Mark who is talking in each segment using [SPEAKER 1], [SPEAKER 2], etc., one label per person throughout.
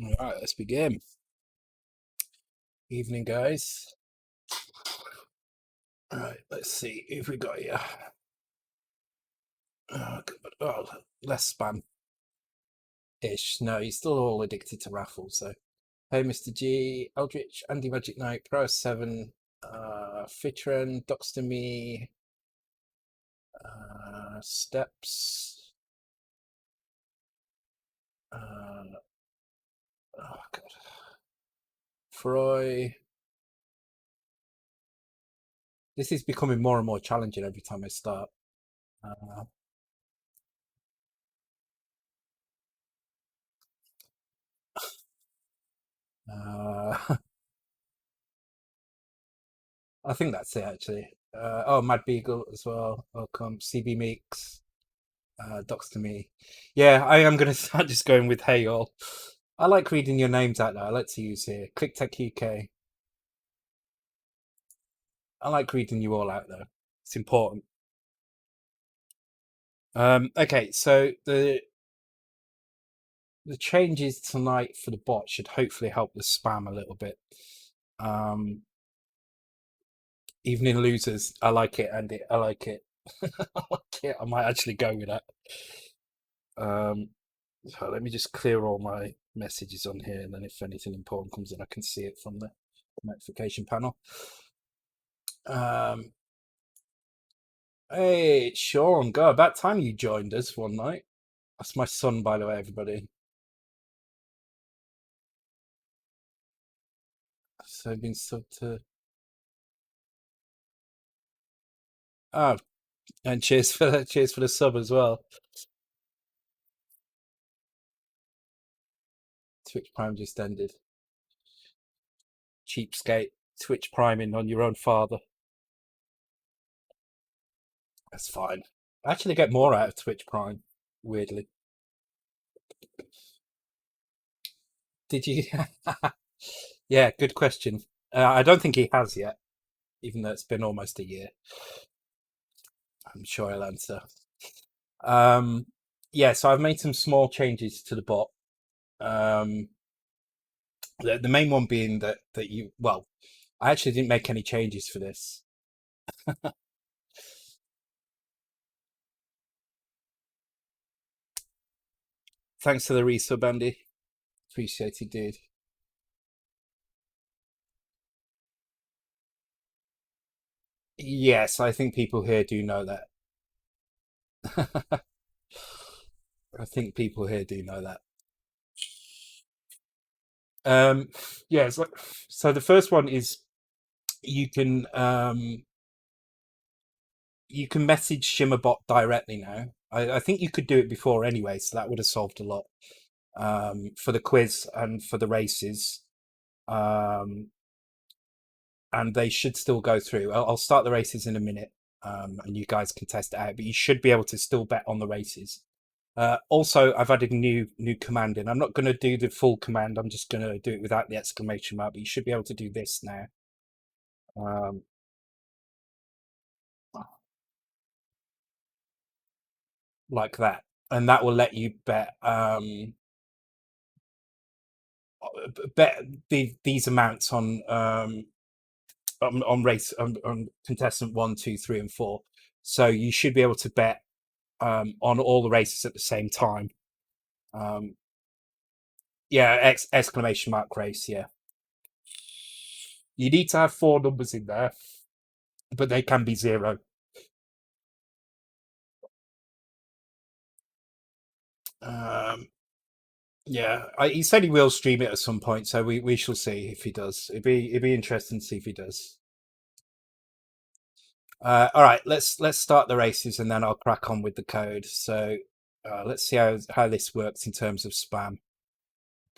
[SPEAKER 1] All right, let's begin. Evening, guys. All right, let's see if we got here. Oh, less spam-ish. No, he's still all addicted to raffles. So, hey, Mr. G, Eldritch, Andy Magic Knight, Pro 7, Fitren, Doxter Me, Steps. Uh, oh God, Froy. This is becoming more and more challenging every time I start. Uh, uh, I think that's it actually. Oh, Mad Beagle as well. Welcome, CB Meeks, Docs to me. Yeah, I am gonna start just going with hey all. I like reading your names out there. I like to use here. ClickTech UK. I like reading you all out there. It's important. Okay, so the changes tonight for the bot should hopefully help the spam a little bit. Um, Evening losers. I like it, Andy. I like it. I like it. I might actually go with that. Um, So let me just clear all my messages on here, and then if anything important comes in, I can see it from the notification panel. Um, hey, Sean, go. About time you joined us one night. That's my son, by the way, everybody. So I've been sub to. Oh, and cheers for the sub as well. Twitch Prime just ended. Cheapskate. Twitch Priming on your own father. That's fine. I actually get more out of Twitch Prime, weirdly. Did you? Yeah, good question. I don't think he has yet, even though it's been almost a year. I'm sure I'll answer. Um, yeah, so I've made some small changes to the bot. Um, the main one being that you, well, I actually didn't make any changes for this. Thanks to the resub, Andy. Appreciate it, dude. Yes, I think people here do know that. I think people here do know that. Um, yeah, so the first one is you can um, you can message Shimmerbot directly now. I think you could do it before anyway, so that would have solved a lot for the quiz and for the races. Um, and they should still go through. I'll start the races in a minute, and you guys can test it out. But you should be able to still bet on the races. Also, I've added a new command in. I'm not going to do the full command. I'm just going to do it without the exclamation mark. But you should be able to do this now, um, like that, and that will let you bet these amounts on race on contestant 1, 2, 3, and 4. So you should be able to bet on all the races at the same time. Um, yeah, exclamation mark race. Yeah, you need to have four numbers in there, but they can be zero. Um, yeah, he said he will stream it at some point, so we shall see if he does. It'd be interesting to see if he does. All right, let's start the races and then I'll crack on with the code. So let's see how this works in terms of spam.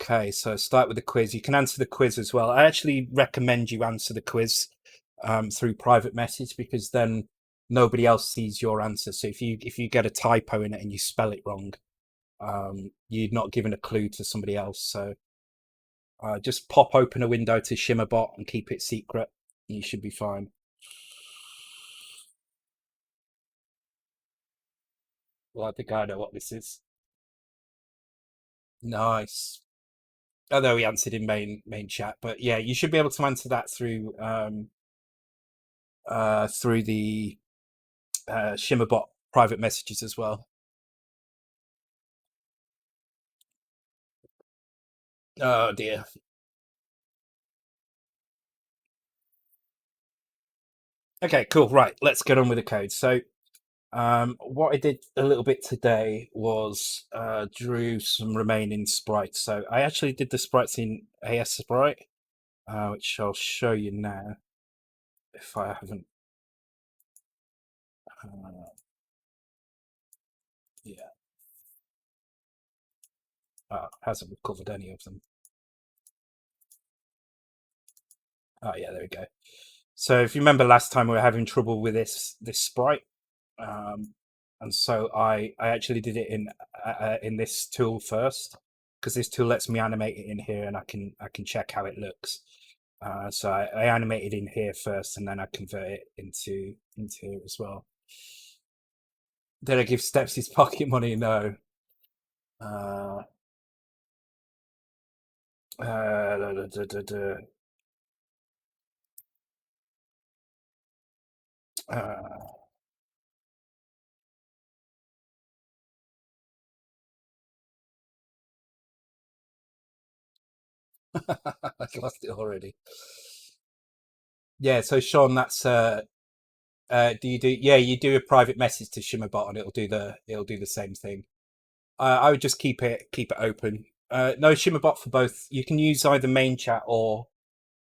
[SPEAKER 1] Okay, so start with the quiz. You can answer the quiz as well. I actually recommend you answer the quiz through private message because then nobody else sees your answer. So if you get a typo in it and you spell it wrong, you're not giving a clue to somebody else. So just pop open a window to Shimmerbot and keep it secret. You should be fine. Well, I think I know what this is. Nice. although he answered in main chat. But yeah, you should be able to answer that through the Shimmerbot private messages as well. Oh dear. Okay, cool. Right, let's get on with the code. So what I did a little bit today was drew some remaining sprites. So I actually did the sprites in AS Sprite, which I'll show you now if I haven't. Yeah, hasn't recovered any of them. Oh yeah, there we go. So if you remember last time we were having trouble with this sprite, and so I actually did it in this tool first, because this tool lets me animate it in here, and I can check how it looks. So I animated in here first, and then I convert it into here as well. Did I give Steps his pocket money? No. Da, da, da, da, da. I lost it already. Yeah, so Sean, that's do you do? Yeah, you do a private message to Shimmerbot, and it'll do the same thing. I would just keep it open. No Shimmerbot for both. You can use either main chat or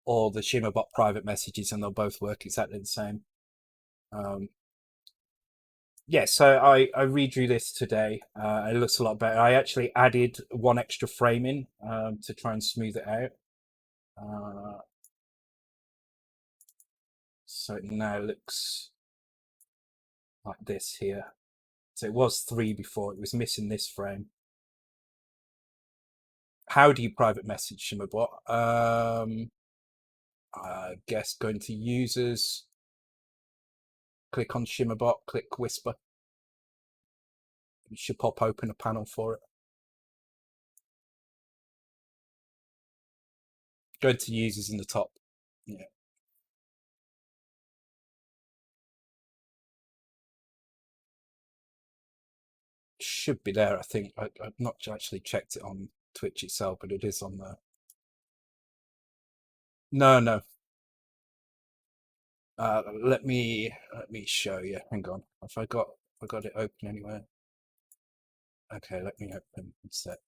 [SPEAKER 1] the Shimmerbot private messages, and they'll both work exactly the same. Yeah, so I redrew this today. It looks a lot better. I actually added one extra frame in to try and smooth it out. So it now looks like this here. So it was 3 before. It was missing this frame. How do you private message Shimmerbot? I guess going to users, click on Shimmerbot, click Whisper. You should pop open a panel for it. Go into users in the top. Yeah. Should be there, I think. I've not actually checked it on Twitch itself, but it is on there. No. Let me show you. Hang on. Have I got it open anywhere? Okay, let me open set.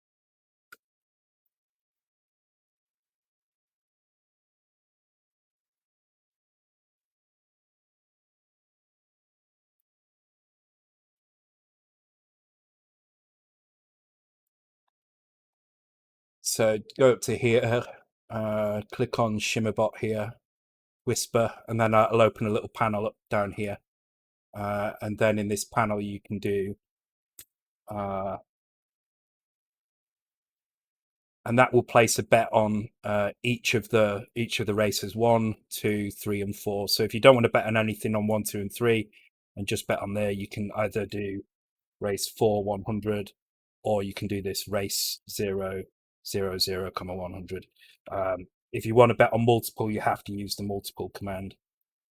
[SPEAKER 1] So go up to here, click on Shimmerbot here, Whisper, and then I'll open a little panel up down here. And then in this panel you can do and that will place a bet on each of the races 1, 2, 3, and 4. So if you don't want to bet on anything on 1, 2, and 3, and just bet on there, you can either do race 4 100, or you can do this race 0 0 0, 100. If you want to bet on multiple, you have to use the multiple command.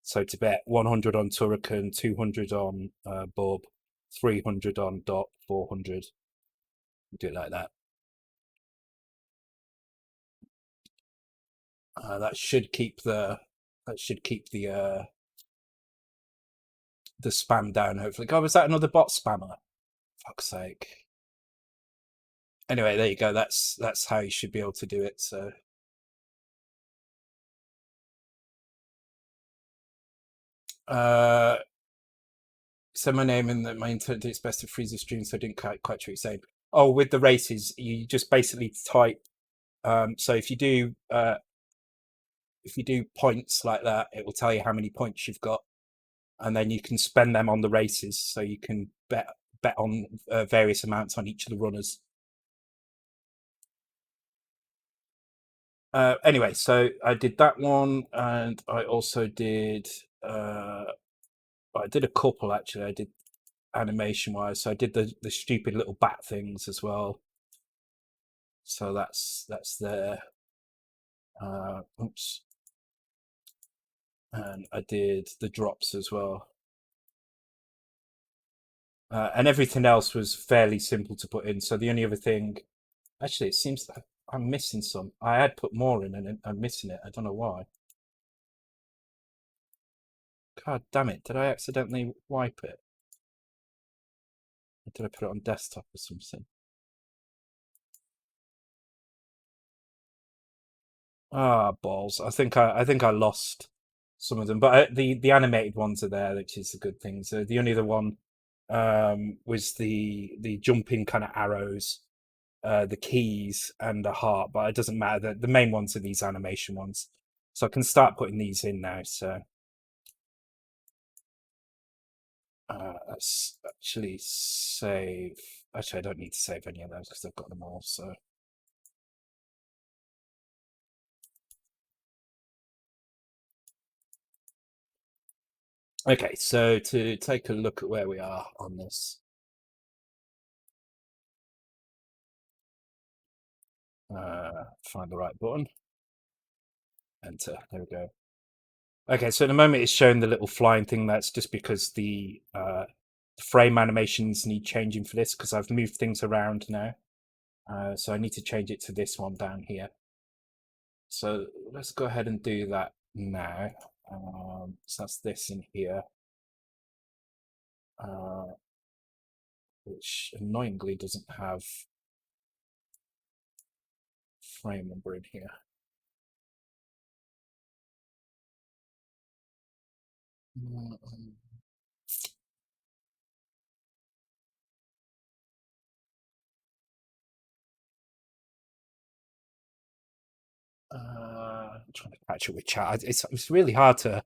[SPEAKER 1] So to bet 100 on Turrican, 200 on Bob, 300 on Dot, 400, do it like that. That should keep the spam down. Hopefully, God, was that another bot spammer? Fuck's sake. Anyway, there you go. That's how you should be able to do it. So. So my name and my intent, it's best to freeze the stream, so I didn't quite what you're saying. Oh, with the races, you just basically type. So if you do points like that, it will tell you how many points you've got, and then you can spend them on the races. So you can bet on various amounts on each of the runners. Anyway, so I did that one, and I also did. I did a couple actually. I did animation wise, so I did the stupid little bat things as well. So that's there. Oops. And I did the drops as well. And everything else was fairly simple to put in. So the only other thing, actually, it seems that I'm missing some. I had put more in and I'm missing it. I don't know why. God damn it. Did I accidentally wipe it? Or did I put it on desktop or something? Ah, balls. I think I lost some of them, but the animated ones are there, which is a good thing. So the only other one was the jumping kind of arrows, the keys, and the heart, but it doesn't matter. The main ones are these animation ones. So I can start putting these in now. So let's actually save. Actually, I don't need to save any of those because I've got them all. So okay, so to take a look at where we are on this, find the right button, enter. There we go. Okay, so at the moment it's showing the little flying thing. That's just because the frame animations need changing for this because I've moved things around now. So I need to change it to this one down here. So let's go ahead and do that now. So that's this in here, which annoyingly doesn't have frame number in here. I'm trying to catch up with chat. It's really hard to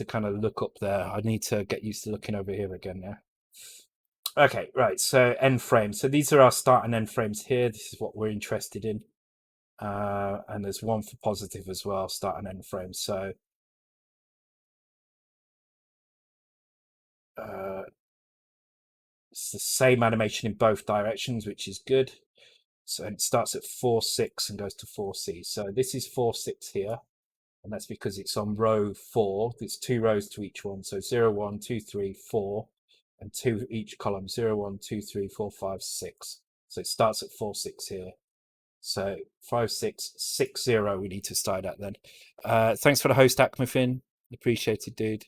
[SPEAKER 1] kind of look up there. I need to get used to looking over here again now. Okay, right. So end frame. So these are our start and end frames here. This is what we're interested in. And there's one for positive as well, start and end frame. So it's the same animation in both directions, which is good. So it starts at 4.6 and goes to 4C. So this is 4.6 here, and that's because it's on row 4. There's 2 rows to each one. So 0, 1, 2, 3, 4, and 2 each column. 0, 1, 2, 3, 4, 5, 6. So it starts at 4.6 here. So 5, 6, 6, 0 we need to start at then. Thanks for the host, Akmafin. Appreciated, dude.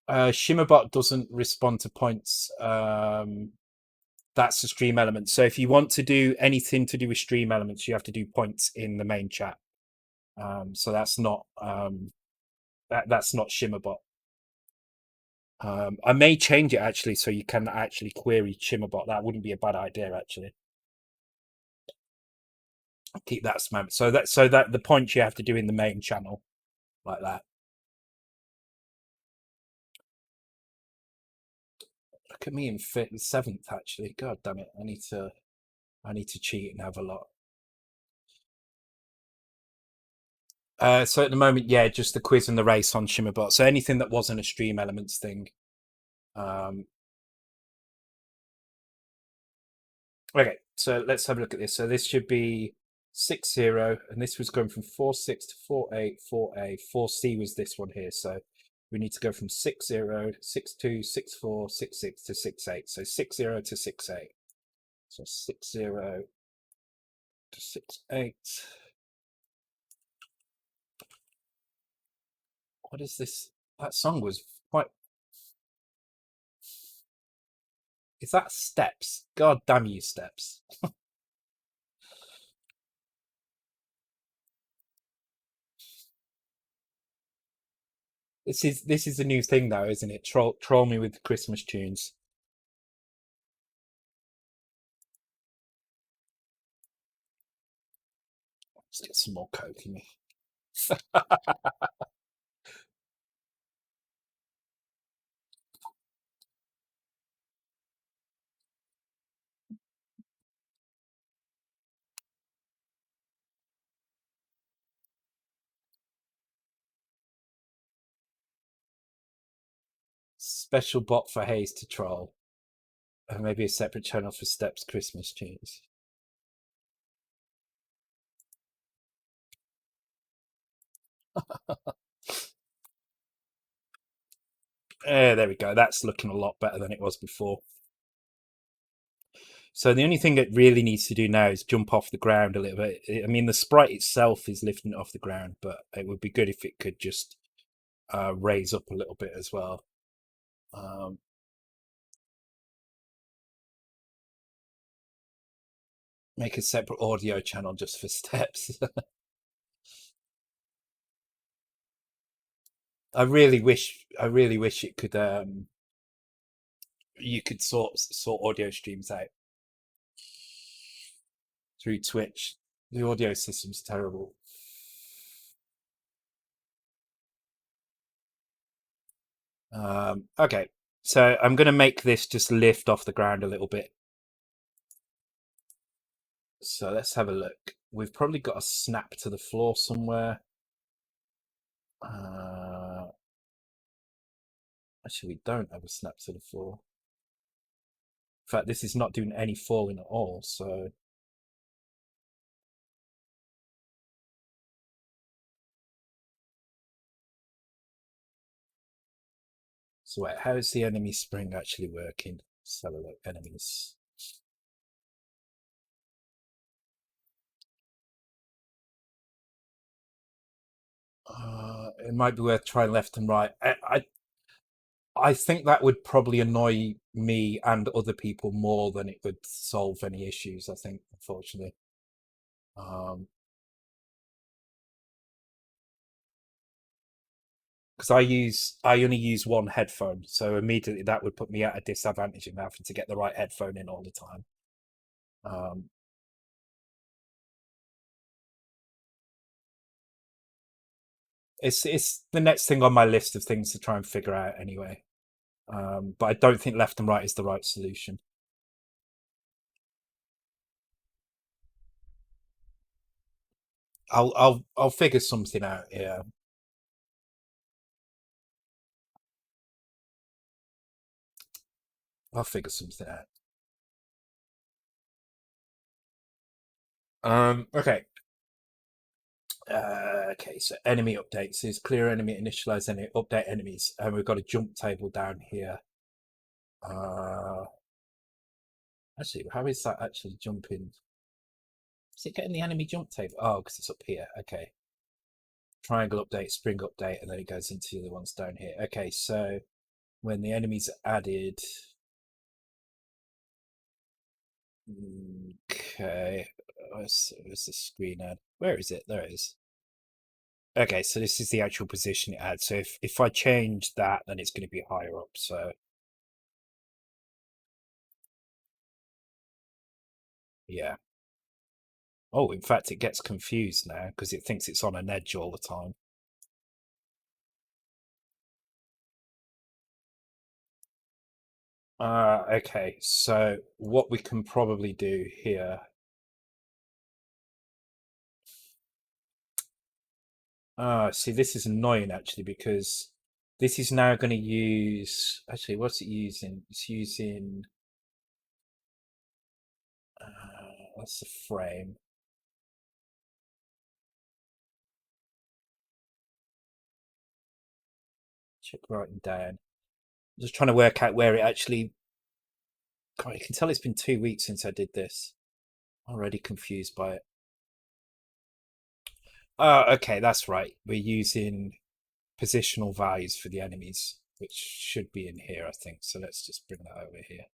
[SPEAKER 1] Shimmerbot doesn't respond to points. That's a stream element. So if you want to do anything to do with stream elements, you have to do points in the main chat. So that's not that's not Shimmerbot. I may change it actually, so you can actually query Shimmerbot. That wouldn't be a bad idea actually. Keep that moment. So that the points you have to do in the main channel, like that. Look at me in seventh actually. God damn it! I need to cheat and have a lot. So at the moment, yeah, just the quiz and the race on Shimmerbot. So anything that wasn't a stream elements thing. Okay, so let's have a look at this. So this should be 6.0, and this was going from 4.6 to 4.8, 4A. 4C was this one here. So we need to go from 6.0, 6.2, 6.4, 6.6 to 6.8. So 6.0 to 6.8. So 6.0 to 6.8. What is this? That song was quite. Is that Steps? God damn you, Steps. This is a new thing though, isn't it? Troll me with Christmas tunes. Let's get some more coke in me. Special bot for Hayes to troll. And maybe a separate channel for Steps Christmas tunes. There we go. That's looking a lot better than it was before. So the only thing it really needs to do now is jump off the ground a little bit. I mean, the sprite itself is lifting it off the ground, but it would be good if it could just raise up a little bit as well. Make a separate audio channel just for Steps. I really wish it could you could sort audio streams out through Twitch. The audio system's terrible. Okay, so I'm going to make this just lift off the ground a little bit. So let's have a look. We've probably got a snap to the floor somewhere. Actually, we don't have a snap to the floor. In fact, this is not doing any falling at all, so... So wait, how is the enemy spring actually working? Let's have a look. Enemies. It might be worth trying left and right. I think that would probably annoy me and other people more than it would solve any issues, I think, unfortunately. Because I only use one headphone, so immediately that would put me at a disadvantage in having to get the right headphone in all the time. It's the next thing on my list of things to try and figure out anyway. But I don't think left and right is the right solution. I'll figure something out. Yeah. I'll figure something out. Okay. Okay, so enemy updates is clear enemy, initialize enemy, update enemies, and we've got a jump table down here. Actually, how is that actually jumping? Is it getting the enemy jump table? Oh, because it's up here. Okay. Triangle update, spring update, and then it goes into the other ones down here. Okay, so when the enemy's added. Okay, where's the screen ad? Where is it? There it is. Okay, so this is the actual position it adds. So if I change that, then it's going to be higher up. So yeah. Oh, in fact, it gets confused now because it thinks it's on an edge all the time. Okay, so what we can probably do here. See, this is annoying actually because this is now going to use. Actually, what's it using? It's using. That's the frame. Check writing down. I'm just trying to work out where it actually. God, you can tell it's been 2 weeks since I did this. Already confused by it. Okay, that's right. We're using positional values for the enemies, which should be in here, I think. So let's just bring that over here.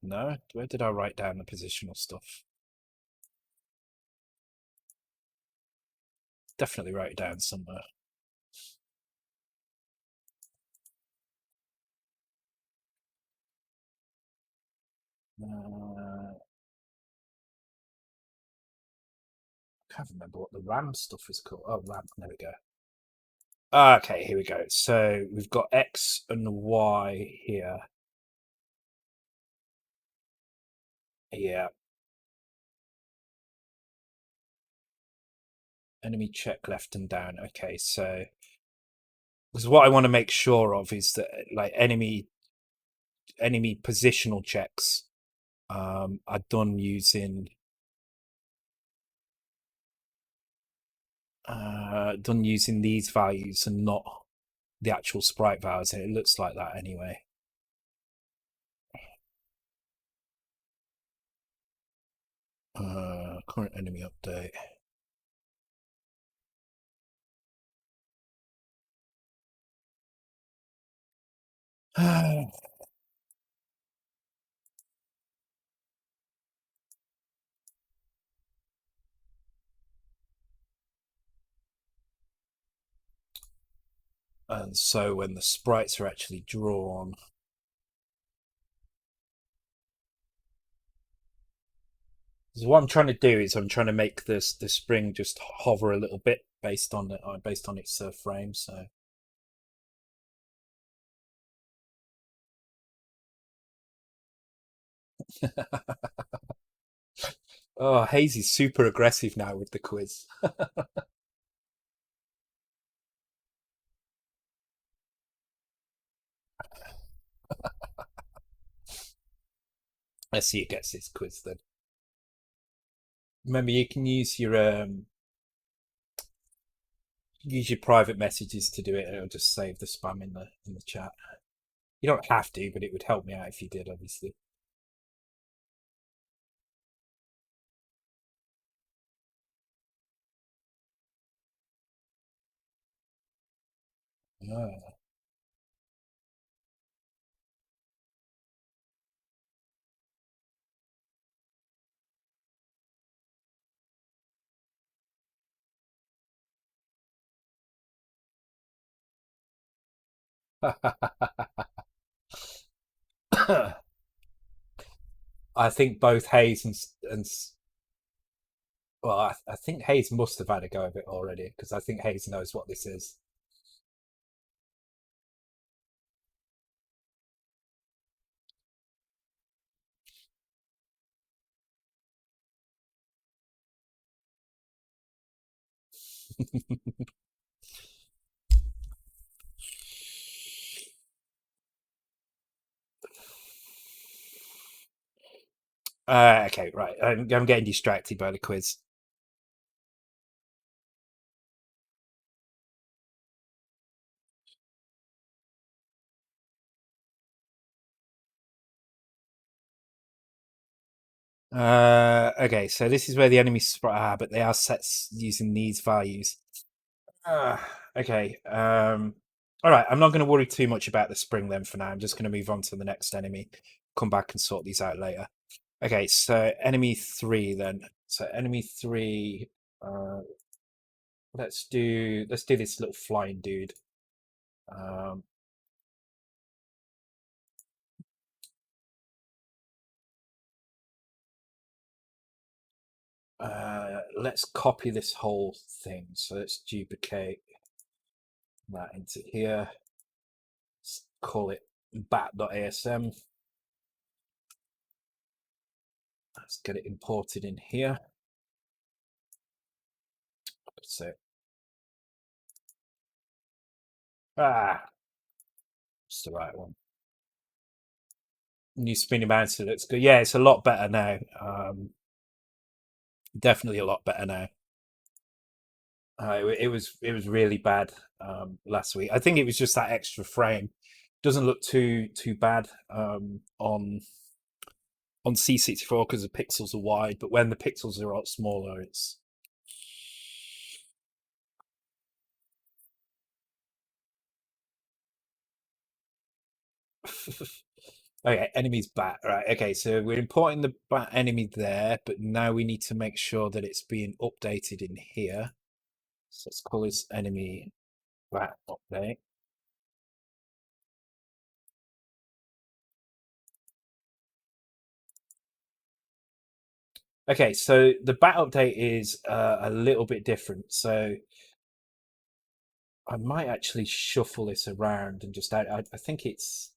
[SPEAKER 1] No, where did I write down the positional stuff? Definitely write it down somewhere. I can't remember what the RAM stuff is called. Oh, RAM. There we go. Okay, here we go. So we've got X and Y here. Yeah. enemy check left and down. Okay, so because what I want to make sure of is that like enemy positional checks are done using these values and not the actual sprite values. It looks like that anyway. Current enemy update. And so when the sprites are actually drawn, so what I'm trying to do is I'm trying to make the spring just hover a little bit based on its frame. So oh, Hazy's super aggressive now with the quiz. Let's see who gets this quiz then. Remember, you can use your private messages to do it, and it'll just save the spam in the chat. You don't have to, but it would help me out if you did, obviously. Ah. I think both Hayes and well, I think Hayes must have had a go of it already because I think Hayes knows what this is. Okay, right. I'm getting distracted by the quiz. Okay, so this is where the enemy but they are set using these values. Okay. All right. I'm not going to worry too much about the spring then for now. I'm just going to move on to the next enemy. Come back and sort these out later. Okay, so enemy 3 then. So enemy 3. Let's do this little flying dude. Um, let's copy this whole thing. So let's duplicate that into here. Let's call it bat.asm. Let's get it imported in here. So it's the right one. New spinning bouncer looks good. Yeah, it's a lot better now. Definitely a lot better now. It was really bad last week. I think it was just that extra frame. Doesn't look too bad on C64 because the pixels are wide, but when the pixels are a lot smaller, it's okay. Enemy's bat, right? Okay, so we're importing the bat enemy there, but now we need to make sure that it's being updated in here. So let's call this enemy bat update. Okay, so the bat update is a little bit different. So I might actually shuffle this around and just add. I think it's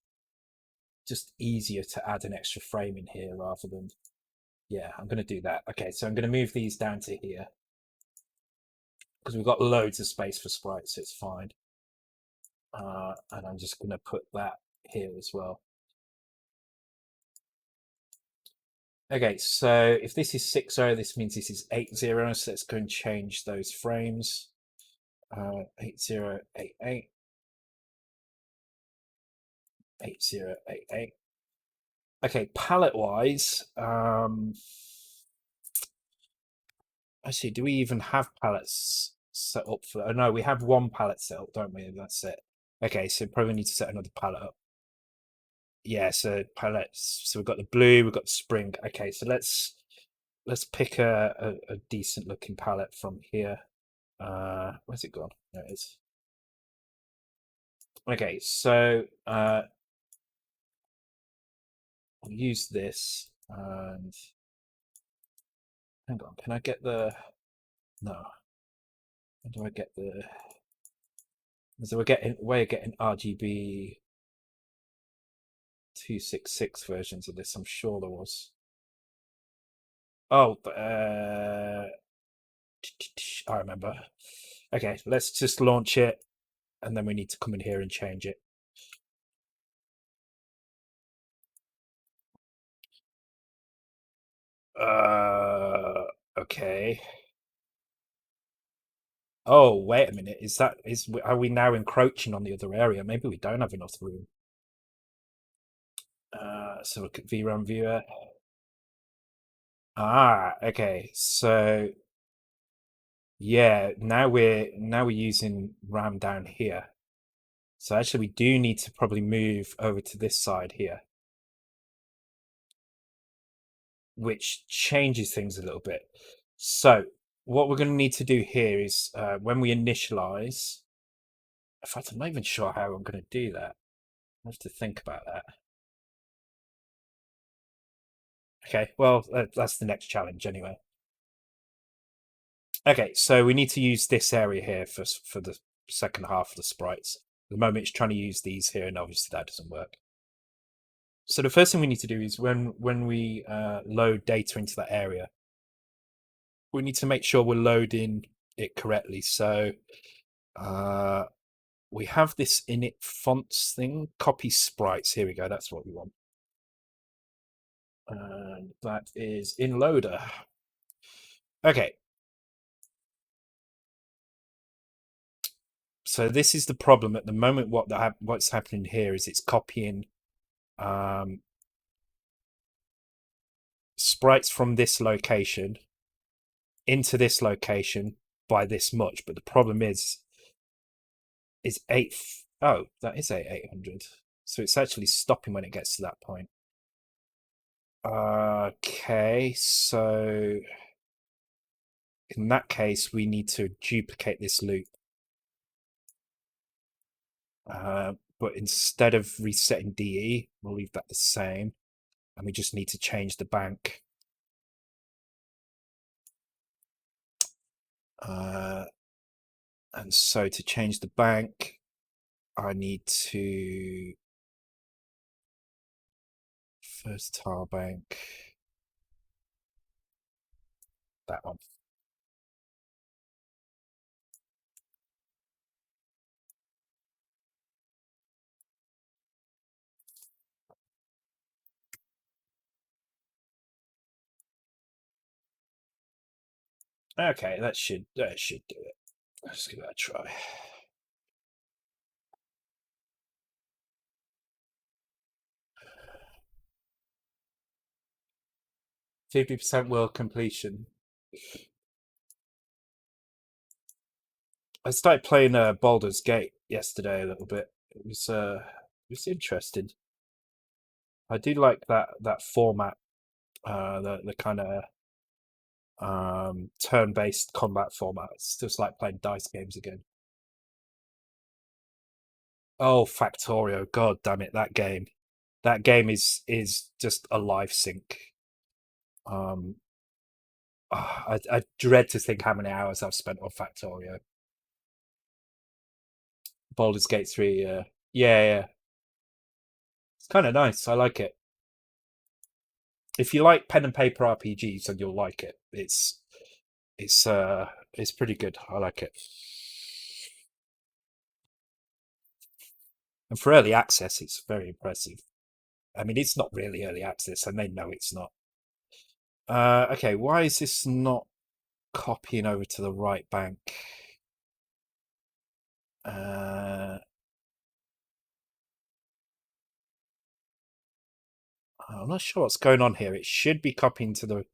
[SPEAKER 1] just easier to add an extra frame in here rather than. Yeah, I'm going to do that. Okay, so I'm going to move these down to here. because we've got loads of space for sprites, so it's fine. And I'm just going to put that here as well. Okay, so if this is 60, this means this is 80. So let's go and change those frames. 8088. 8088. Okay, palette wise, actually, do we even have palettes set up for? Oh no, we have one palette set up, don't we? That's it. Okay, so probably need to set another palette up. Yeah, so palettes. So we've got the blue, we've got the spring. Okay, so let's pick a decent looking palette from here. Where's it gone? There it is. Okay, so I'll use this and hang on, can I get the no? How do I get the so we're getting RGB 266 versions of this, I'm sure there was. Oh, I remember. Okay, let's just launch it, and then we need to come in here and change it. Okay. Oh, wait a minute. Are we now encroaching on the other area? Maybe we don't have enough room. So look at VRAM viewer. Okay. So yeah, now we're using RAM down here. So actually we do need to probably move over to this side here, which changes things a little bit. So what we're going to need to do here is when we initialize, in fact, I'm not even sure how I'm going to do that. I have to think about that. Okay, well, that's the next challenge anyway. Okay, so we need to use this area here for the second half of the sprites. At the moment, it's trying to use these here, and obviously that doesn't work. So the first thing we need to do is when we load data into that area, we need to make sure we're loading it correctly. So we have this init fonts thing, copy sprites. Here we go. That's what we want. And that is in loader. Okay. So this is the problem at the moment. What's happening here is it's copying sprites from this location into this location by this much, but the problem is that is 800, so it's actually stopping when it gets to that point. Okay, so in that case we need to duplicate this loop, but instead of resetting DE, we'll leave that the same, and we just need to change the bank. And so to change the bank, I need to first tar bank, that one. Okay, that should do it. Let's give that a try. %50 world completion. I started playing Baldur's Gate yesterday a little bit. It was interesting. I do like that format, the kind of turn-based combat format. It's just like playing dice games again. Oh, Factorio! God damn it, that game! That game is just a live sync. I dread to think how many hours I've spent on Factorio. Baldur's Gate 3, yeah. It's kind of nice. I like it. If you like pen and paper RPGs, then you'll like it. It's It's pretty good. I like it. And for early access, it's very impressive. I mean, it's not really early access, and they know it's not. Okay, why is this not copying over to the right bank? I'm not sure what's going on here. It should be copying to the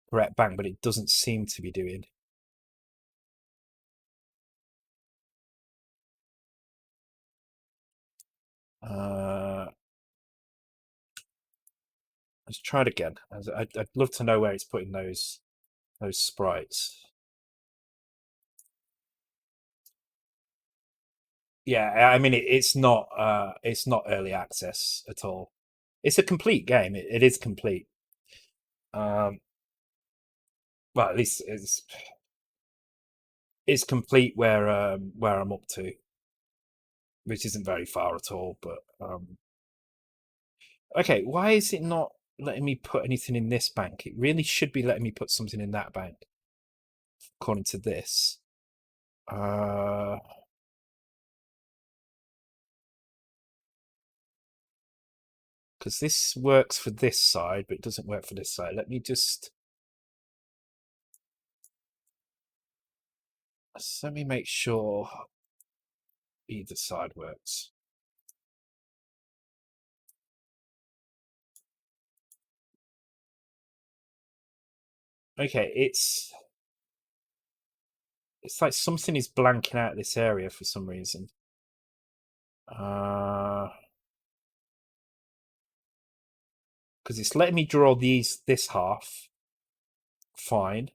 [SPEAKER 1] correct bank, but it doesn't seem to be doing. Let's try it again. I'd love to know where it's putting those sprites. Yeah, I mean it's not early access at all. It's a complete game. It is complete. Well, at least it's complete where I'm up to, which isn't very far at all. But okay, why is it not letting me put anything in this bank? It really should be letting me put something in that bank, according to this. Because this works for this side, but it doesn't work for this side. Let me make sure either side works. Okay, it's like something is blanking out this area for some reason. Because it's letting me draw this half, fine.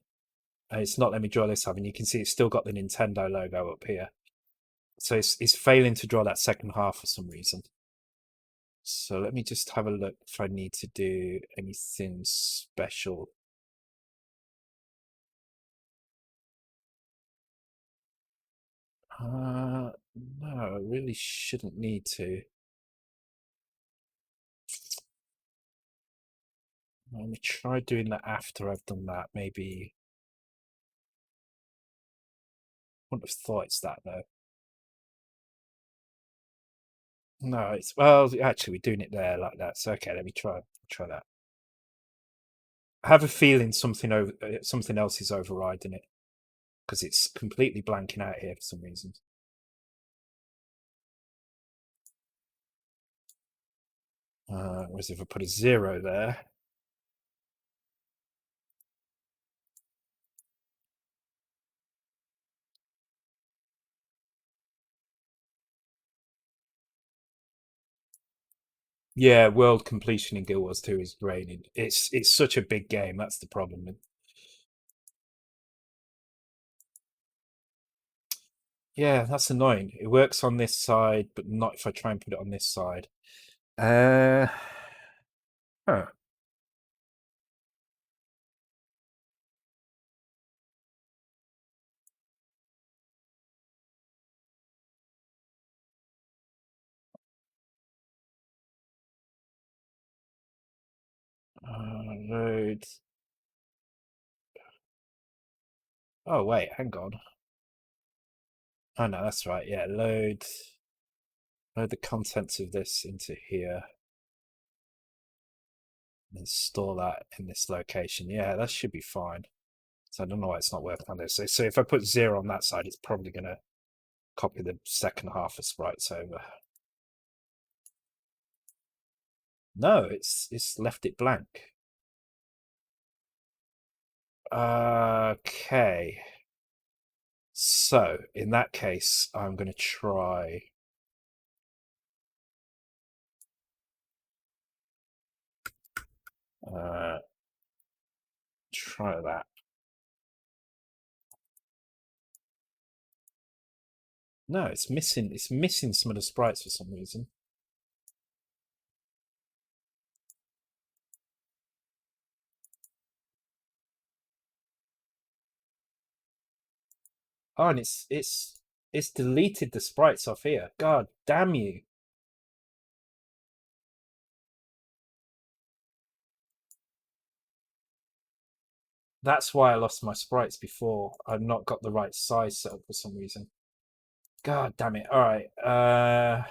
[SPEAKER 1] And it's not letting me draw this half, and you can see it's still got the Nintendo logo up here. So it's failing to draw that second half for some reason. So let me just have a look if I need to do anything special. No, I really shouldn't need to. Let me try doing that after I've done that. Maybe. Wouldn't have thought it's that though. No, it's well. Actually, we're doing it there like that. So okay, let me try that. I have a feeling something else is overriding it because it's completely blanking out here for some reason. Whereas if I put a 0 there. Yeah, world completion in Guild Wars 2 is draining. It's such a big game. That's the problem. Yeah, that's annoying. It works on this side, but not if I try and put it on this side. Huh. Load. Oh wait, hang on. Oh no, that's right. Yeah, load the contents of this into here and store that in this location. Yeah, that should be fine. So I don't know why it's not working on this. So if I put 0 on that side, it's probably going to copy the second half of sprites over. No, it's left it blank. Okay. So in that case, I'm going to try. Try that. No, it's missing. It's missing some of the sprites for some reason. Oh, and it's deleted the sprites off here. God damn you! That's why I lost my sprites before. I've not got the right size set up for some reason. God damn it. All right.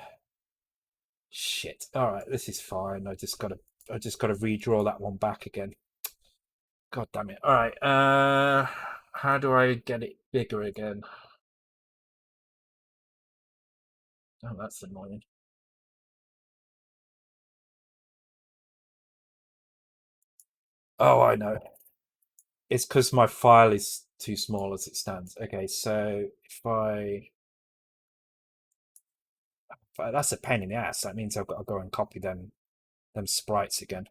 [SPEAKER 1] Shit. All right, this is fine. I just gotta redraw that one back again. God damn it. All right. How do I get it bigger again? Oh, that's annoying. Oh, I know. It's because my file is too small as it stands. Okay, so that's a pain in the ass. That means I've got to go and copy them sprites again.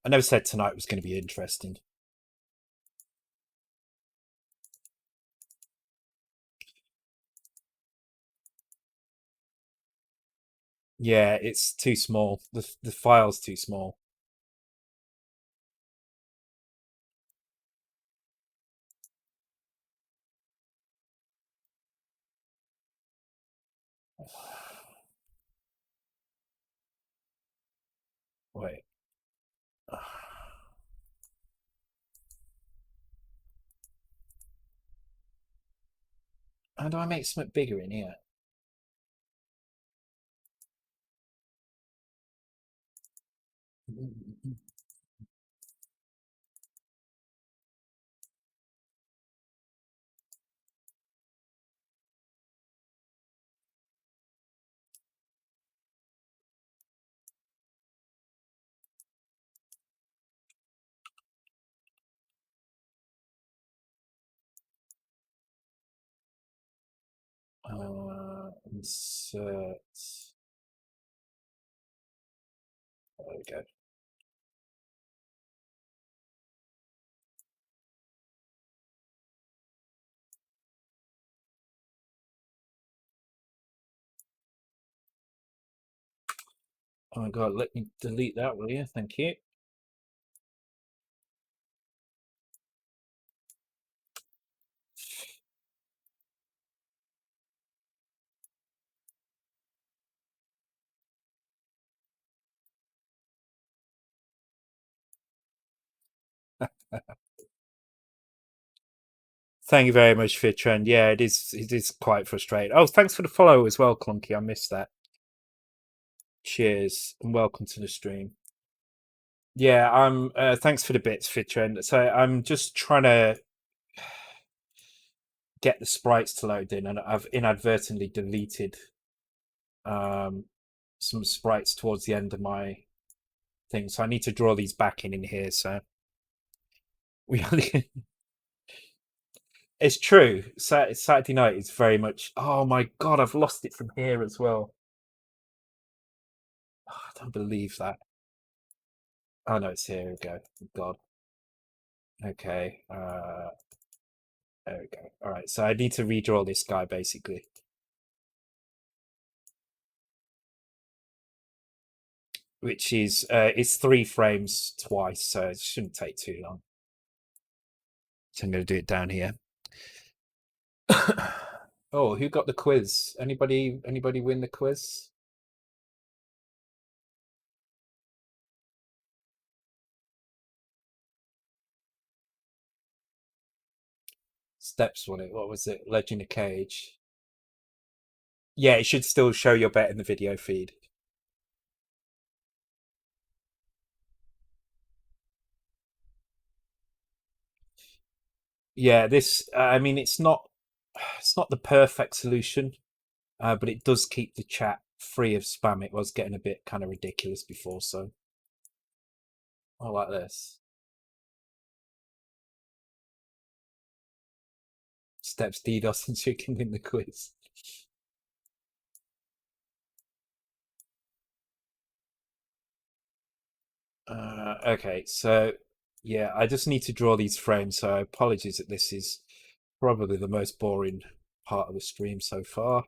[SPEAKER 1] I never said tonight was going to be interesting. Yeah, it's too small. The file's too small. Wait. How do I make something bigger in here? Insert. There we go. Oh my god, let me delete that, will you? Thank you. Thank you very much for your trend. Yeah, it is quite frustrating. Oh, thanks for the follow as well, Clunky. I missed that. Cheers and welcome to the stream. Yeah, I'm thanks for the bits, Fittrend. So I'm just trying to get the sprites to load in, and I've inadvertently deleted um some sprites towards the end of my thing. So I need to draw these back in here. So we only it's true. Saturday night is very much. Oh my god, I've lost it from here as well. Oh, I don't believe that. Oh no, it's here. We go. God. Okay. There we go. All right. So I need to redraw this guy basically, which is it's 3 frames twice, so it shouldn't take too long. So I'm going to do it down here. Oh, who got the quiz? Anybody win the quiz? Steps won it. What was it? Legend of Cage. Yeah, it should still show your bet in the video feed. Yeah, this. I mean, it's not the perfect solution, but it does keep the chat free of spam. It was getting a bit kind of ridiculous before, so I like this. Steps DDoS and you can win the quiz. Okay, so yeah, I just need to draw these frames. So apologies that this is probably the most boring part of the stream so far.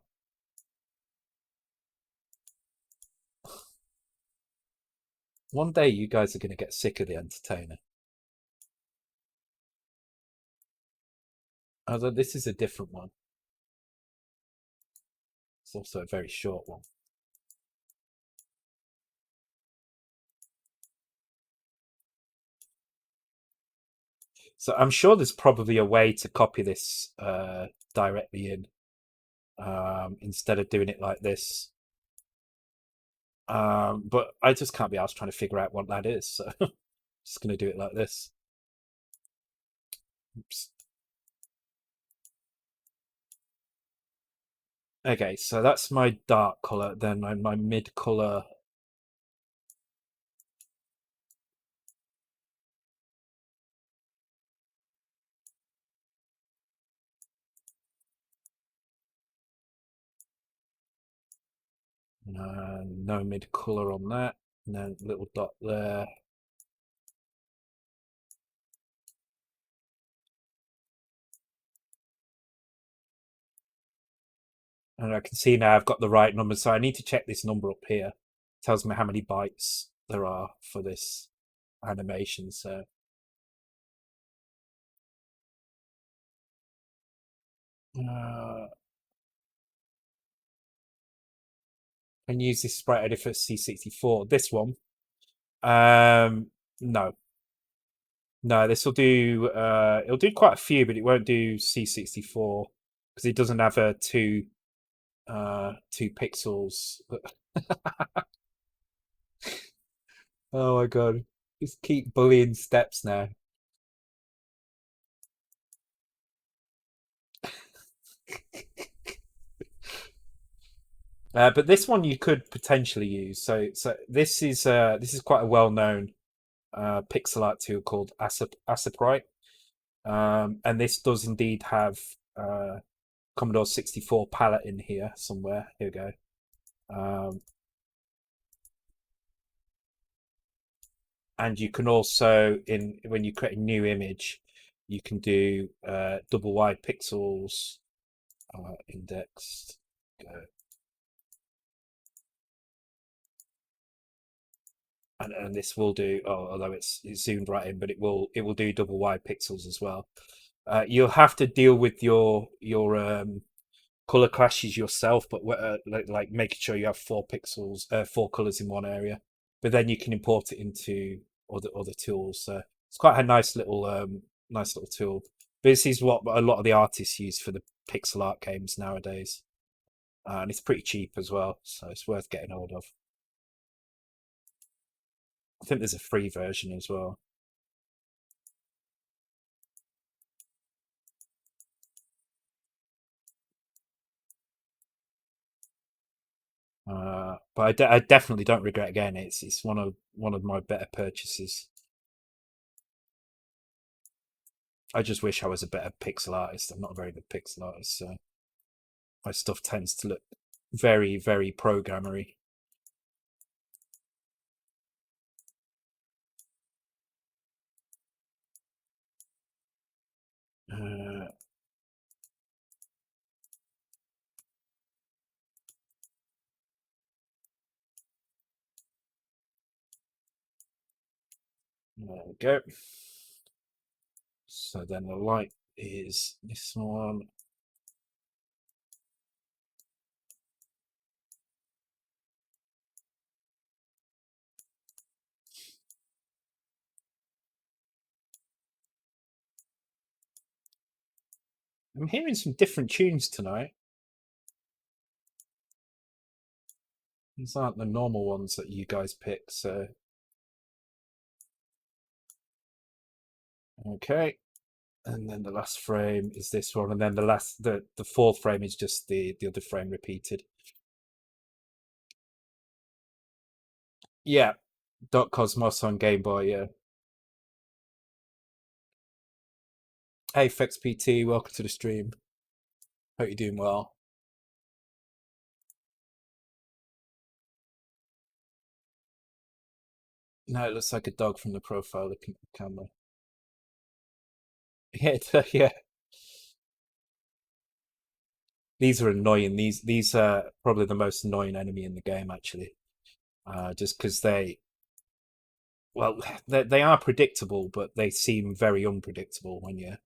[SPEAKER 1] One day you guys are going to get sick of the entertainer. Although this is a different one. It's also a very short one. So I'm sure there's probably a way to copy this directly in instead of doing it like this. But I just can't be asked trying to figure out what that is. So just going to do it like this. Oops. Okay, so that's my dark color. Then my mid color. No mid color on that. And then little dot there. And I can see now I've got the right number. So I need to check this number up here. It tells me how many bytes there are for this animation. So and use this sprite editor for C64. This one, no, no, this will do. It'll do quite a few, but it won't do C64 because it doesn't have a two pixels. Oh my god, just keep bullying steps now. But this one you could potentially use. So this is quite a well-known pixel art tool called Sprite, and this does indeed have Commodore 64 palette in here somewhere. Here we go. And you can also, when you create a new image, you can do double wide pixels indexed. Go. And this will do, although it's zoomed right in, but it will do double wide pixels as well. You'll have to deal with your color clashes yourself, but like making sure you have 4 pixels, 4 colors in one area. But then you can import it into other tools. So it's quite a nice little tool. But this is what a lot of the artists use for the pixel art games nowadays, and it's pretty cheap as well, so it's worth getting hold of. I think there's a free version as well. But I definitely don't regret getting it. It's one of my better purchases. I just wish I was a better pixel artist. I'm not a very good pixel artist, so my stuff tends to look very, very programmery. There we go. So then the light is this one. I'm hearing some different tunes tonight. These aren't the normal ones that you guys pick, so okay. And then the last frame is this one, and then the fourth frame is just the other frame repeated. Yeah, Dot Cosmos on Game Boy. Yeah. Hey, FXPT, welcome to the stream. Hope you're doing well. No, it looks like a dog from the profile looking at the camera. Yeah, yeah. These are annoying. These are probably the most annoying enemy in the game, actually. Just because well, they are predictable, but they seem very unpredictable when you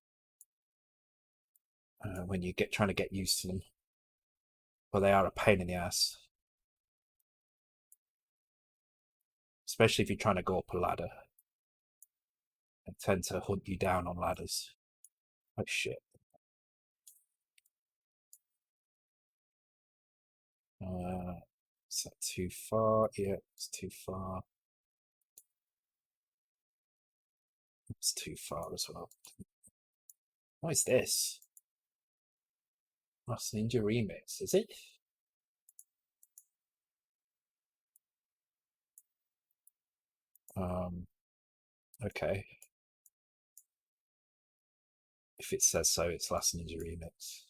[SPEAKER 1] get trying to get used to them. But they are a pain in the ass, especially if you're trying to go up a ladder. I tend to hunt you down on ladders. Oh shit. Is that too far? Yeah, it's too far. It's too far as well. What is this? Last Ninja Remix, is it? Okay. If it says so, it's Last Ninja Remix.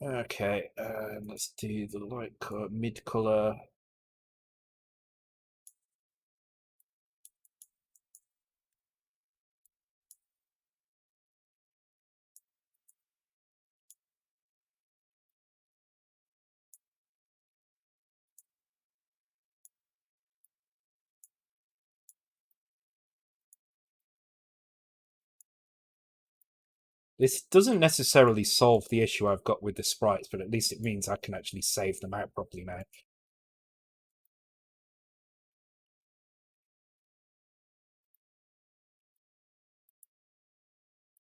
[SPEAKER 1] Okay, let's do the light color, mid color. This doesn't necessarily solve the issue I've got with the sprites, but at least it means I can actually save them out properly now.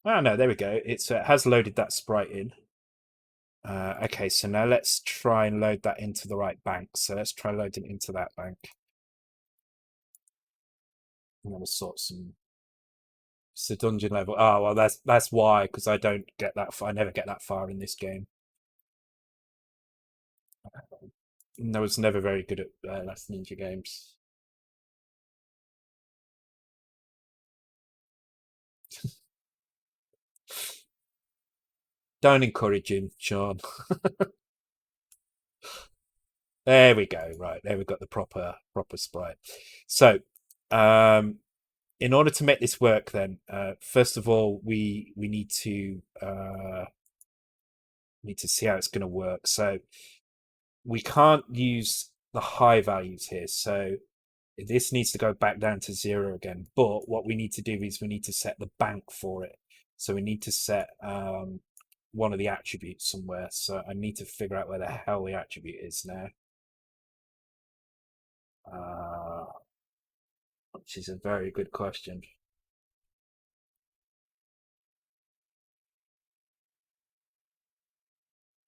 [SPEAKER 1] Oh no, there we go. It has loaded that sprite in. Okay, so now let's try and load that into the right bank. So let's try loading into that bank. I'm gonna sort some. It's the dungeon level. Oh well, that's why, because I don't get that far. I never get that far in this game. I was never very good at Last Ninja games. Don't encourage him, Sean. There we go. Right, there we've got the proper sprite. So, in order to make this work, then first of all, we need to see how it's going to work. So we can't use the high values here. So this needs to go back down to 0 again. But what we need to do is we need to set the bank for it. So we need to set one of the attributes somewhere. So I need to figure out where the hell the attribute is now. Which is a very good question.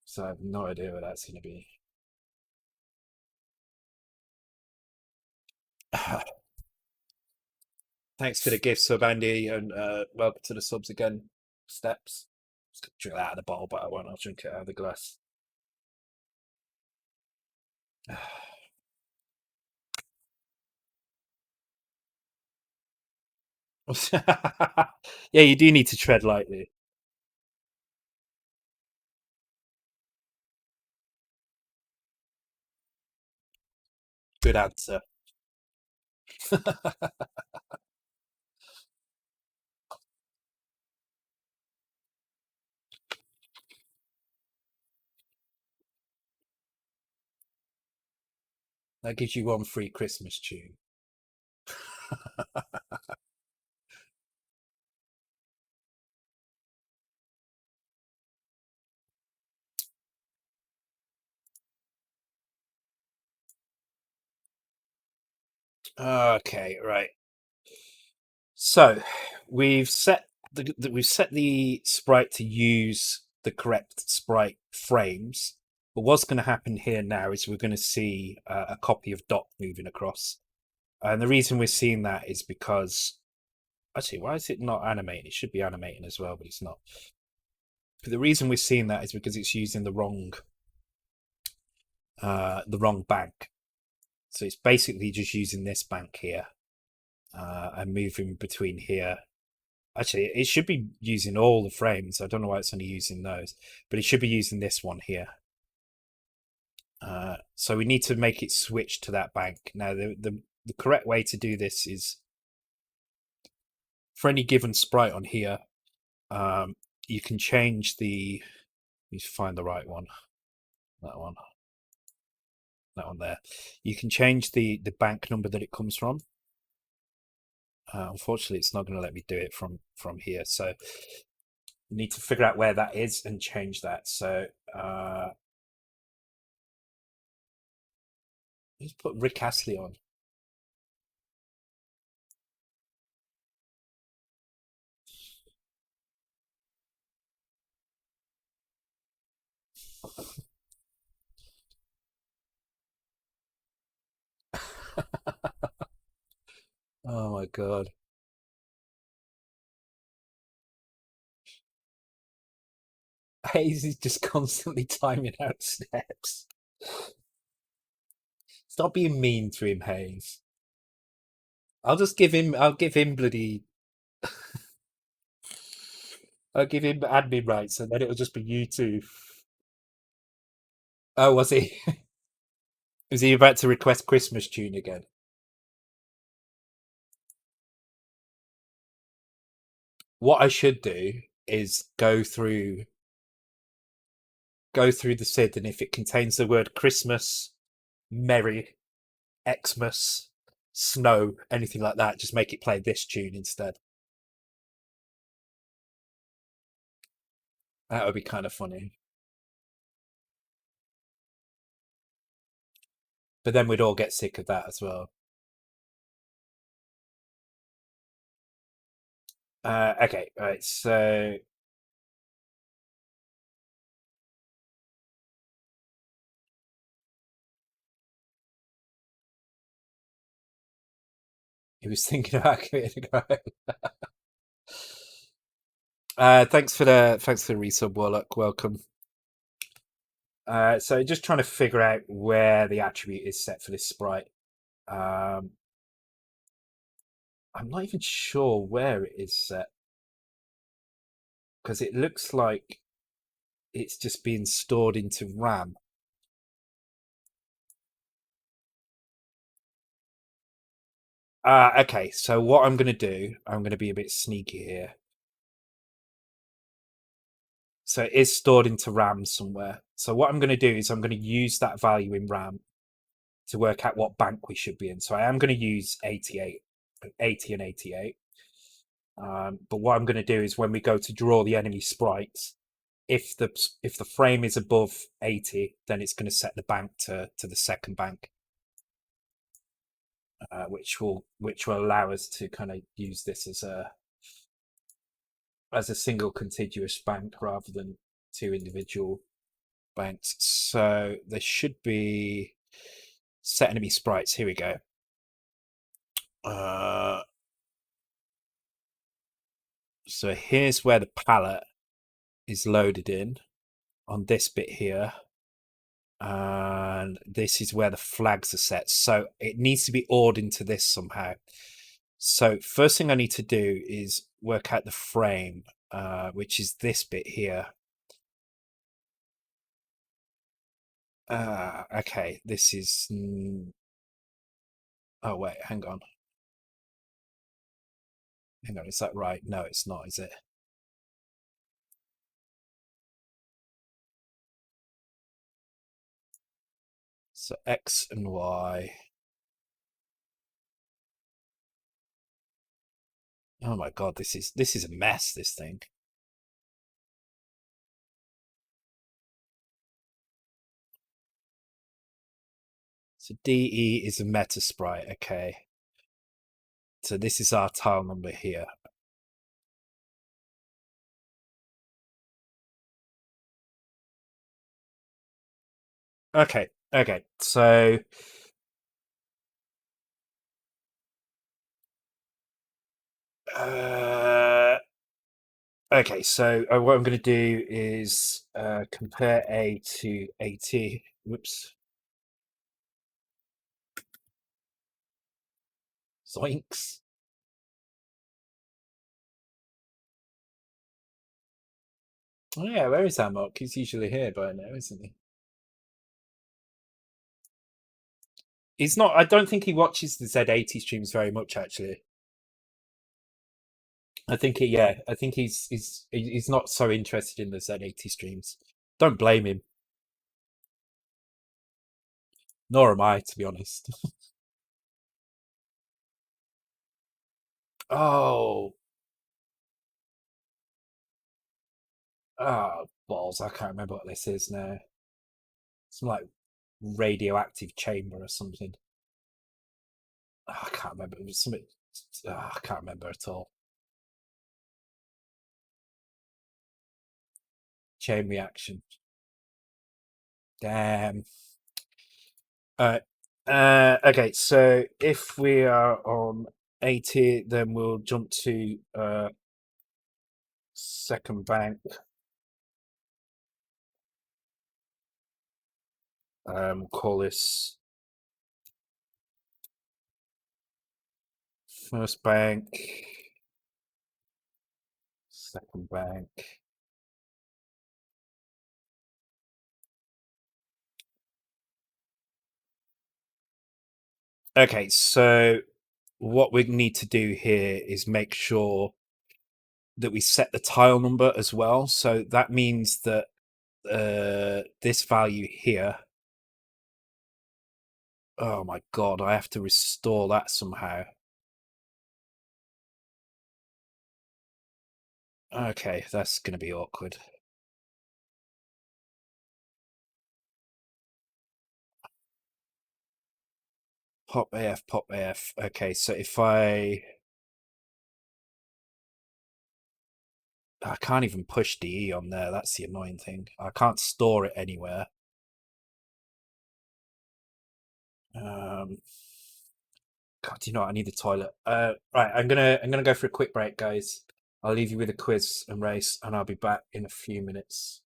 [SPEAKER 1] So I have no idea where that's going to be. Thanks for the gift, sub Andy, and welcome to the subs again. Steps. Just gonna drink that out of the bottle, but I won't. I'll drink it out of the glass. Yeah, you do need to tread lightly. Good answer. That gives you one free Christmas tune. Okay, right. So we've set the sprite to use the correct sprite frames. But what's going to happen here now is we're going to see a copy of Doc moving across. And the reason we're seeing that is because, actually, why is it not animating? It should be animating as well, but it's not. But the reason we're seeing that is because it's using the wrong bank. So it's basically just using this bank here and moving between here. Actually, it should be using all the frames. I don't know why it's only using those, but it should be using this one here. So we need to make it switch to that bank. Now, the correct way to do this is for any given sprite on here, you can change the. Let me find the right one. That one there. You can change the bank number that it comes from. Unfortunately, it's not going to let me do it from here. So need to figure out where that is and change that. So let's put Rick Astley on. Oh my god. Hayes is just constantly timing out steps. Stop being mean to him, Hayes. I'll give him admin rights and then it'll just be you two. Oh, was he? Was he about to request Christmas tune again? What I should do is go through the SID, and if it contains the word Christmas, Merry, Xmas, Snow, anything like that, just make it play this tune instead. That would be kind of funny. But then we'd all get sick of that as well. Okay, right. So he was thinking about creating a thanks for the resub, Warlock. Welcome. So just trying to figure out where the attribute is set for this sprite. I'm not even sure where it is set because it looks like it's just being stored into RAM. Okay, so what I'm going to do, I'm going to be a bit sneaky here. So it is stored into RAM somewhere. So what I'm going to do is I'm going to use that value in RAM to work out what bank we should be in. So I am going to use 80 and 88. But what I'm going to do is when we go to draw the enemy sprites, if the frame is above 80, then it's going to set the bank to the second bank, which will allow us to kind of use this as a single contiguous bank rather than two individual banks. So there should be set enemy sprites. Here we go. So here's where the palette is loaded in on this bit here. And this is where the flags are set. So it needs to be ordered into this somehow. So first thing I need to do is work out the frame, which is this bit here. Okay, this is... Oh, wait, hang on. Hang on, is that right? No, it's not, is it? So X and Y. Oh my god, this is a mess, this thing. So DE is a meta sprite, okay. So this is our tile number here. Okay, so okay, so what I'm going to do is compare A to 80. Whoops. Zoinks. Oh yeah, where is Amok? He's usually here by now, isn't he? He's not. I don't think he watches the Z80 streams very much, actually. I think he's not so interested in the Z80 streams. Don't blame him. Nor am I, to be honest. Oh, balls! I can't remember what this is now. Some like radioactive chamber or something. I can't remember. It was something. I can't remember at all. Chain reaction. Damn. Alright. Okay, so if we are on 80, then we'll jump to second bank. Call this first bank, second bank. Okay, so what we need to do here is make sure that we set the tile number as well. So that means that this value here. Oh my god, I have to restore that somehow. Okay, that's going to be awkward. Pop AF, pop AF. Okay, so if I can't even push DE on there. That's the annoying thing. I can't store it anywhere. God, you know what? I need the toilet. Right, I'm gonna go for a quick break, guys. I'll leave you with a quiz and race, and I'll be back in a few minutes.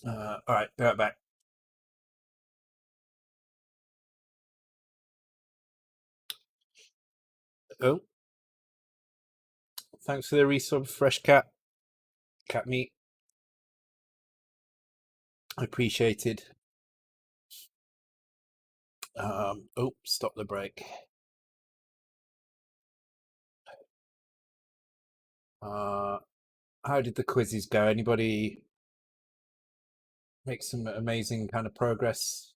[SPEAKER 1] All right, be right back. Oh, thanks for the resub, fresh cat meat. Appreciated. Oh, stop the break. How did the quizzes go? Anybody make some amazing kind of progress?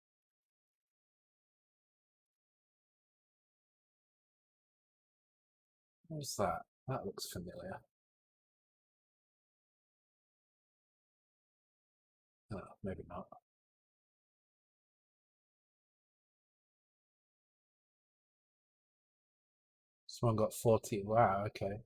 [SPEAKER 1] What's that? That looks familiar. Oh, maybe not. Someone got 40. Wow, okay.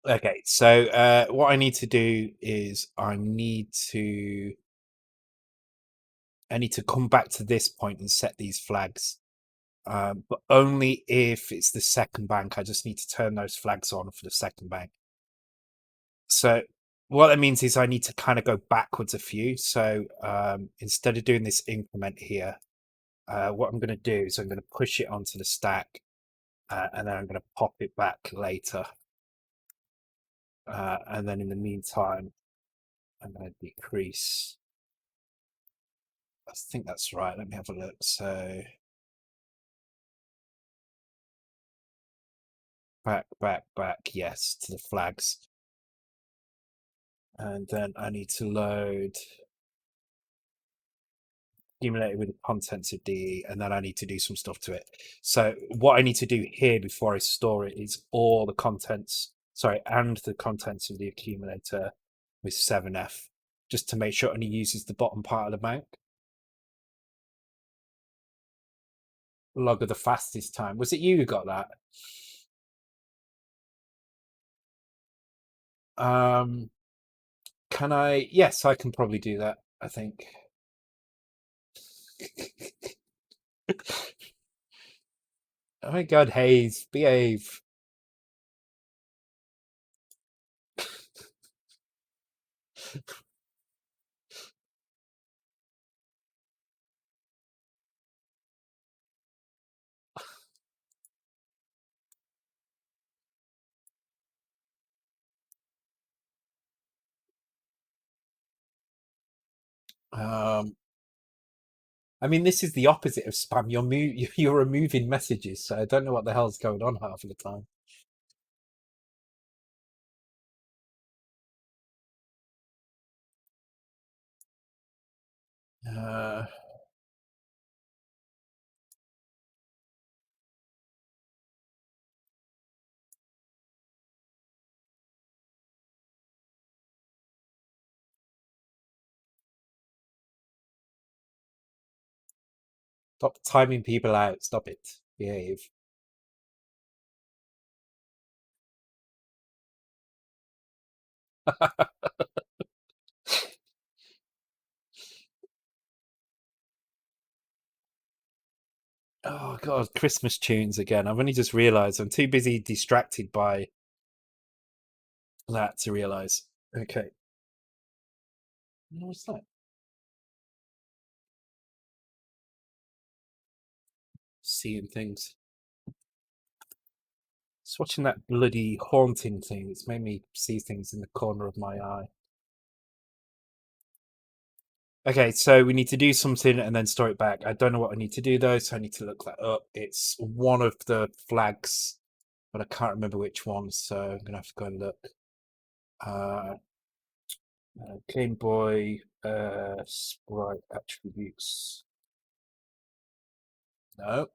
[SPEAKER 1] Okay, so what I need to do is I need to come back to this point and set these flags. But only if it's the second bank. I just need to turn those flags on for the second bank. So what that means is I need to kind of go backwards a few. So instead of doing this increment here, what I'm going to do is I'm going to push it onto the stack, and then I'm going to pop it back later. And then in the meantime, I'm going to decrease. I think that's right. Let me have a look. So back, yes, to the flags. And then I need to load accumulated with the contents of DE, and then I need to do some stuff to it. So what I need to do here before I store it is all the contents, and the contents of the accumulator with 7F, just to make sure it only uses the bottom part of the bank. Log of the fastest time. Was it you who got that? Can I? Yes, I can probably do that, I think. Oh my god, Hayes, behave. I mean, this is the opposite of spam. You're removing messages, so I don't know what the hell's going on half of the time. Stop timing people out. Stop it. Behave. Oh God, Christmas tunes again. I've only just realised I'm too busy distracted by that to realise. Okay. What's that? Seeing things. Just watching that bloody haunting thing. It's made me see things in the corner of my eye. Okay, so we need to do something and then store it back. I don't know what I need to do though, so I need to look that up. It's one of the flags, but I can't remember which one, so I'm gonna have to go and look. Uh, Game Boy sprite attributes. No.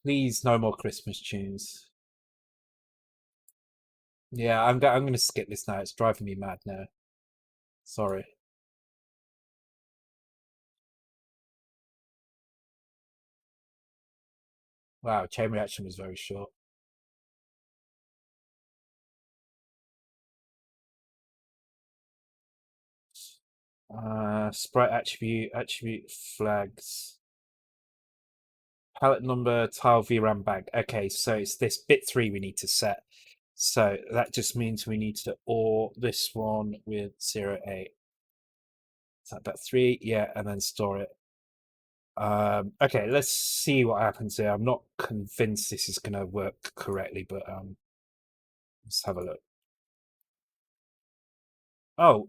[SPEAKER 1] Please, no more Christmas tunes. Yeah, I'm gonna skip this now. It's driving me mad now. Sorry. Wow, chain reaction was very short. Sprite attribute flags. Palette number, tile VRAM bag. Okay, so it's this bit 3 we need to set. So that just means we need to OR this one with 08. Is that bit 3? Yeah, and then store it. Okay, let's see what happens here. I'm not convinced this is going to work correctly, but let's have a look. Oh,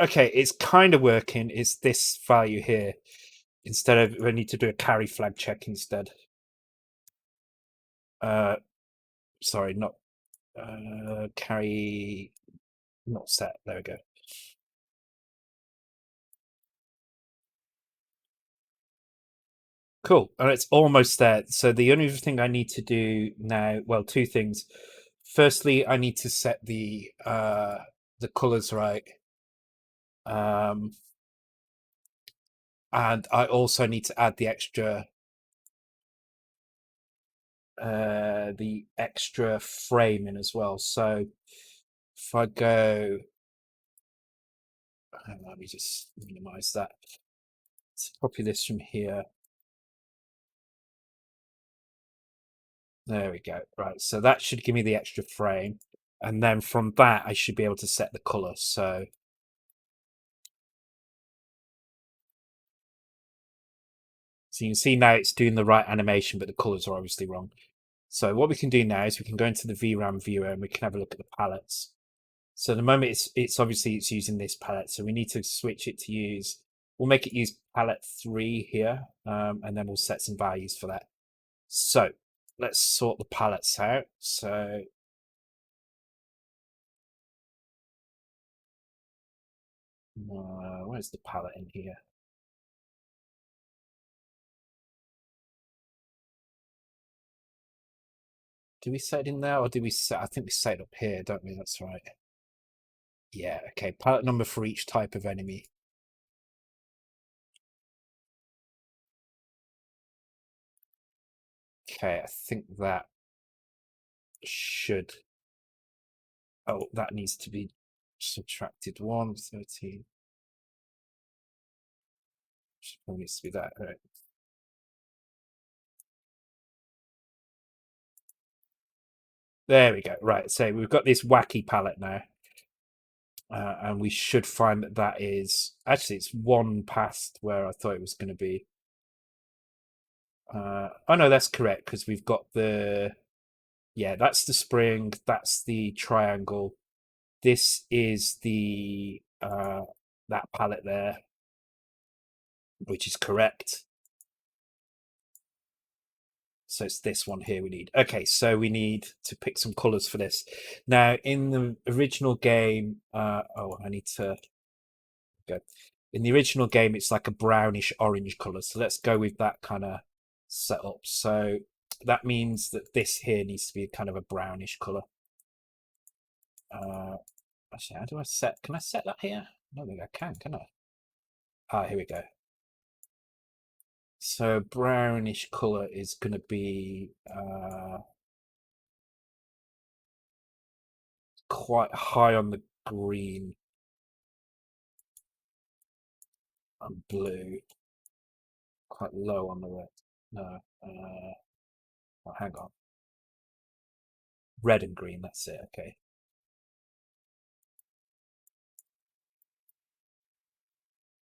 [SPEAKER 1] okay, it's kind of working. It's this value here. Instead of, we need to do a carry flag check instead. Sorry, not carry, not set. There we go. Cool. And it's almost there. So the only thing I need to do now, well, two things. Firstly, I need to set the colors right. And I also need to add the extra frame in as well. So if I go, let me just minimize that. Let's copy this from here. There we go. Right, so that should give me the extra frame. And then from that, I should be able to set the color. So you can see now it's doing the right animation, but the colors are obviously wrong. So what we can do now is we can go into the VRAM viewer and we can have a look at the palettes. So at the moment it's obviously it's using this palette. So we need to switch it to use, we'll make it use palette 3 here, and then we'll set some values for that. So let's sort the palettes out. So where's the palette in here? Do we set it in there or do we set, I think we set it up here, don't we? That's right. Yeah, okay. Palette number for each type of enemy. Okay, I think that should, oh, that needs to be subtracted 1, 13. Probably needs to be that, right? There we go. Right, so we've got this wacky palette now. And we should find that that is, actually it's one past where I thought it was going to be. Oh no, that's correct, because we've got the, yeah, that's the spring, that's the triangle. This is the, that palette there, which is correct. So it's this one here we need. Okay, so we need to pick some colors for this. Now, in the original game, oh, I need to we go. In the original game, it's like a brownish orange color. So let's go with that kind of setup. So that means that this here needs to be kind of a brownish color. Actually, how do I set? Can I set that here? I don't think I can I? Ah, here we go. So brownish color is going to be quite high on the green and blue, quite low on the red. No, oh, hang on. Red and green, that's it. Okay.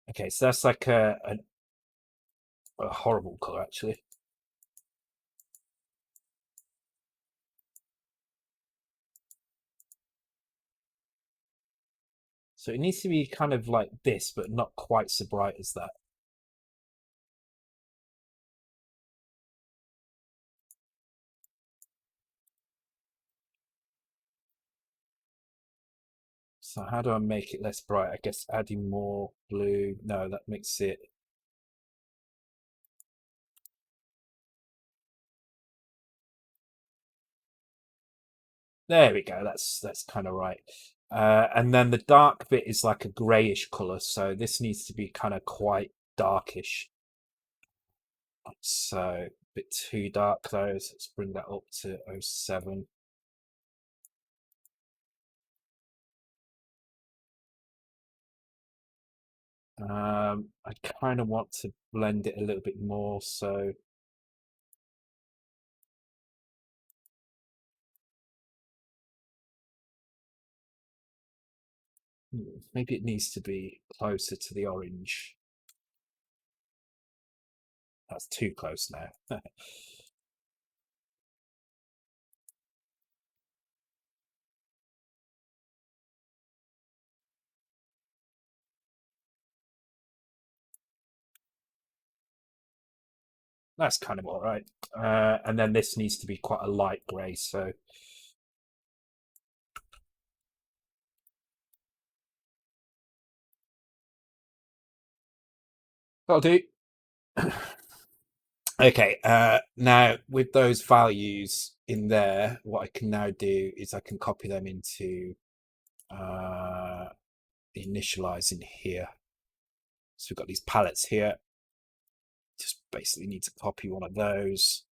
[SPEAKER 1] Okay, so that's like a horrible color, actually. So it needs to be kind of like this, but not quite so bright as that. So how do I make it less bright? I guess adding more blue. No, that makes it. There we go. That's kind of right. And then the dark bit is like a grayish color. So this needs to be kind of quite darkish. So a bit too dark though. So let's bring that up to 07. I kind of want to blend it a little bit more. So maybe it needs to be closer to the orange. That's too close now. That's kind of all right. And then this needs to be quite a light grey. So that'll do. Okay, now with those values in there, what I can now do is I can copy them into the initialize in here. So we've got these palettes here. Just basically need to copy one of those.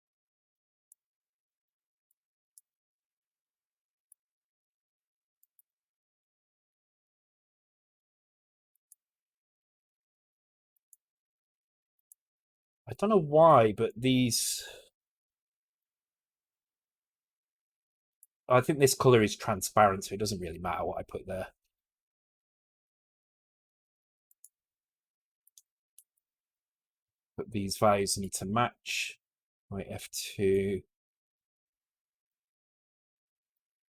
[SPEAKER 1] I don't know why, but these... I think this color is transparent, so it doesn't really matter what I put there. But these values need to match. My F2.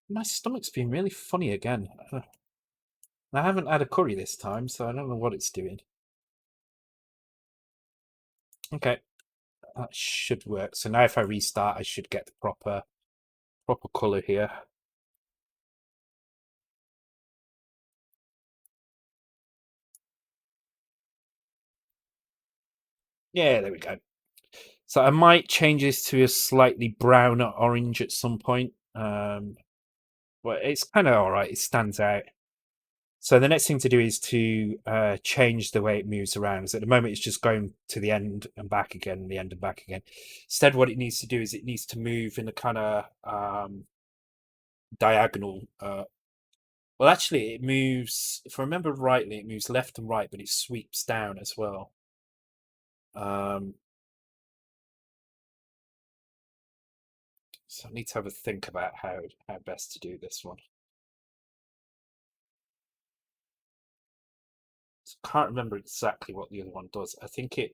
[SPEAKER 1] My stomach's been really funny again. I haven't had a curry this time, so I don't know what it's doing. Okay, that should work. So now if I restart, I should get the proper color here. Yeah, there we go. So I might change this to a slightly browner orange at some point. But it's kind of all right. It stands out. So the next thing to do is to change the way it moves around. So at the moment, it's just going to the end and back again, the end and back again. Instead, what it needs to do is it needs to move in a kind of diagonal. Well, actually, it moves. If I remember rightly, it moves left and right, but it sweeps down as well. So I need to have a think about how best to do this one. So I can't remember exactly what the other one does. I think it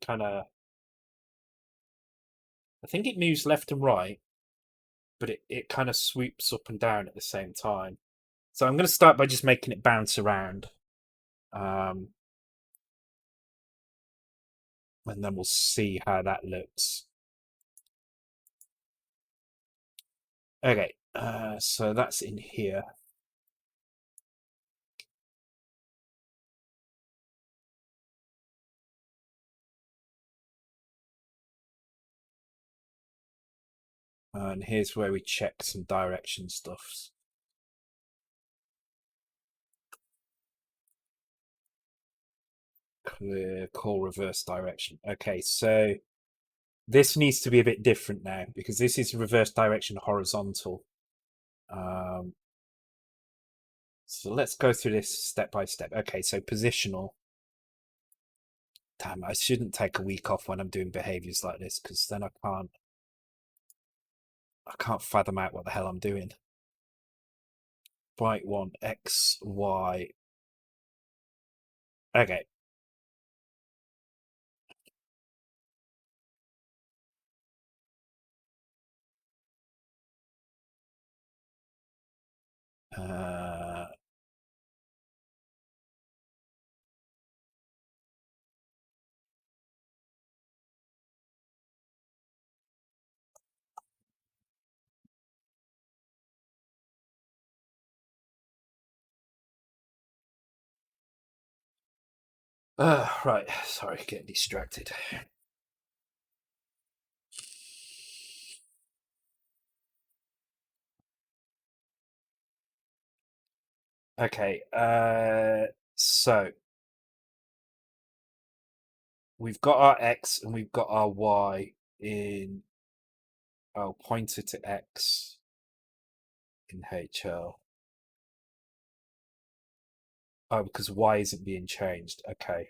[SPEAKER 1] moves left and right, but it kind of swoops up and down at the same time. So I'm going to start by just making it bounce around. And then we'll see how that looks. Okay, so that's in here. And here's where we check some direction stuffs. Clear, call reverse direction. Okay, so this needs to be a bit different now because this is reverse direction horizontal. So let's go through this step by step. Okay, so positional. Damn, I shouldn't take a week off when I'm doing behaviors like this because then I can't fathom out what the hell I'm doing. Byte 1, X, Y. Okay. Uh, right, sorry, getting distracted. Okay, so we've got our X and we've got our Y in, oh, pointer to X in HL. Oh, because Y isn't being changed. Okay.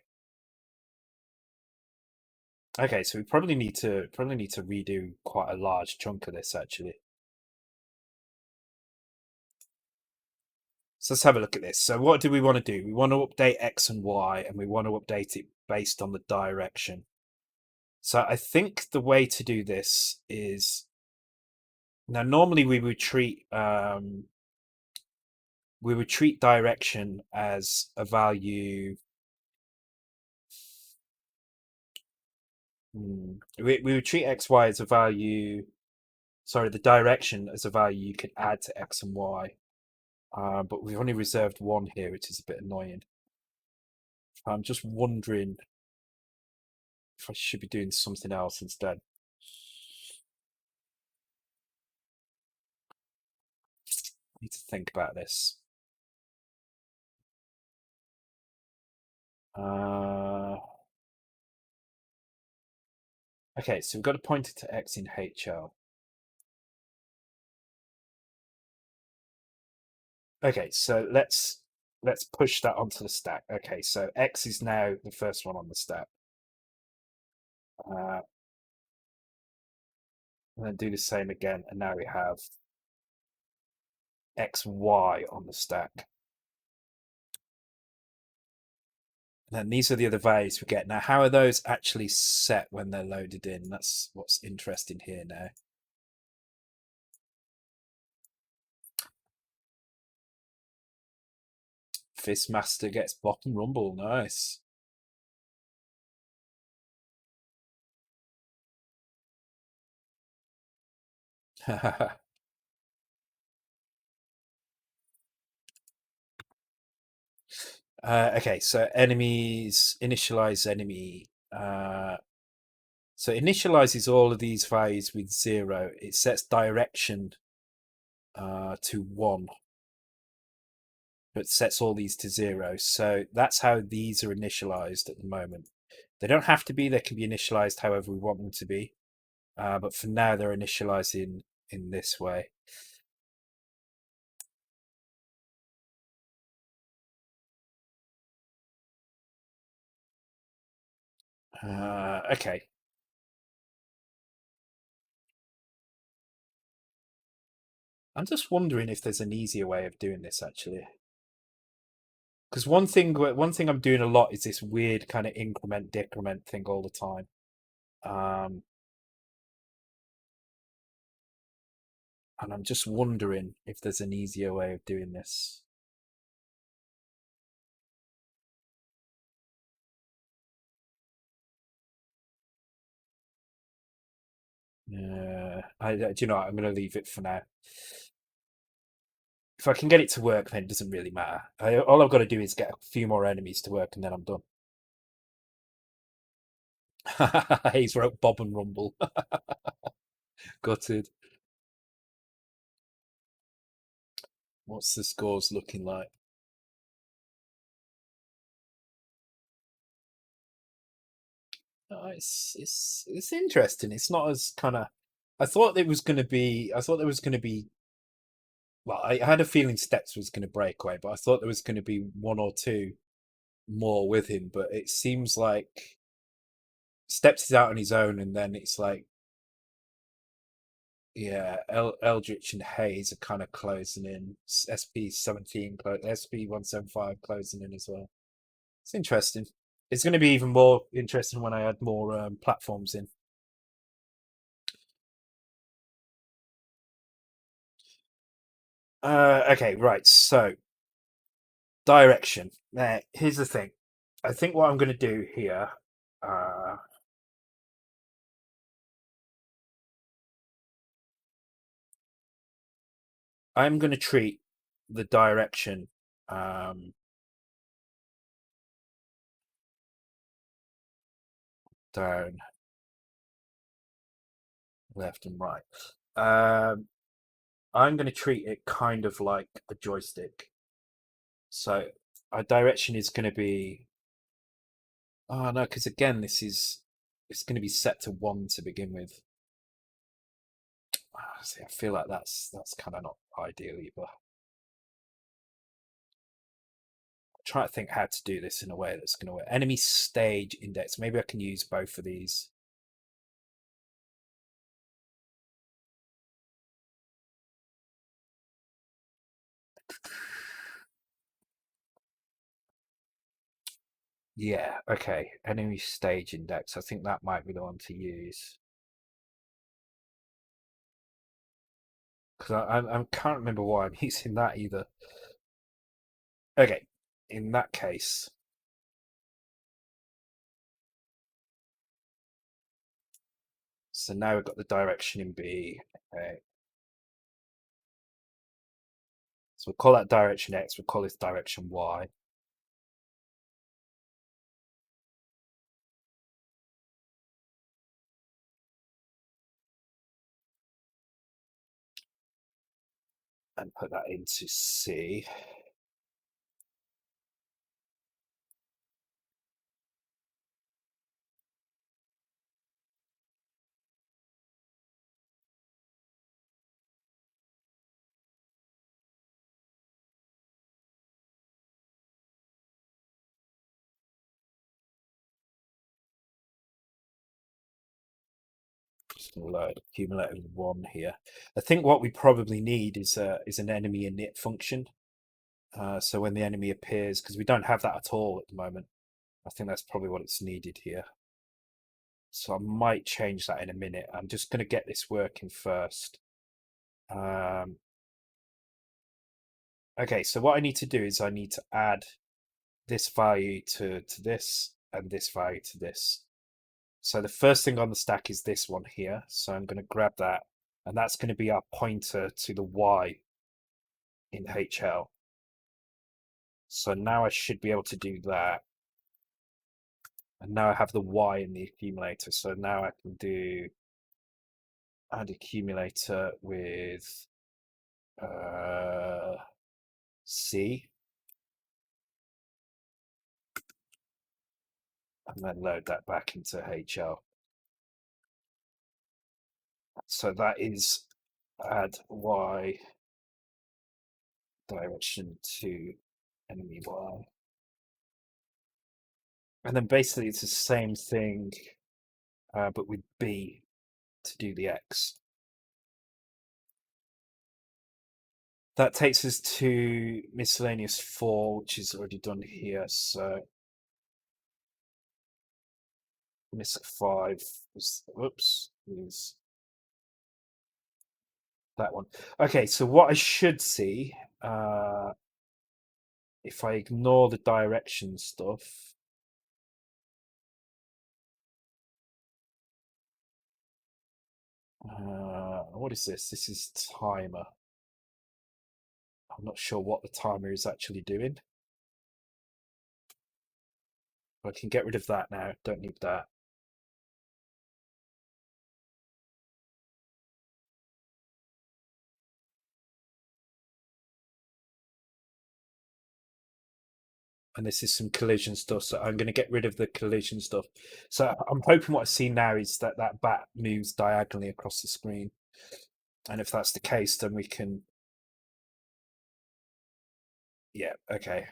[SPEAKER 1] Okay, so we probably need to redo quite a large chunk of this actually. So let's have a look at this. So what do we want to do? We want to update X and Y and we want to update it based on the direction. So I think the way to do this is, now normally we would treat direction as a value. We would treat X, Y as a value. Sorry, the direction as a value you could add to X and Y. But we've only reserved one here, which is a bit annoying. I'm just wondering if I should be doing something else instead. I need to think about this. Okay, so we've got a pointer to X in HL. Okay, so let's push that onto the stack. Okay, so X is now the first one on the stack. And then do the same again, and now we have X, Y on the stack. And then these are the other values we get. Now, how are those actually set when they're loaded in? That's what's interesting here now. Fistmaster gets bottom rumble. Nice. Okay, so enemies, initialize enemy. So initializes all of these values with 0. It sets direction to 1, but sets all these to 0. So that's how these are initialized at the moment. They don't have to be. They can be initialized however we want them to be. But for now, they're initialized in this way. Okay. I'm just wondering if there's an easier way of doing this actually. Because one thing I'm doing a lot is this weird kind of increment decrement thing all the time. And I'm just wondering if there's an easier way of doing this. Do you know what? I'm going to leave it for now. If I can get it to work, then it doesn't really matter. All I've got to do is get a few more enemies to work, and then I'm done. He's wrote Bob and Rumble. Gutted. What's the scores looking like? It's interesting. It's not as kind of. I thought it was going to be. I thought there was going to be. Well, I had a feeling Steps was going to break away, but I thought there was going to be one or two more with him. But it seems like Steps is out on his own, and then it's like, yeah, Eldritch and Hayes are kind of closing in. SP 17, SP 175 closing in as well. It's interesting. It's going to be even more interesting when I add more platforms in. Okay, right. So direction. Now, here's the thing. I think what I'm going to do here. Uh, I'm going to treat the direction down, left, and right. Um, I'm going to treat it kind of like a joystick. So our direction is going to be. Oh no, because again, it's going to be set to 1 to begin with. See, I feel like that's kind of not ideal either. Try to think how to do this in a way that's going to work. Enemy stage index. Maybe I can use both of these. Yeah, okay. Enemy stage index. I think that might be the one to use. Because I can't remember why I'm using that either. Okay, in that case. So now we've got the direction in B. Okay. So we'll call that direction X. We'll call this direction Y. And put that into C. Just load accumulator 1 here. I think what we probably need is an enemy init function. So when the enemy appears, because we don't have that at all at the moment, I think that's probably what it's needed here. So I might change that in a minute. I'm just going to get this working first. Okay, so what I need to do is I need to add this value to this and this value to this. So the first thing on the stack is this one here. So I'm going to grab that, and that's going to be our pointer to the Y in HL. So now I should be able to do that. And now I have the Y in the accumulator. So now I can do add accumulator with C. And then load that back into HL. So that is add Y direction to enemy Y. And then basically it's the same thing, but with B to do the X. That takes us to miscellaneous 4, which is already done here. So misc 5 is, whoops, is that one. Okay, so what I should see, if I ignore the direction stuff, what is this? This is timer. I'm not sure what the timer is actually doing. I can get rid of that now. Don't need that. and this is some collision stuff. So I'm going to get rid of the collision stuff. So I'm hoping what I see now is that that bat moves diagonally across the screen. And if that's the case, then we can. Yeah, okay.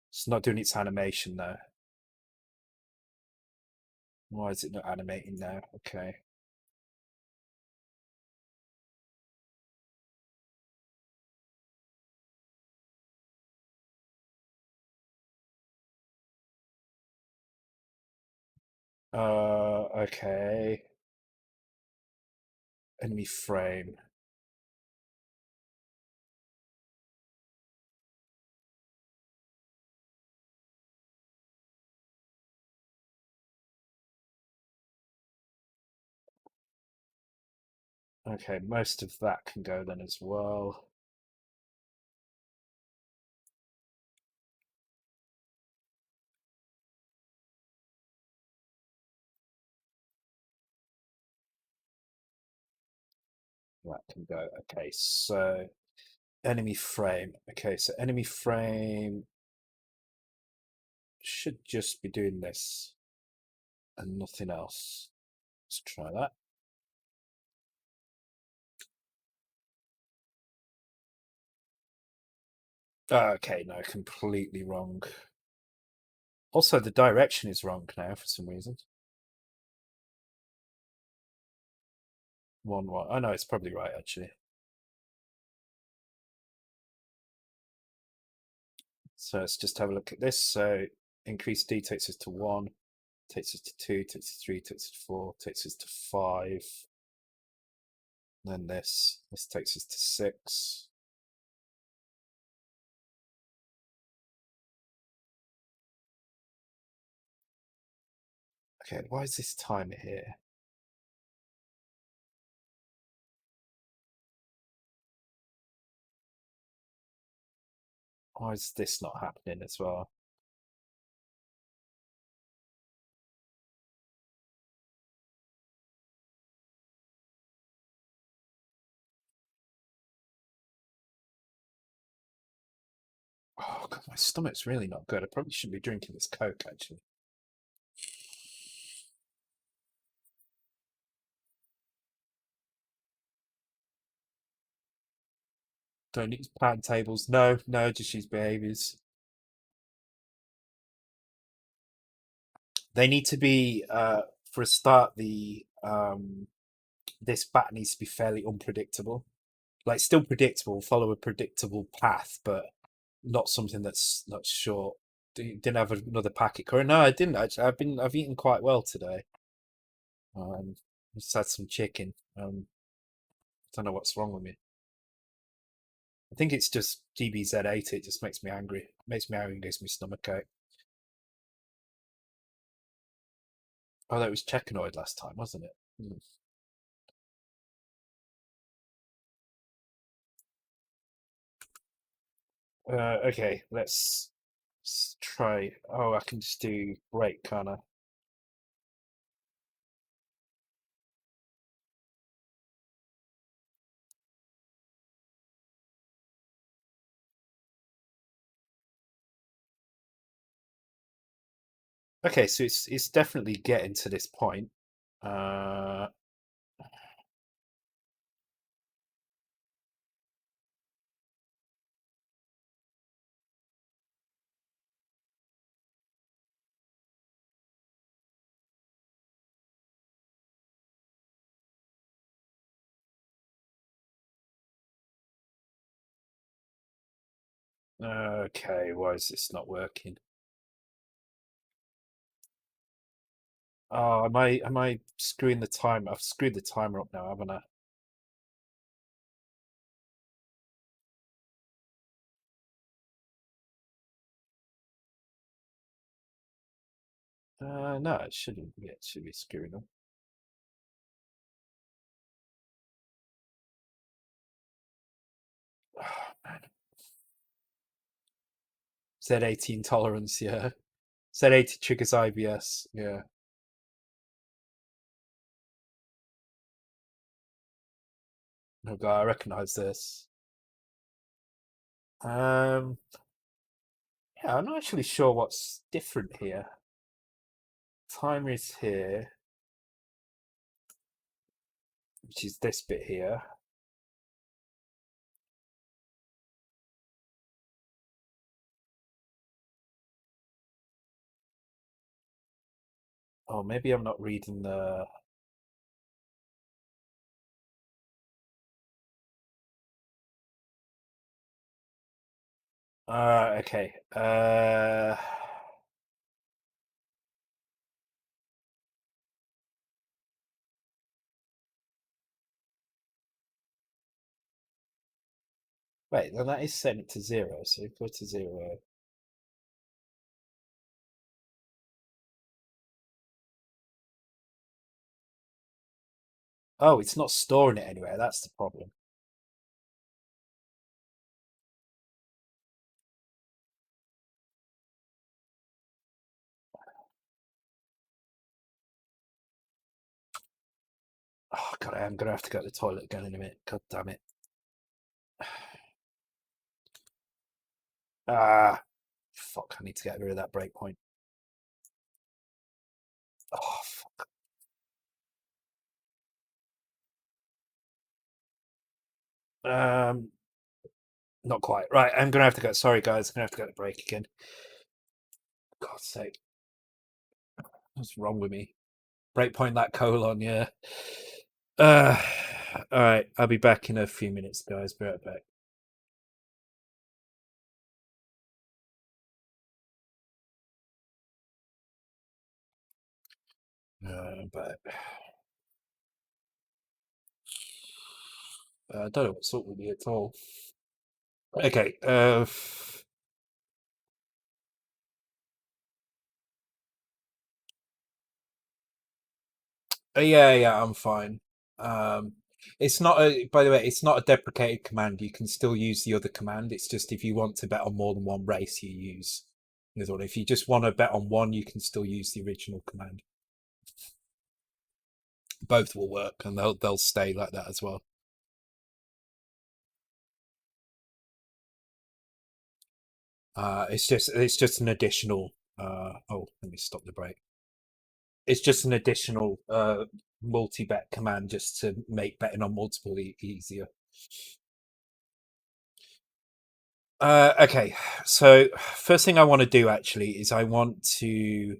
[SPEAKER 1] It's not doing its animation though. Why is it not animating now? Okay. Okay. Enemy frame. Okay, most of that can go then as well. That can go. Okay, so enemy frame. Okay, so enemy frame should just be doing this and nothing else. Let's try that. Okay, no, completely wrong. Also, the direction is wrong now for some reason. 1-1. Oh no, it's probably right actually. So let's just have a look at this. So increase D takes us to 1, takes us to 2, takes us to 3, takes us to 4, takes us to 5. Then this takes us to 6. Okay, why is this timer here? Why is this not happening as well? Oh god, my stomach's really not good. I probably shouldn't be drinking this Coke actually. Don't use pattern tables. No, no, just use behaviors. They need to be for a start. The this bat needs to be fairly unpredictable. Like still predictable, follow a predictable path, but not something that's not short. Didn't have another packet curry. No, I didn't actually. I've eaten quite well today. Just had some chicken. Don't know what's wrong with me. I think it's just GB Z80. It just makes me angry. It makes me angry and gives me stomach ache. Oh, that was Checkernoid last time, wasn't it? Okay, let's try. Oh, I can just do break, can't I? Okay, so it's definitely getting to this point. Uh, okay, why is this not working? Oh, am I screwing the timer? I've screwed the timer up now, haven't I? No, it shouldn't be. It should be screwing up. Oh, man. Z80 intolerance, yeah. Z80 triggers IBS, yeah. Oh god, I recognise this. Um, Yeah, I'm not actually sure what's different here. Timer is here, which is this bit here. Oh, maybe I'm not reading the. Okay. Wait, then that is setting it to 0. So go to 0. Oh, it's not storing it anywhere. That's the problem. Oh God, I am gonna have to go to the toilet again in a minute. God damn it. Ah, fuck! I need to get rid of that breakpoint. Oh, fuck. Not quite. Right, I'm gonna have to go. Sorry, guys. I'm gonna have to go to break again. God's sake, what's wrong with me? Breakpoint that colon, yeah. Uh, all right. I'll be back in a few minutes, guys. Be right back. But I don't know what's up with me at all. Okay. Yeah, I'm fine. Um, it's not a. By the way, it's not a deprecated command. You can still use the other command. It's just if you want to bet on more than one race, you use the other one. If you just want to bet on one, you can still use the original command. Both will work, and they'll stay like that as well. It's just an additional. Oh, let me stop the break. It's just an additional multi-bet command just to make betting on multiple easier. Okay, so first thing I want to do actually is I want to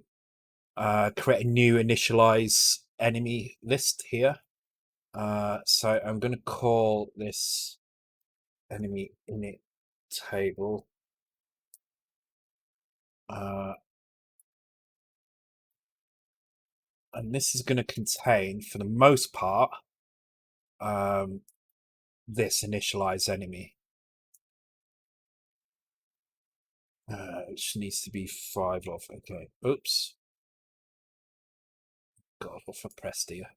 [SPEAKER 1] create a new initialize enemy list here. So I'm going to call this enemy init table. And this is going to contain, for the most part, this initialize enemy. Which needs to be 5 of. Okay. Oops. God, what have I pressed here?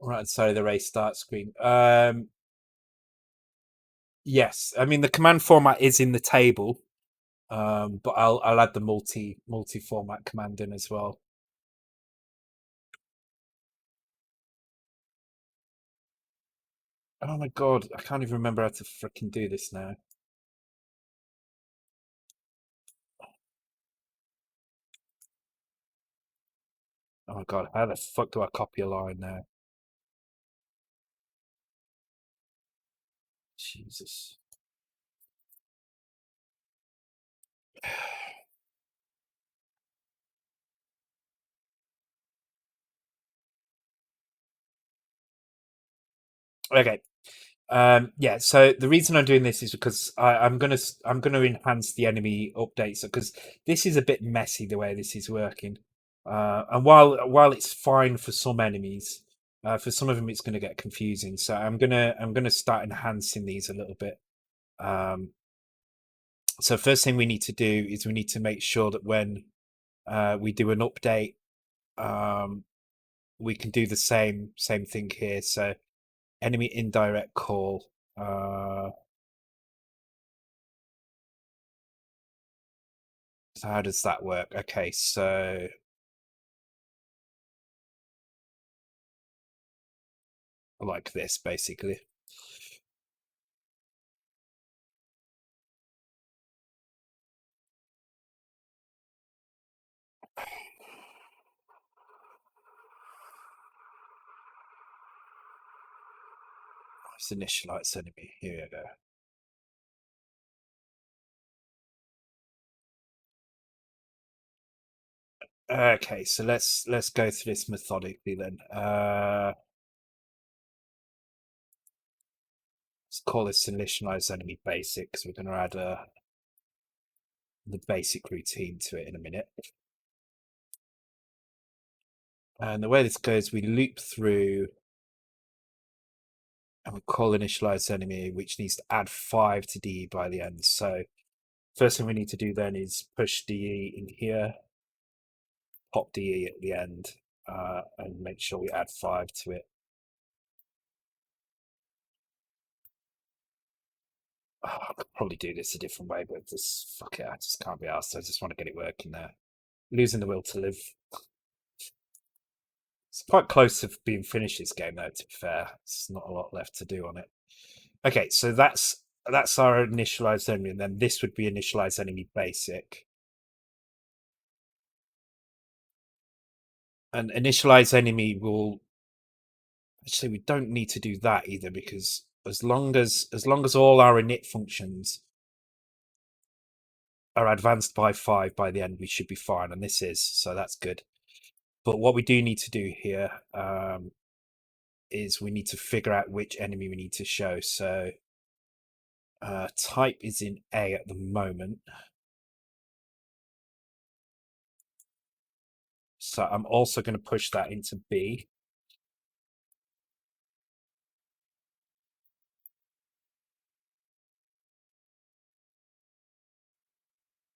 [SPEAKER 1] Right side of the race start screen. Yes, I mean the command format is in the table, but I'll add the multi format command in as well. Oh my God, I can't even remember how to freaking do this now. Oh my God, how the fuck do I copy a line now? Jesus. Okay. Yeah, so the reason I'm doing this is because I'm gonna enhance the enemy updates because this is a bit messy the way this is working. And while it's fine for some enemies, for some of them it's going to get confusing. So I'm gonna start enhancing these a little bit. Um, so first thing we need to do is we need to make sure that when we do an update, um, we can do the same thing here. So enemy indirect call. So how does that work? Okay, so like this, basically. Let's initialize enemy. Here we go. Okay, so let's go through this methodically then. Let's call this initialize enemy basic because we're going to add the basic routine to it in a minute. And the way this goes, we loop through and we call initialize enemy, which needs to add 5 to DE by the end. So first thing we need to do then is push DE in here, pop DE at the end, and make sure we add 5 to it. Oh, I could probably do this a different way, but just fuck it, I just can't be asked. I just want to get it working there. Losing the will to live. It's quite close to being finished this game, though, to be fair. There's not a lot left to do on it. Okay, so that's our initialized enemy, and then this would be initialized enemy basic. And initialize enemy will actually, we don't need to do that either, because as long as all our init functions are advanced by 5 by the end, we should be fine, and this is, so that's good. But what we do need to do here is we need to figure out which enemy we need to show. So type is in A at the moment. So I'm also going to push that into B.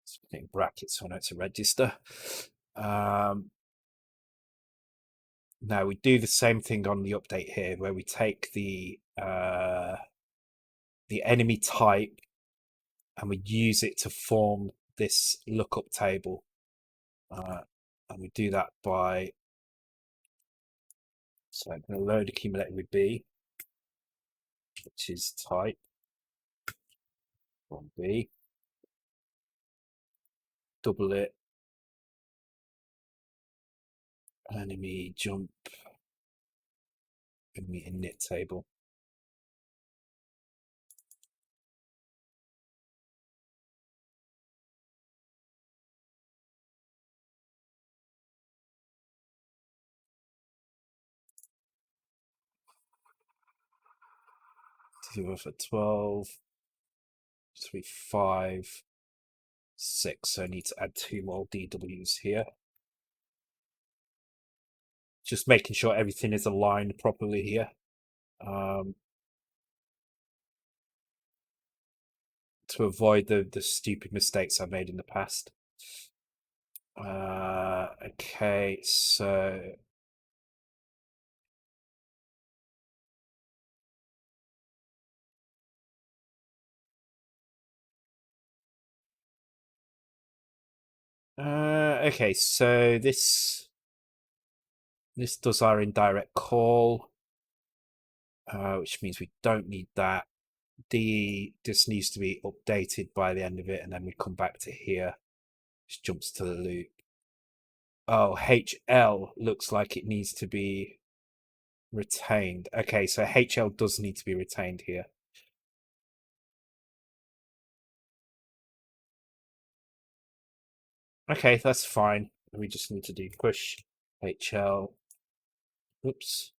[SPEAKER 1] So putting brackets on it to register. Now we do the same thing on the update here, where we take the enemy type and we use it to form this lookup table. And we do that by, so I'm going to load accumulated with B, which is type from B, double it, enemy jump, enemy init table. For 12, 3, 5, 6. So I need to add 2 more DWs here. Just making sure everything is aligned properly here. To avoid the stupid mistakes I made in the past. Okay, so okay, so this does our indirect call, which means we don't need that. D just needs to be updated by the end of it, and then we come back to here. Just jumps to the loop. Oh, HL looks like it needs to be retained. Okay, so HL does need to be retained here. Okay, that's fine. We just need to do push HL. Oops.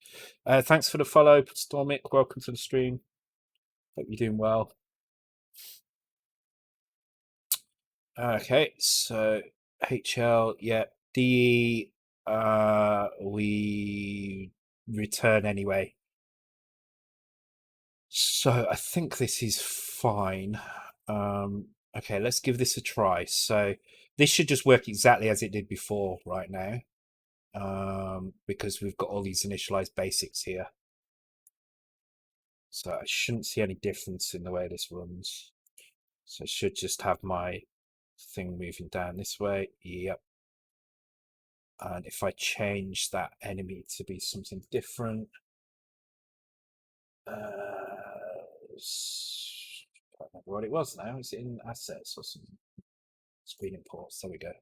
[SPEAKER 1] Thanks for the follow, Stormic. Welcome to the stream. Hope you're doing well. Okay, so HL, yeah, DE, we return anyway. So I think this is fine. Okay, let's give this a try. So this should just work exactly as it did before right now, because we've got all these initialized basics here. So I shouldn't see any difference in the way this runs. So I should just have my thing moving down this way. Yep. And if I change that enemy to be something different, Can't remember what it was now. Is it in assets or something? Screen imports. There we go.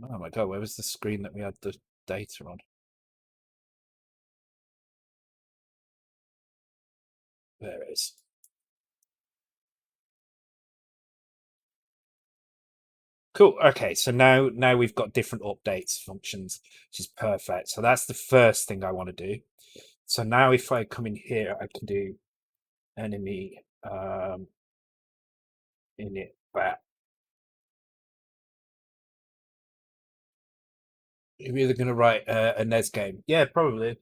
[SPEAKER 1] Oh my god, where was the screen that we had the data on? There it is. Cool. Okay, so now we've got different updates functions, which is perfect. So that's the first thing I want to do. So now if I come in here, I can do enemy init bat. You're either going to write a NES game, yeah, probably,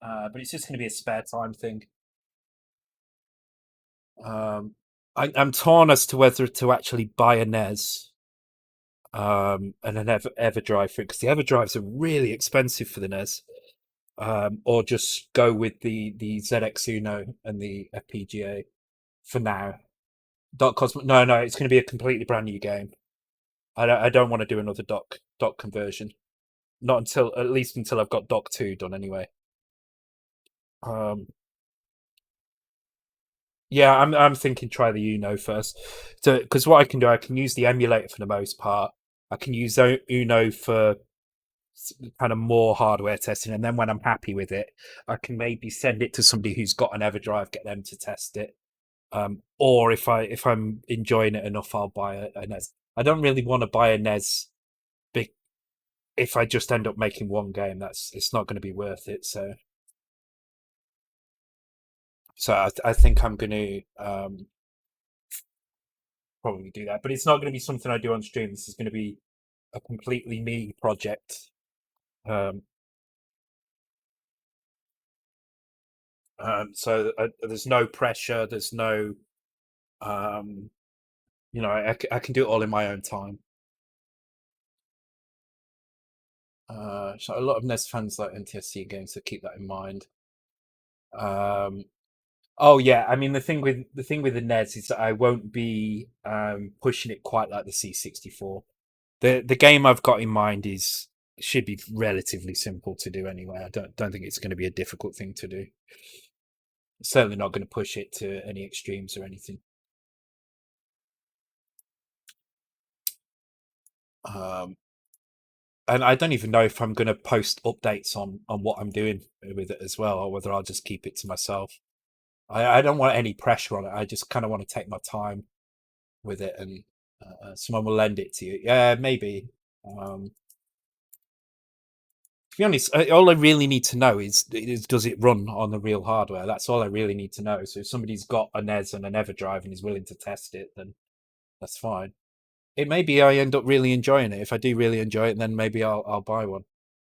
[SPEAKER 1] but it's just going to be a spare time thing. I'm torn as to whether to actually buy a NES and an EverDrive for it, because the EverDrives are really expensive for the NES. Or just go with the ZX Uno and the FPGA for now. No, it's going to be a completely brand new game. I don't want to do another dock conversion. Not until at least until I've got Dock 2 done anyway. Um, yeah, I'm thinking try the Uno first. So because what I can do, I can use the emulator for the most part. I can use Uno for kind of more hardware testing, and then when I'm happy with it, I can maybe send it to somebody who's got an EverDrive, get them to test it. Or if I'm enjoying it enough, I'll buy a NES. I don't really want to buy a NES big if I just end up making one game. It's not going to be worth it. So I think I'm going to probably do that, but it's not going to be something I do on stream. This is going to be a completely me project. Um, so there's no pressure. There's no, um, I can do it all in my own time. So a lot of NES fans like NTSC games, so keep that in mind. Um, oh yeah, I mean the thing with the NES is that I won't be pushing it quite like the C64. The game I've got in mind is should be relatively simple to do anyway. I don't think it's going to be a difficult thing to do. Certainly not going to push it to any extremes or anything. Um, and I don't even know if I'm going to post updates on what I'm doing with it as well, or whether I'll just keep it to myself. I don't want any pressure on it. I just kind of want to take my time with it, and someone will lend it to you. Yeah, maybe. To be honest, all I really need to know is does it run on the real hardware? That's all I really need to know. So if somebody's got a NES and an EverDrive and is willing to test it, then that's fine. It may be I end up really enjoying it. If I do really enjoy it, then maybe I'll buy one.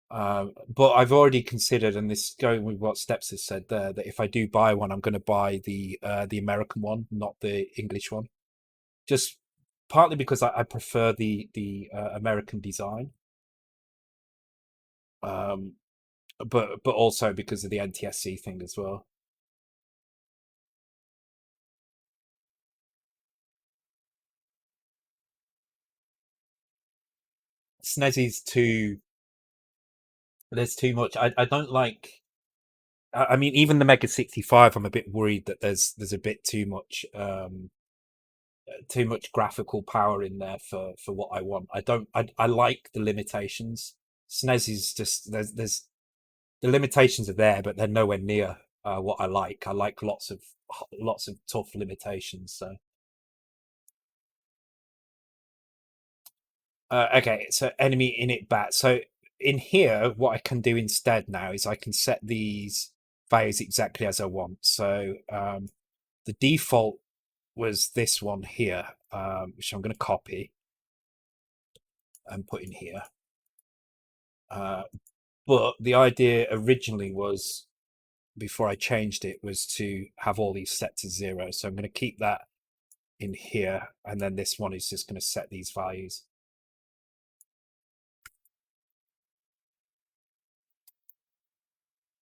[SPEAKER 1] But I've already considered, and this going with what Steps has said there, that if I do buy one, I'm going to buy the American one, not the English one. Just partly because I prefer the American design, um, but also because of the NTSC thing as well. Snezzy's too. There's too much. I don't like. I mean, even the Mega 65, I'm a bit worried that there's a bit too much graphical power in there for what I want. I don't. I like the limitations. SNES is just there's the limitations are there, but they're nowhere near what I like. I like lots of tough limitations. So okay, so enemy init bat. So in here, what I can do instead now is I can set these values exactly as I want. So the default was this one here, which I'm going to copy and put in here. Uh, but the idea originally was, before I changed it, was to have all these set to 0. So I'm going to keep that in here, and then this one is just going to set these values.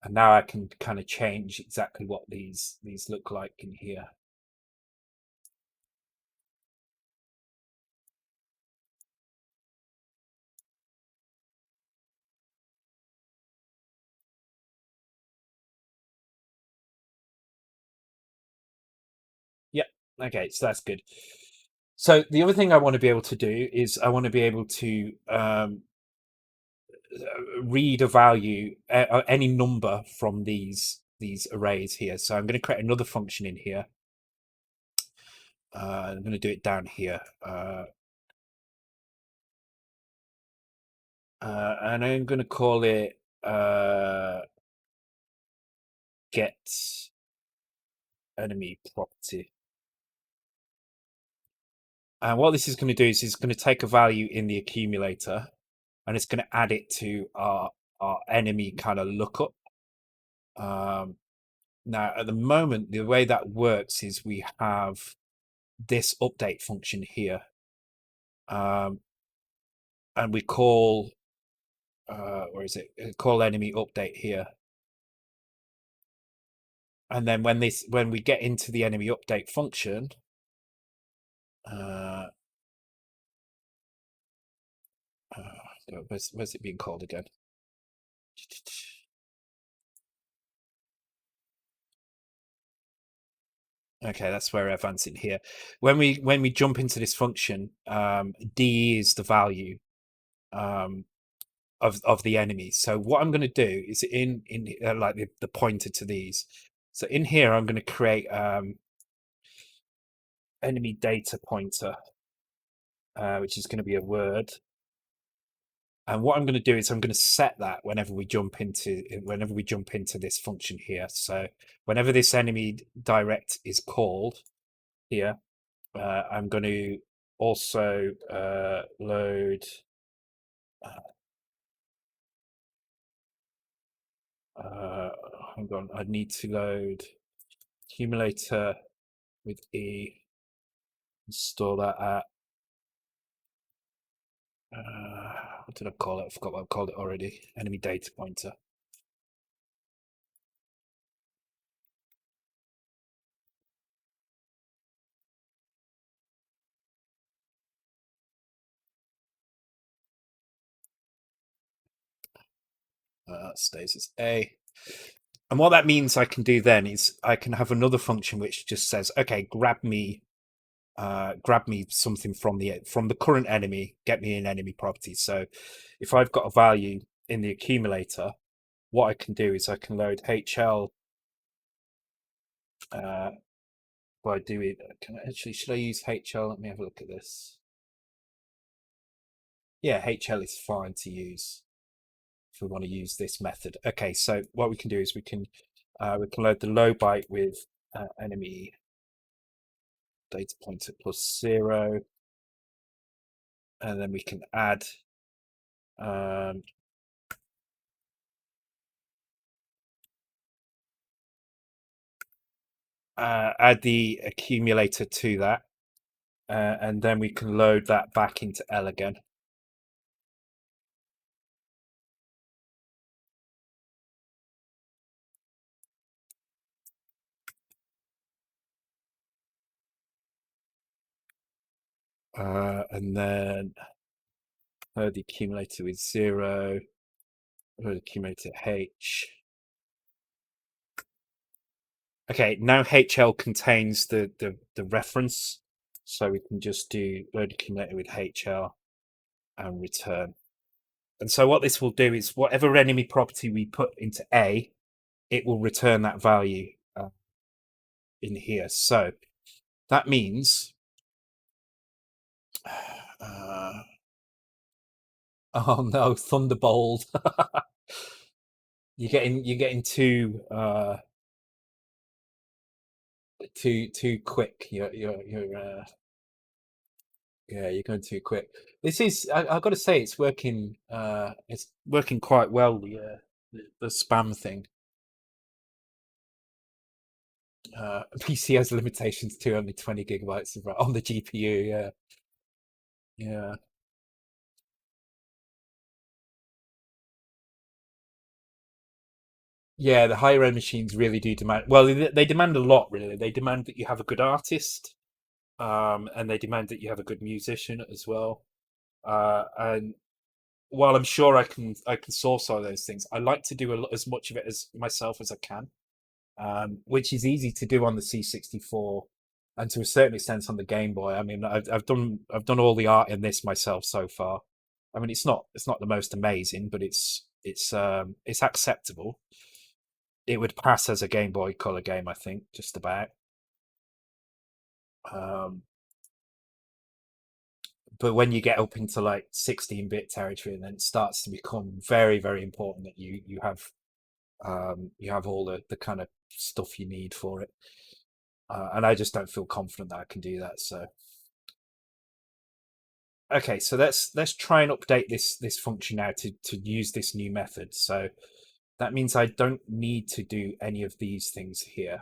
[SPEAKER 1] And now I can kind of change exactly what these look like in here. Okay, so that's good. So the other thing I want to be able to do is I want to be able to read a value, any number from these arrays here. So I'm going to create another function in here. I'm going to do it down here. And I'm going to call it get enemy property. And what this is going to do is it's going to take a value in the accumulator and it's going to add it to our enemy kind of lookup. Now, at the moment, the way that works is we have this update function here. And we call, where is it? Call enemy update here. And then when we get into the enemy update function, where's it being called again? Okay, that's where I advance in here. When we jump into this function, D is the value of the enemy. So what I'm going to do is in like the pointer to these. So in here, I'm going to create enemy data pointer, which is going to be a word. And what I'm going to do is I'm going to set that whenever we jump into this function here. So whenever this enemy direct is called here, I'm going to also load hang on, I need to load accumulator with E, install that at what did I call it? I forgot what I called it already. Enemy data pointer. Stays as A. And what that means I can do then is I can have another function which just says, okay, grab me something from the current enemy, get me an enemy property. So if I've got a value in the accumulator, what I can do is I can load HL. Well, I do it. Should I use HL? Let me have a look at this. Yeah, HL is fine to use if we want to use this method. Okay, so what we can do is we can load the low byte with enemy data pointer plus 0, and then we can add add the accumulator to that, and then we can load that back into L again. And then load the accumulator with 0, load the accumulator H. Okay, now HL contains the reference, so we can just do load accumulator with HL and return. And so what this will do is whatever enemy property we put into A, it will return that value in here. So that means oh no, Thunderbolt. you're getting too quick. You're yeah, you're going too quick. This is I've got to say it's working quite well, the spam thing. PC has limitations to only 20 gigabytes of RAM on the GPU. Yeah, yeah. Yeah, the higher end machines really do demand. Well, they demand a lot, really. They demand that you have a good artist, and they demand that you have a good musician as well. And while I'm sure I can source all those things, I like to do as much of it as myself as I can, which is easy to do on the C64 and to a certain extent on the Game Boy. I mean, I've done all the art in this myself so far. I mean, it's not the most amazing, but it's acceptable. It would pass as a Game Boy Color game, I think, just about. Um, but when you get up into like 16-bit territory, and then it starts to become very, very important that you have all the kind of stuff you need for it. And I just don't feel confident that I can do that. So okay, so let's try and update this function now to use this new method. So that means I don't need to do any of these things here.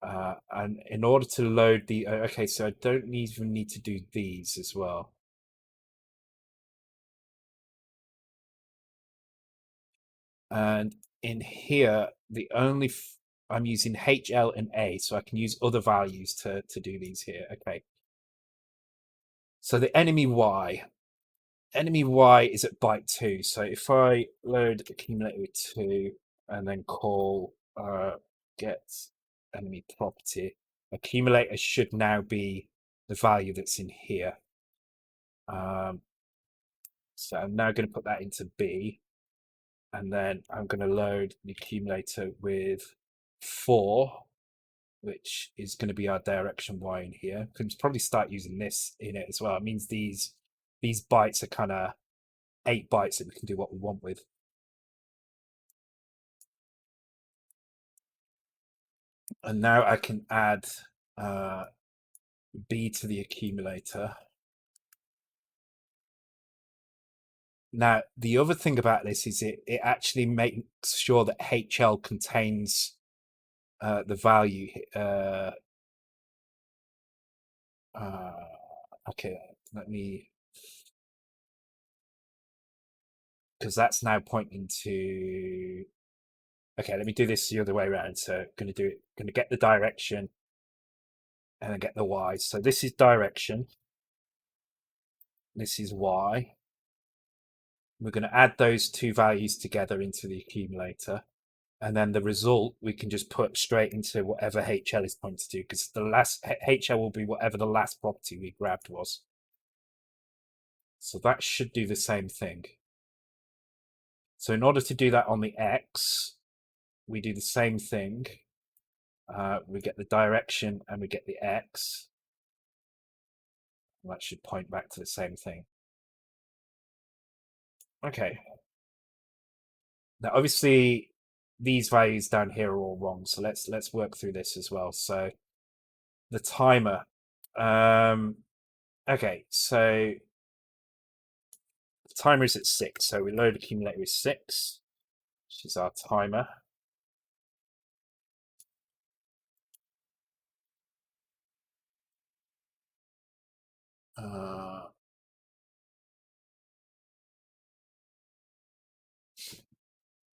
[SPEAKER 1] And in order to load the okay, so I don't even need to do these as well. And in here, the only I'm using HL and A, so I can use other values to do these here. Okay. So the enemy Y is at byte 2. So if I load accumulator with 2 and then call get enemy property, accumulator should now be the value that's in here. So I'm now going to put that into B, and then I'm going to load the accumulator with 4, which is going to be our direction Y in here. We can probably start using this in it as well. It means these bytes are kind of 8 bytes that we can do what we want with. And now I can add B to the accumulator. Now, the other thing about this is it actually makes sure that HL contains the value. Okay, let me, because that's now pointing to. Okay, let me do this the other way around. So, going to get the direction, and then get the Y. So this is direction. This is Y. We're going to add those two values together into the accumulator. And then the result we can just put straight into whatever HL is pointed to, because the last HL will be whatever the last property we grabbed was. So that should do the same thing. So in order to do that on the X, we do the same thing. We get the direction and we get the X. That should point back to the same thing. Okay. Now, obviously, these values down here are all wrong. So let's work through this as well. So the timer. Okay, so the timer is at 6. So we load accumulator with 6, which is our timer.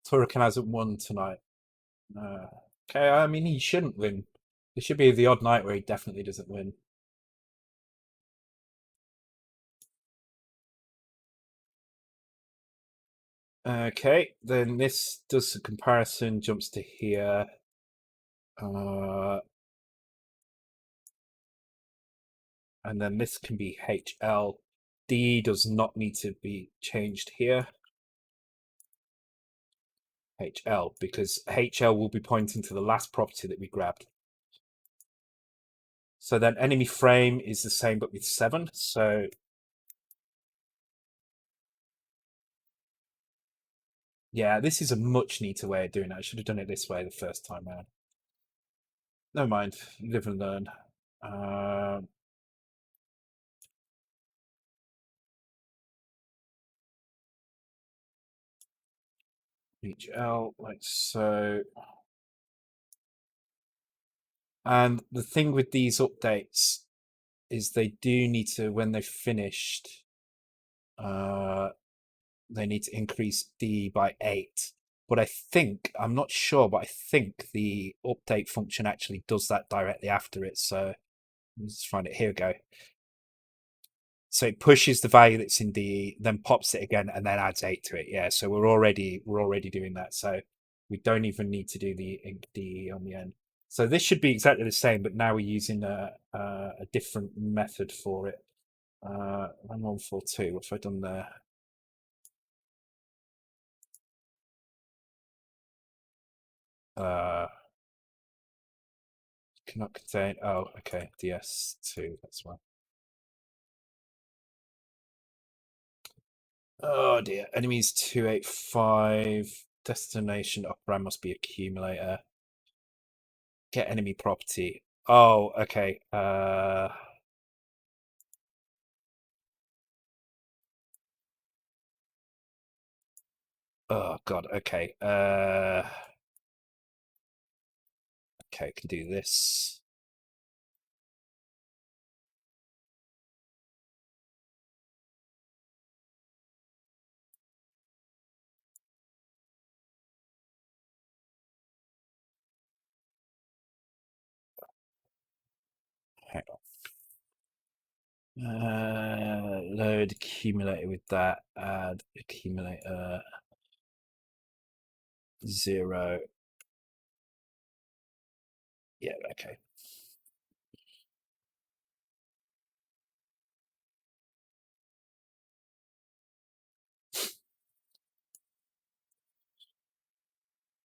[SPEAKER 1] Turrican hasn't won tonight. Okay, I mean, he shouldn't win. There should be the odd night where he definitely doesn't win. Okay, then this does the comparison, jumps to here. And then this can be HL. D does not need to be changed here. HL, because HL will be pointing to the last property that we grabbed. So then enemy frame is the same, but with 7. So yeah, this is a much neater way of doing it. I should have done it this way the first time around. Never mind, live and learn. HL, like so. And the thing with these updates is they do need to, when they've finished, they need to increase D by 8. But I think, I'm not sure, but I think the update function actually does that directly after it. So let's find it. Here we go. So it pushes the value that's in D, then pops it again, and then adds 8 to it. Yeah, so we're already doing that. So we don't even need to do the D on the end. So this should be exactly the same, but now we're using a different method for it. 1142. What have I done there? Cannot contain. Oh, okay. DS2. That's why. Oh dear. Enemies 285. Destination operand must be accumulator. Get enemy property. Oh, okay. Oh god. Okay. Okay. Can do this. Hang on. Load accumulator with that. Add accumulator 0. Yeah. Okay.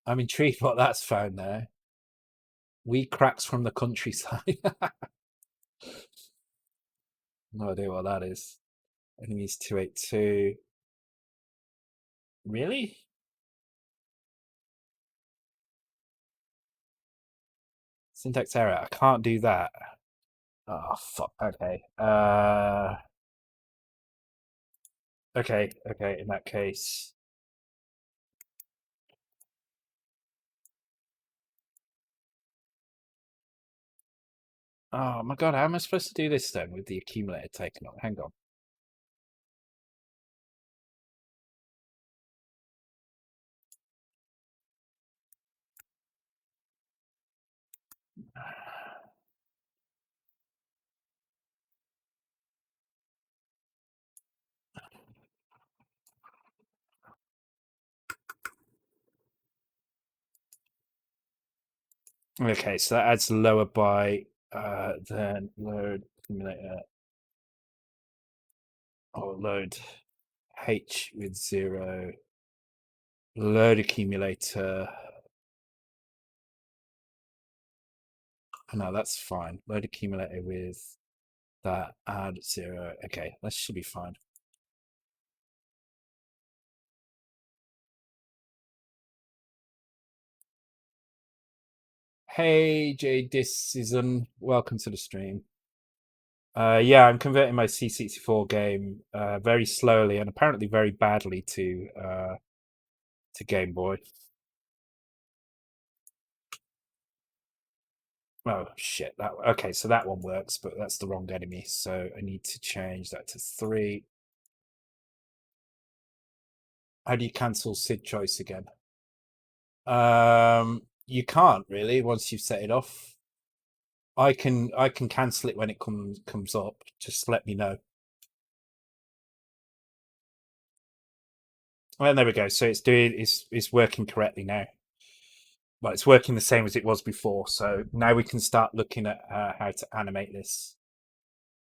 [SPEAKER 1] I'm intrigued what that's found there. Wee cracks from the countryside. No idea what that is. Enemies 282. Really? Syntax error. I can't do that. Oh fuck. Okay. Okay. Okay. In that case. Oh my god. How am I supposed to do this then with the accumulator taken on? Hang on. Okay, so that adds lower by then load accumulator or load H with 0. Load accumulator. Oh, no, that's fine. Load accumulator with that add 0. Okay, that should be fine. Hey, Jay Disism, welcome to the stream. Yeah, I'm converting my C64 game very slowly and apparently very badly to Game Boy. Oh shit! Okay, so that one works, but that's the wrong enemy. So I need to change that to 3. How do you cancel SID choice again? You can't really once you've set it off. I can cancel it when it comes up. Just let me know. Well, there we go. So it's working correctly now. Well, it's working the same as it was before. So now we can start looking at how to animate this.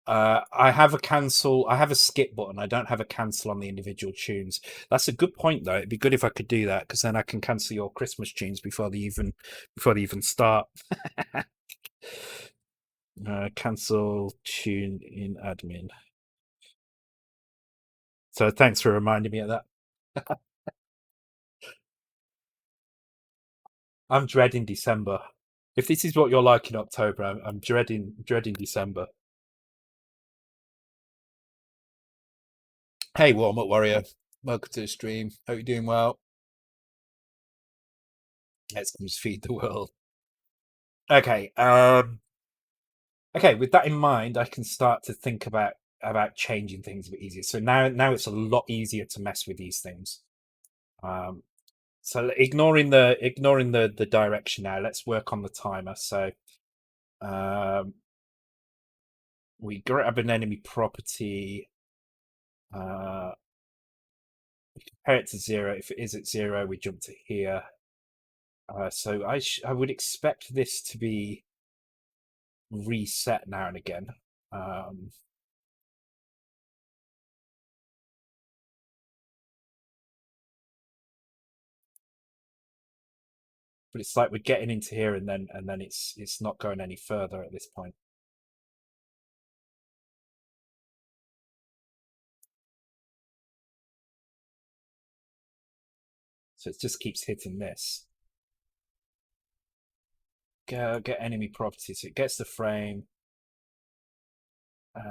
[SPEAKER 1] I have a cancel. I have a skip button. I don't have a cancel on the individual tunes. That's a good point, though. It'd be good if I could do that because then I can cancel your Christmas tunes before they even start. Cancel tune in admin. So thanks for reminding me of that. I'm dreading December. If this is what you're like in October, I'm dreading December. Hey, warm up warrior. Welcome to the stream. Hope you're doing well. Let's just feed the world. Okay. Okay. With that in mind, I can start to think about changing things a bit easier. So now it's a lot easier to mess with these things. So ignoring the direction now, let's work on the timer. So we grab an enemy property. We compare it to 0. If it is at 0, we jump to here. So I would expect this to be reset now and again. Um, but it's like we're getting into here and then it's not going any further at this point. So it just keeps hitting this. Get enemy property. So it gets the frame,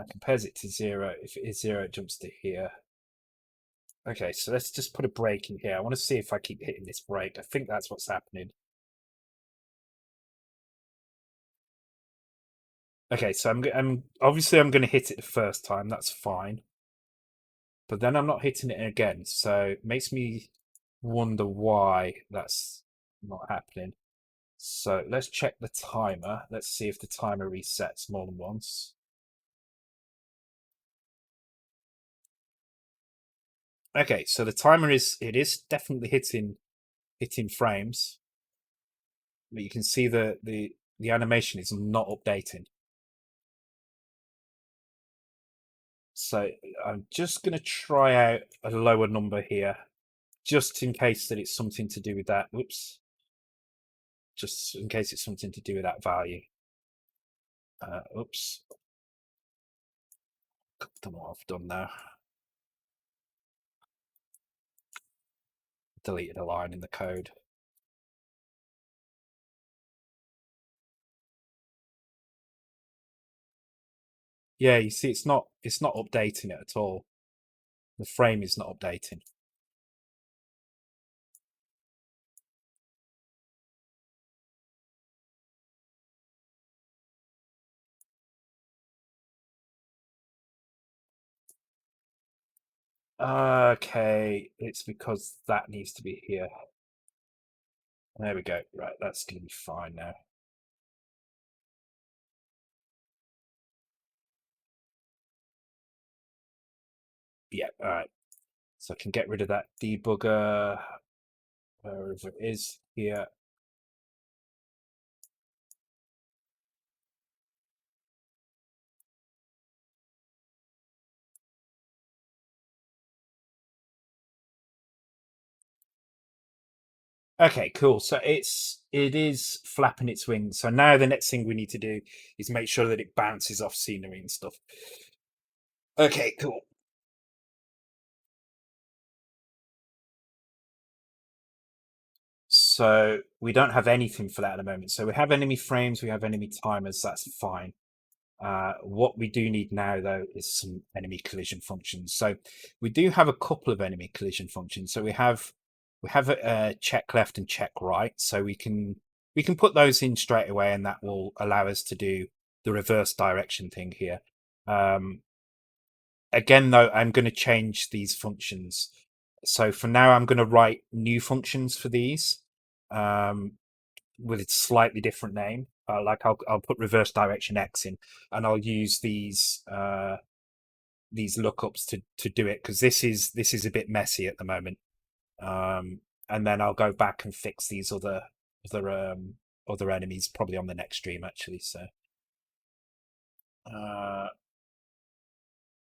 [SPEAKER 1] compares it to 0. If it is 0, it jumps to here. Okay, so let's just put a break in here. I want to see if I keep hitting this break. I think that's what's happening. Okay, so I'm obviously I'm going to hit it the first time. That's fine. But then I'm not hitting it again, so it makes me wonder why that's not happening. So let's check the timer. Let's see if the timer resets more than once. Okay, so the timer is definitely hitting frames, but you can see the animation is not updating. So I'm just going to try out a lower number here, just in case that it's something to do with that. Whoops. Just in case it's something to do with that value. Oops. I don't know what I've done now. Deleted a line in the code. Yeah, you see, it's not updating it at all. The frame is not updating. Okay, it's because that needs to be here. There we go. Right, that's going to be fine now. Yeah, all right. So I can get rid of that debugger, wherever it is here. Okay, cool. So it is flapping its wings. So now the next thing we need to do is make sure that it bounces off scenery and stuff. Okay, cool. So we don't have anything for that at the moment. So we have enemy frames, we have enemy timers, that's fine. What we do need now, though, is some enemy collision functions. So we do have a couple of enemy collision functions. So we have a check left and check right. So we can put those in straight away, and that will allow us to do the reverse direction thing here. Again, though, I'm going to change these functions. So for now, I'm going to write new functions for these. With a slightly different name. Like I'll put reverse direction X in, and I'll use these lookups to do it, because this is a bit messy at the moment. And then I'll go back and fix these other other enemies probably on the next stream actually. So uh,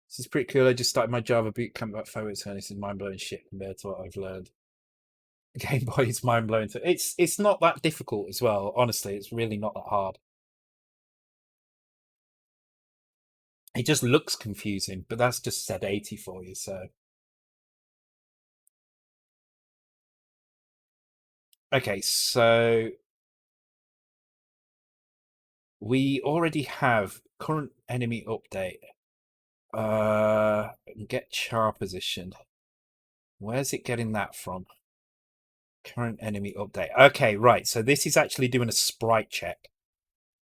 [SPEAKER 1] this is pretty cool. I just started my Java bootcamp about 5 weeks ago. This is mind blowing shit compared to what I've learned. Game Boy is mind blowing. It's not that difficult as well. Honestly, it's really not that hard. It just looks confusing, but that's just Z80 for you. So okay, so we already have current enemy update. Get char position. Where's it getting that from? Current enemy update. Okay, right. So this is actually doing a sprite check,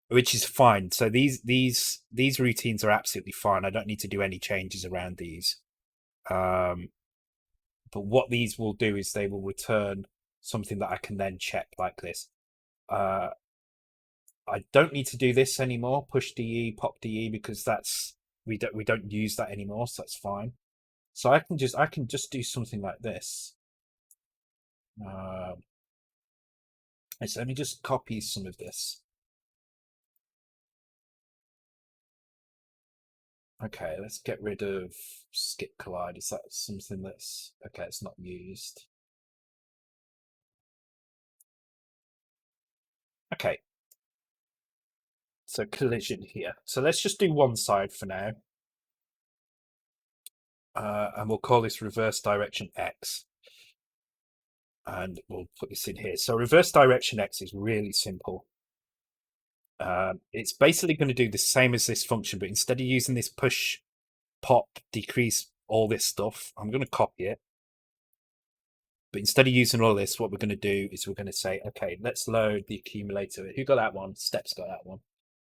[SPEAKER 1] which is fine. So these routines are absolutely fine. I don't need to do any changes around these. Um, but what these will do is they will return something that I can then check like this. I don't need to do this anymore. Push DE, pop DE, because that's we don't use that anymore, so that's fine. So I can just do something like this. So let me just copy some of this. Okay, let's get rid of skip collide. Is that something that's okay? It's not used. Okay, so collision here. So let's just do one side for now, and we'll call this reverse direction X. And we'll put this in here. So reverse direction X is really simple. It's basically going to do the same as this function, but instead of using this push, pop, decrease, all this stuff, I'm going to copy it. But instead of using all this, what we're going to do is we're going to say, okay, let's load the accumulator. Who got that one? Steps got that one.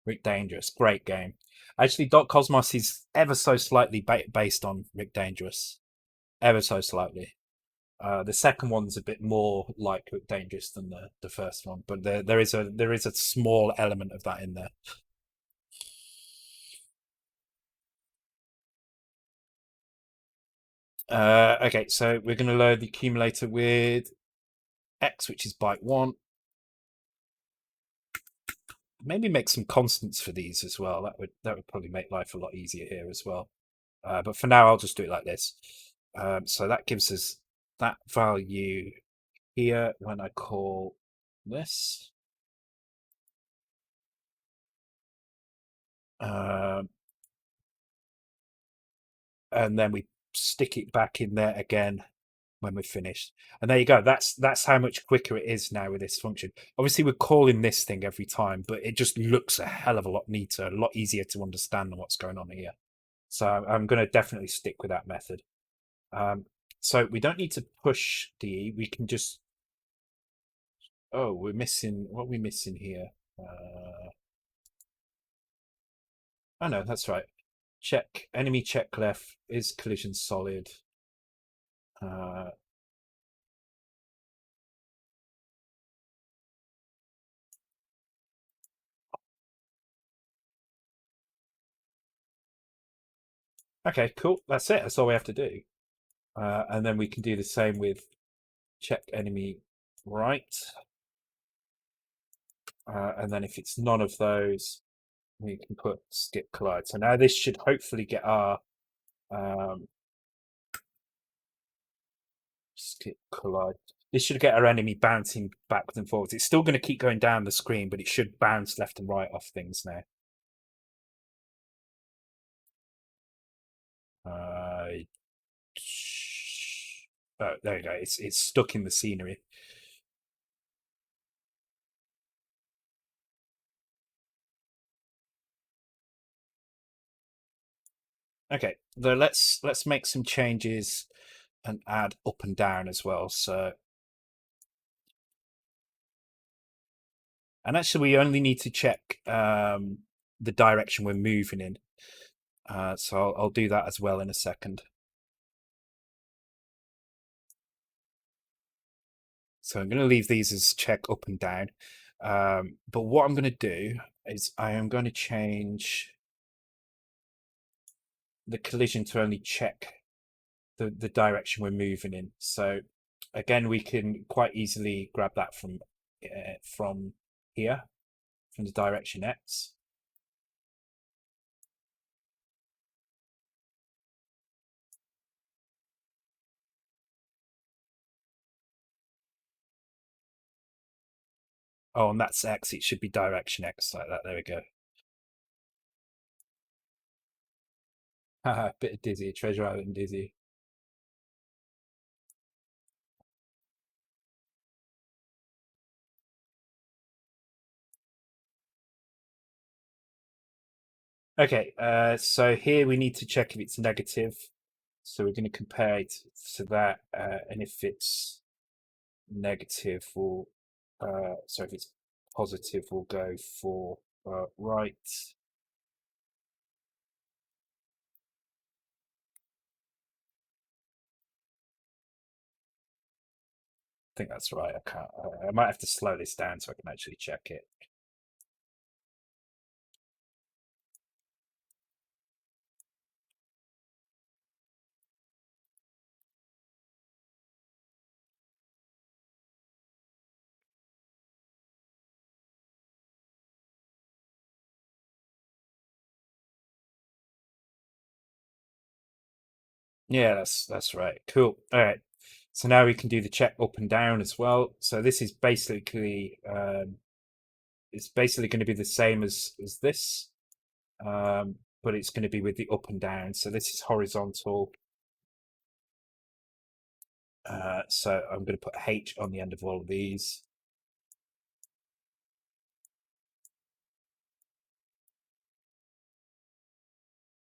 [SPEAKER 1] Rick Dangerous, great game. Actually, Dot Cosmos is ever so slightly based on Rick Dangerous, ever so slightly. The second one's a bit more like Rick Dangerous than the first one, but there is a small element of that in there. Okay, so we're going to load the accumulator with X, which is byte 1. Maybe make some constants for these as well. That would probably make life a lot easier here as well. But for now, I'll just do it like this. So that gives us that value here when I call this. And then we stick it back in there again when we're finished. And there you go. That's how much quicker it is now with this function. Obviously, we're calling this thing every time, but it just looks a hell of a lot neater, a lot easier to understand what's going on here. So I'm going to definitely stick with that method. So we don't need to push DE. We can just. Oh, we're missing. What are we missing here? Oh no, that's right. Check enemy check left is collision solid. Okay, cool. That's it. That's all we have to do. And then we can do the same with check enemy right. And then if it's none of those, we can put skip collide. So now this should hopefully get our skip collide. This should get our enemy bouncing backwards and forwards. It's still going to keep going down the screen, but it should bounce left and right off things now. Oh, there you go. It's stuck in the scenery. Okay, let's make some changes and add up and down as well. So, and actually, we only need to check the direction we're moving in. So I'll do that as well in a second. So I'm going to leave these as check up and down. But what I'm going to do is I am going to change the collision to only check the direction we're moving in. So again, we can quite easily grab that from here, from the direction X. Oh, and that's X. It should be direction X like that. There we go. Haha, bit of Dizzy, Treasure Island Dizzy. Okay, so here we need to check if it's negative. So we're going to compare it to that, and if it's negative, so if it's positive, we'll go for right. I think that's right. I can't. I might have to slow this down so I can actually check it. Yeah, that's right. Cool. All right. So now we can do the check up and down as well. So this is basically it's basically going to be the same as this, but it's going to be with the up and down. So this is horizontal. So I'm going to put H on the end of all of these.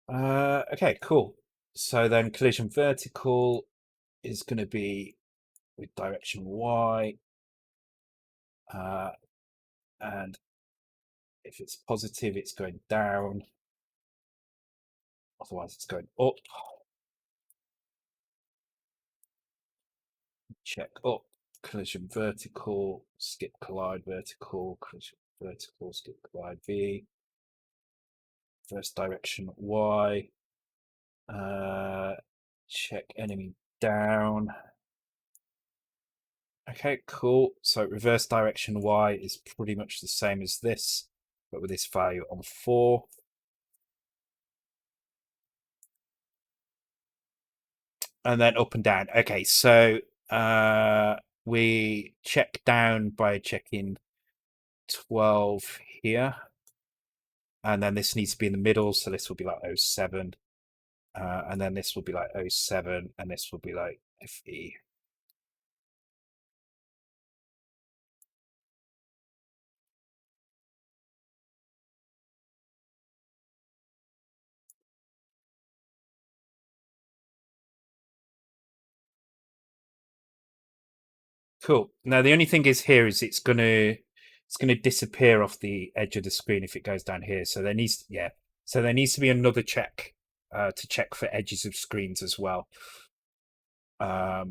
[SPEAKER 1] Okay, cool. So then collision vertical is going to be with direction Y. And if it's positive, it's going down. Otherwise, it's going up. Check up. Collision vertical. Skip collide vertical. Collision vertical. Skip collide V. First direction Y. Check enemy down. Okay, cool. So reverse direction Y is pretty much the same as this, but with this value on 4. And then up and down. Okay, so we check down by checking 12 here. And then this needs to be in the middle, so this will be like 07. And then this will be like 07, and this will be like FE. Cool. Now the only thing is here is it's gonna disappear off the edge of the screen if it goes down here. So there needs to be another check to check for edges of screens as well. Yeah,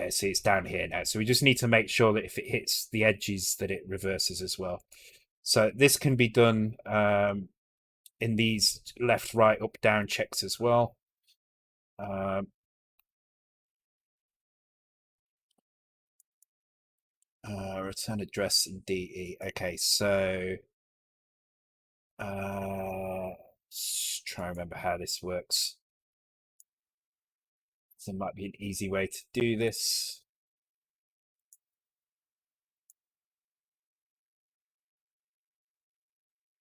[SPEAKER 1] see it's down here now. So we just need to make sure that if it hits the edges that it reverses as well. So this can be done in these left, right, up, down checks as well. Return address in DE. Okay, so let's try and remember how this works. So there might be an easy way to do this.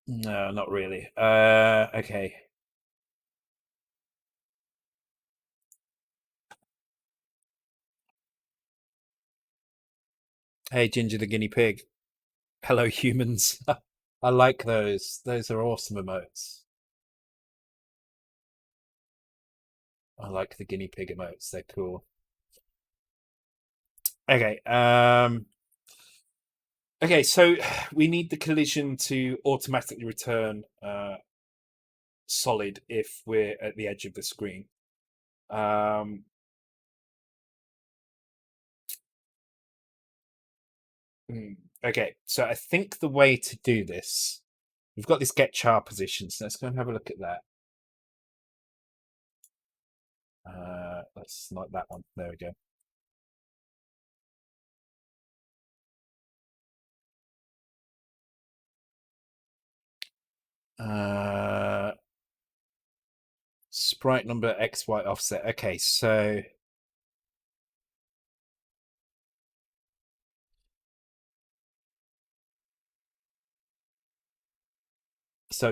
[SPEAKER 1] No, not really. Okay. Hey, Ginger the guinea pig. Hello, humans. I like those. Those are awesome emotes. I like the guinea pig emotes. They're cool. Okay. Okay, so we need the collision to automatically return solid if we're at the edge of the screen. Okay, so I think the way to do this, we've got this get char positions. Let's go and have a look at that. Let's like that one. There we go. Sprite number XY offset. Okay, so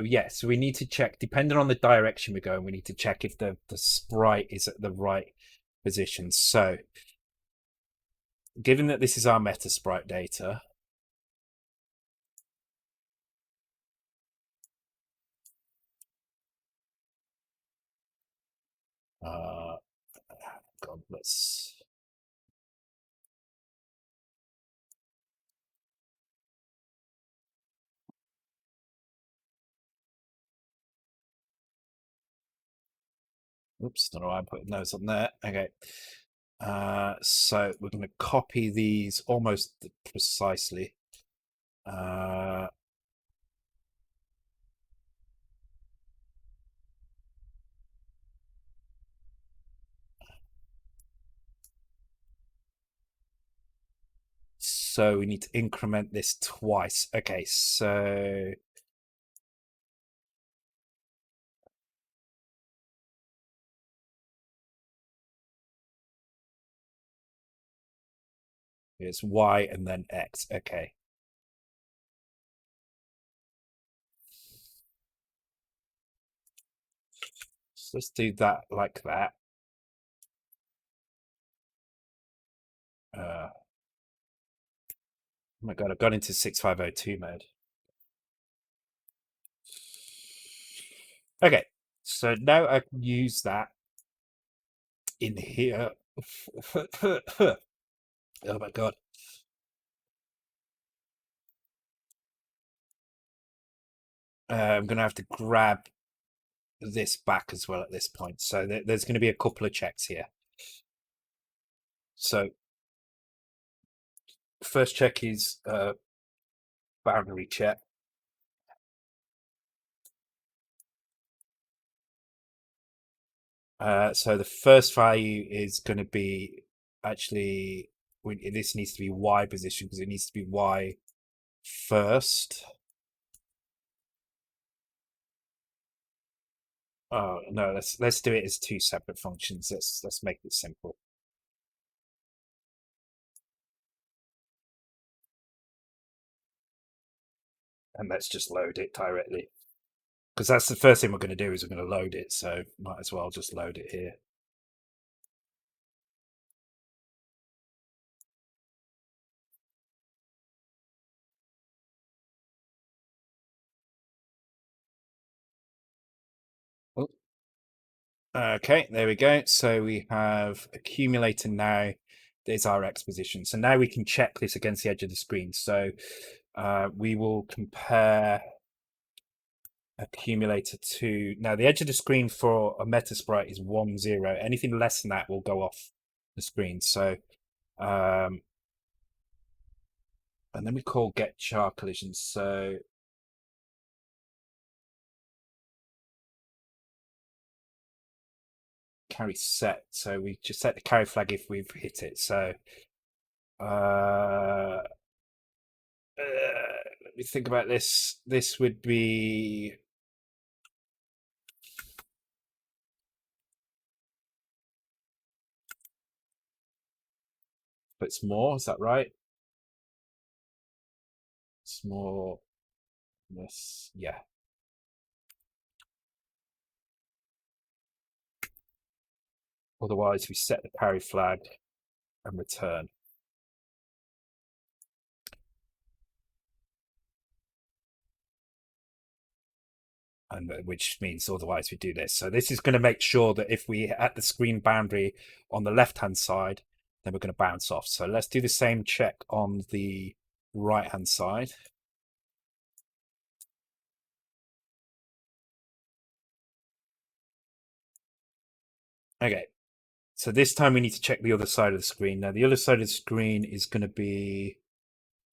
[SPEAKER 1] yes, we need to check, depending on the direction we're going, we need to check if the sprite is at the right position. So given that this is our meta sprite data, God, let's oops, don't know why I'm putting those on there. Okay. So we're going to copy these almost precisely. So we need to increment this twice. Okay, so It's Y and then X. Okay. So let's do that like that. Oh my God, I've gone into 6502 mode. Okay, so now I can use that in here. Oh my God. I'm going to have to grab this back as well at this point. So there's going to be a couple of checks here. So first check is boundary check. So the first value is going to be actually this needs to be Y position because it needs to be Y first. Oh no, let's do it as two separate functions. Let's make it simple. And let's just load it directly. Because that's the first thing we're going to do is we're going to load it. So might as well just load it here. Oh. Okay, there we go. So we have accumulator now. There's our X position. So now we can check this against the edge of the screen. So we will compare accumulator to now the edge of the screen for a meta sprite is 1 0. Anything less than that will go off the screen. So and then we call get char collisions. So carry set. So we just set the carry flag if we've hit it. So let me think about this. This would be but it's more, is that right? It's more this, yeah. Otherwise we set the carry flag and return. And which means otherwise we do this. So this is going to make sure that if we at the screen boundary on the left hand side, then we're going to bounce off. So let's do the same check on the right hand side. Okay, so this time we need to check the other side of the screen. Now the other side of the screen is going to be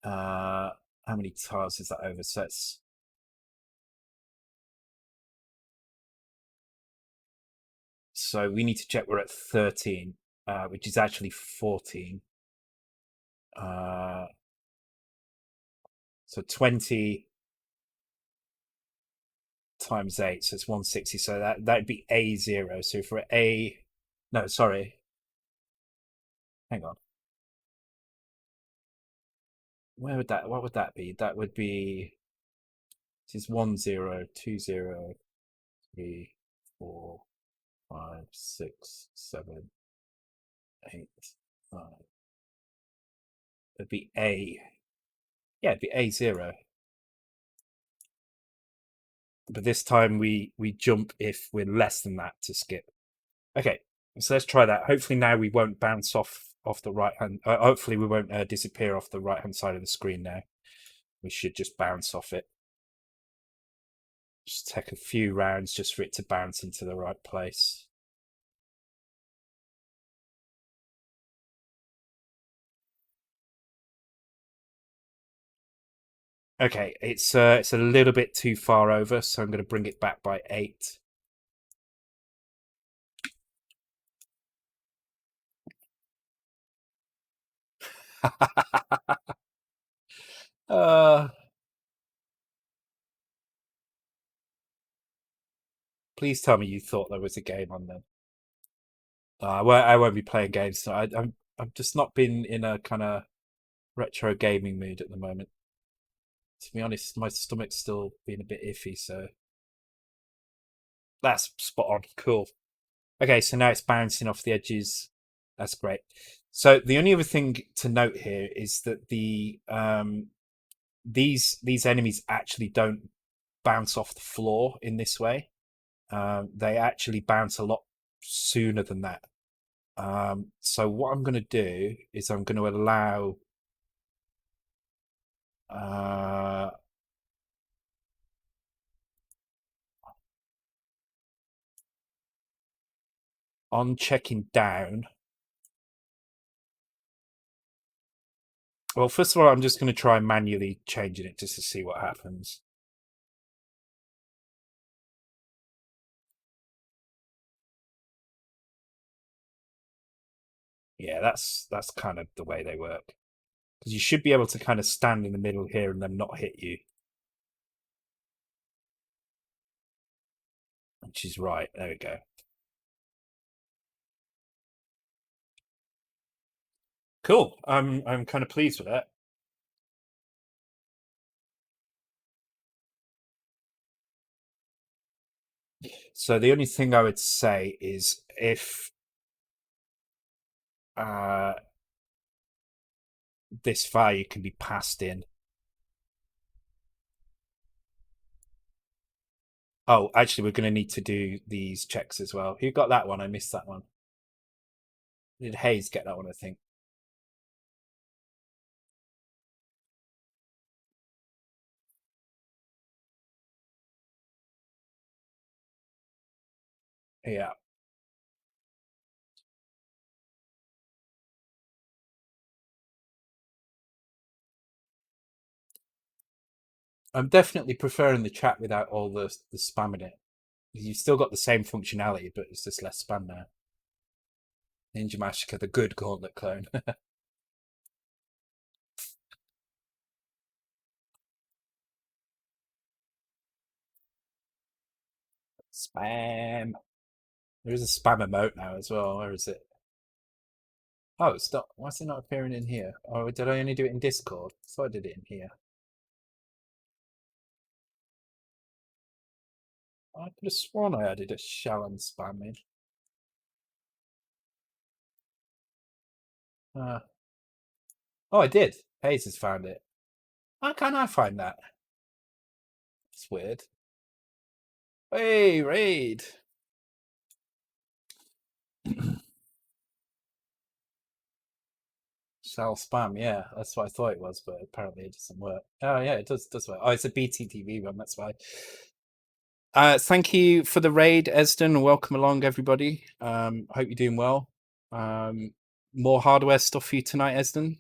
[SPEAKER 1] how many tiles is that over? So it's so we need to check we're at 13, which is actually 14. So 20 times 8, so it's 160. So that'd be A0. So if we're no, sorry. Hang on. What would that be? That would be, this is 1 0, 2 0, 3, 4, 5, 6, 7, 8, 9. It'd be it'd be A0. But this time we jump if we're less than that to skip. Okay, so let's try that. Hopefully now we won't bounce off the right hand. Hopefully we won't disappear off the right hand side of the screen now. We should just bounce off it. Just take a few rounds just for it to bounce into the right place. Okay, it's a little bit too far over, so I'm going to bring it back by 8. Please tell me you thought there was a game on then. I won't be playing games. So I'm just not been in a kind of retro gaming mood at the moment. To be honest, my stomach's still being a bit iffy, so that's spot on. Cool. Okay, so now it's bouncing off the edges. That's great. So the only other thing to note here is that these enemies actually don't bounce off the floor in this way. They actually bounce a lot sooner than that. So what I'm going to do is I'm going to allow on checking down. Well, first of all, I'm just going to try manually changing it just to see what happens. Yeah, that's kind of the way they work. Because you should be able to kind of stand in the middle here and them not hit you. Which is right. There we go. Cool. I'm kind of pleased with that. So the only thing I would say is if this value can be passed in. Oh, actually, we're going to need to do these checks as well. Who got that one? I missed that one. Did Hayes get that one, I think? Yeah. I'm definitely preferring the chat without all the spam in it. You've still got the same functionality, but it's just less spam now. Ninja Massacre, the good gauntlet clone. Spam. There is a spam emote now as well. Where is it? Oh, it's not. Why is it not appearing in here? Oh, did I only do it in Discord? I thought I did it in here. I could have sworn I added a shall and spam in. Oh, I did. Hayes has found it. How can I find that? It's weird. Hey, raid. Shall spam, yeah, that's what I thought it was, but apparently it doesn't work. Oh yeah, it does work. Oh, it's a BTTV one, that's why. Thank you for the raid, Esden. Welcome along, everybody. Hope you're doing well. More hardware stuff for you tonight, Esden.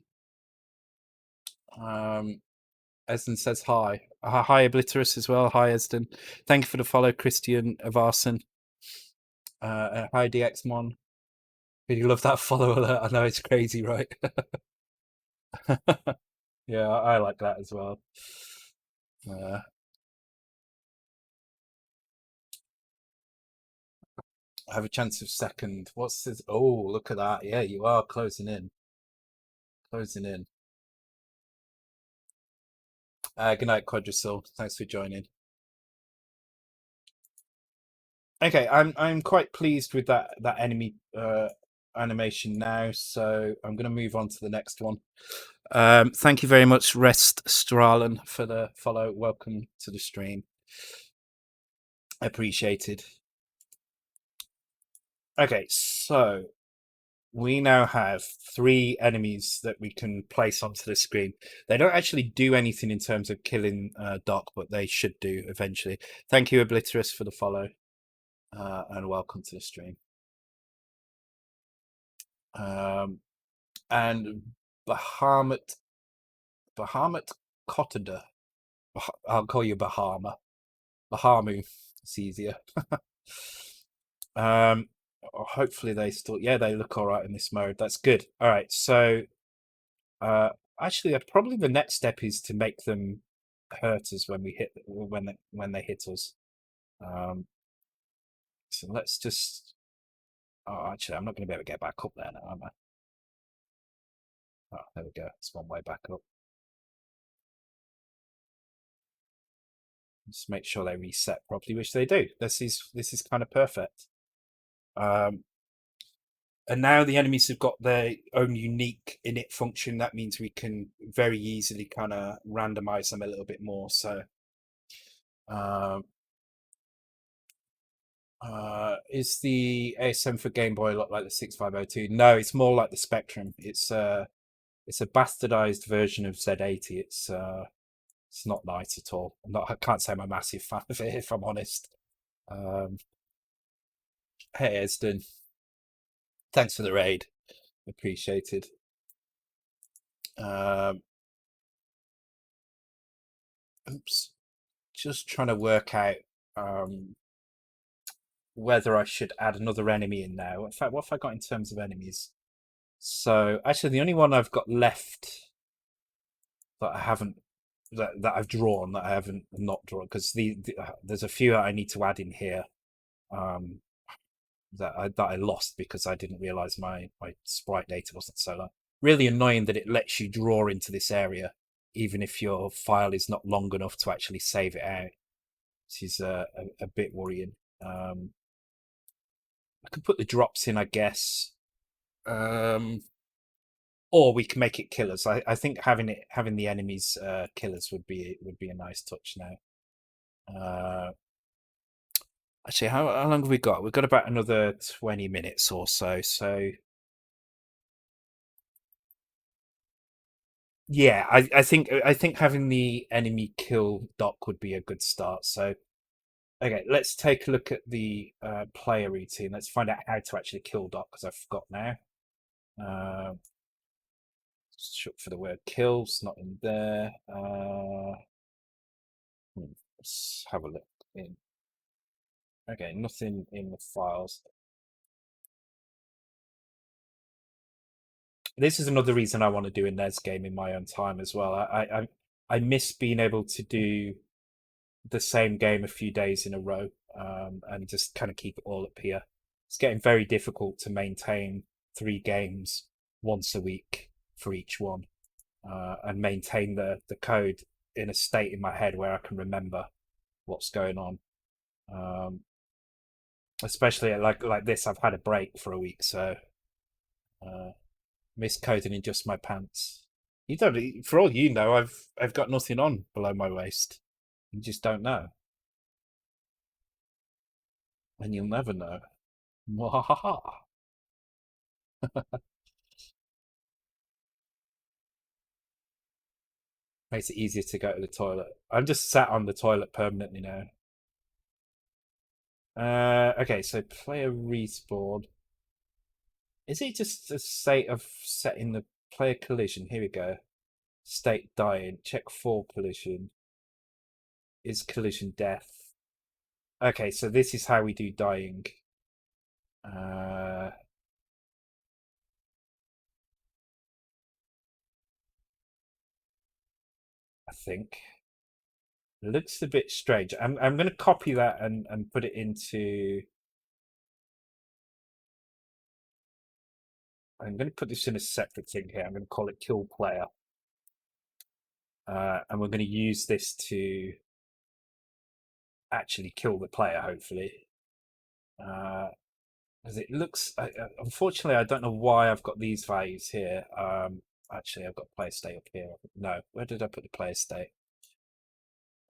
[SPEAKER 1] Esden says hi. Hi, Obliterus as well. Hi, Esden. Thank you for the follow, Christian Avarson. Hi, DXMon. Really love that follow alert. I know it's crazy, right? Yeah, I like that as well. I have a chance of second. What's this? Oh, look at that. Yeah, you are closing in. Closing in. Good night, Quadrasil. Thanks for joining. Okay, I'm quite pleased with that enemy animation now, so I'm going to move on to the next one. Thank you very much, Rest Strahlen, for the follow. Welcome to the stream. Appreciated. Okay, so we now have 3 enemies that we can place onto the screen. They don't actually do anything in terms of killing Doc, but they should do eventually. Thank you, Obliterus, for the follow, and welcome to the stream. And Bahamut Cottender. I'll call you Bahama. Bahamu. It's easier. Hopefully they still, yeah, they look all right in this mode. That's good. All right, so actually, probably the next step is to make them hurt us when we hit when they hit us. So let's just. Oh, actually, I'm not going to be able to get back up there now, am I? Oh, there we go. It's one way back up. Just make sure they reset properly, which they do. This is kind of perfect. And now the enemies have got their own unique init function. That means we can very easily kind of randomize them a little bit more. So, is the ASM for Game Boy a lot like the 6502? No, it's more like the Spectrum. It's a bastardized version of Z80. It's not nice at all. I can't say I'm a massive fan of it, if I'm honest. Hey, Esden, thanks for the raid. Appreciated. Oops. Just trying to work out whether I should add another enemy in now. In fact, what have I got in terms of enemies? So actually, the only one I've got left that I haven't that I've drawn that I haven't not drawn, because there's a few that I need to add in here that I lost because I didn't realize my sprite data wasn't so long. Really annoying that it lets you draw into this area even if your file is not long enough to actually save it out. This is a bit worrying. I could put the drops in, I guess. Or we can make it killers. I think having the enemies killers would be a nice touch now. Actually, how long have we got? We've got about another 20 minutes or so. So yeah, I think having the enemy kill doc would be a good start. So okay, let's take a look at the player routine. Let's find out how to actually kill doc, because I forgot now. Just look for the word kills, not in there. Let's have a look in. Okay, nothing in the files. This is another reason I want to do a NES game in my own time as well. I miss being able to do the same game a few days in a row, and just kind of keep it all up here. It's getting very difficult to maintain 3 games once a week for each one, and maintain the code in a state in my head where I can remember what's going on. Especially like this, I've had a break for a week, so miss coding in just my pants. You don't, for all you know, I've got nothing on below my waist. You just don't know, and you'll never know. Mwahaha. Makes it easier to go to the toilet. I'm just sat on the toilet permanently now. Okay, so player respawn. Is it just a state of setting the player collision? Here we go. State dying. Check for collision. Is collision death? Okay, so this is how we do dying. I think it looks a bit strange. I'm going to copy that and put it into. I'm going to put this in a separate thing here. I'm going to call it kill player. And we're going to use this to actually kill the player, hopefully. As it looks, unfortunately, I don't know why I've got these values here. Actually, I've got player state up here. No, where did I put the player state?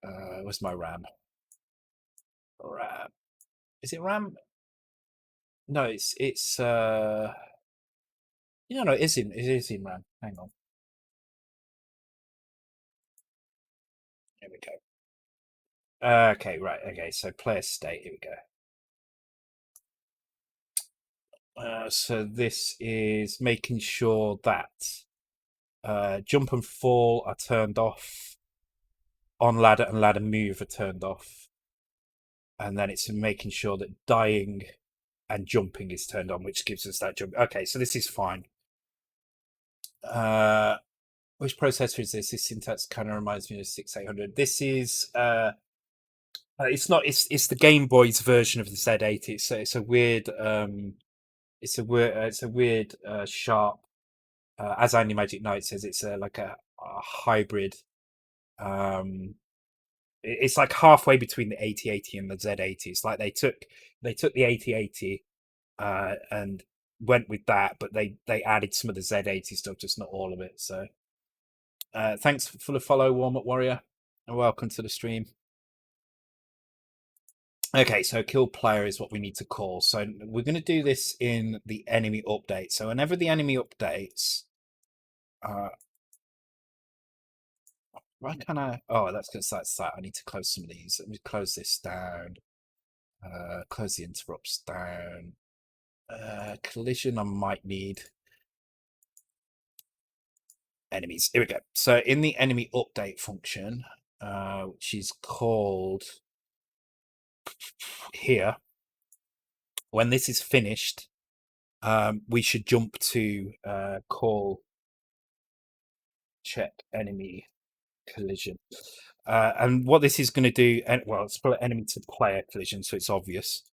[SPEAKER 1] Where's my RAM? RAM. Is it RAM? No, it's no, it is in RAM. Hang on. Here we go. Okay, right. Okay, so player state. Here we go. So this is making sure that jump and fall are turned off, on ladder and ladder move are turned off, and then it's making sure that dying and jumping is turned on, which gives us that jump. Okay, so this is fine. Which processor is this? This syntax kind of reminds me of 6800. This is it's not. It's the Game Boy's version of the Z80. So it's a weird. It's a weird sharp as Andy Magic Knight says, it's like a hybrid. It's like halfway between the 8080 and the Z80. It's like they took the 8080 and went with that, but they added some of the Z80 stuff, just not all of it. So thanks for the follow, Warm Up Warrior, and welcome to the stream. Okay, so kill player is what we need to call. So we're going to do this in the enemy update. So whenever the enemy updates, why can't I? Oh, that's because that's that. I need to close some of these. Let me close this down. Close the interrupts down. Collision, I might need enemies. Here we go. So in the enemy update function, which is called here, when this is finished, we should jump to call check enemy collision. And what this is going to do, well, it's put enemy to player collision, so it's obvious.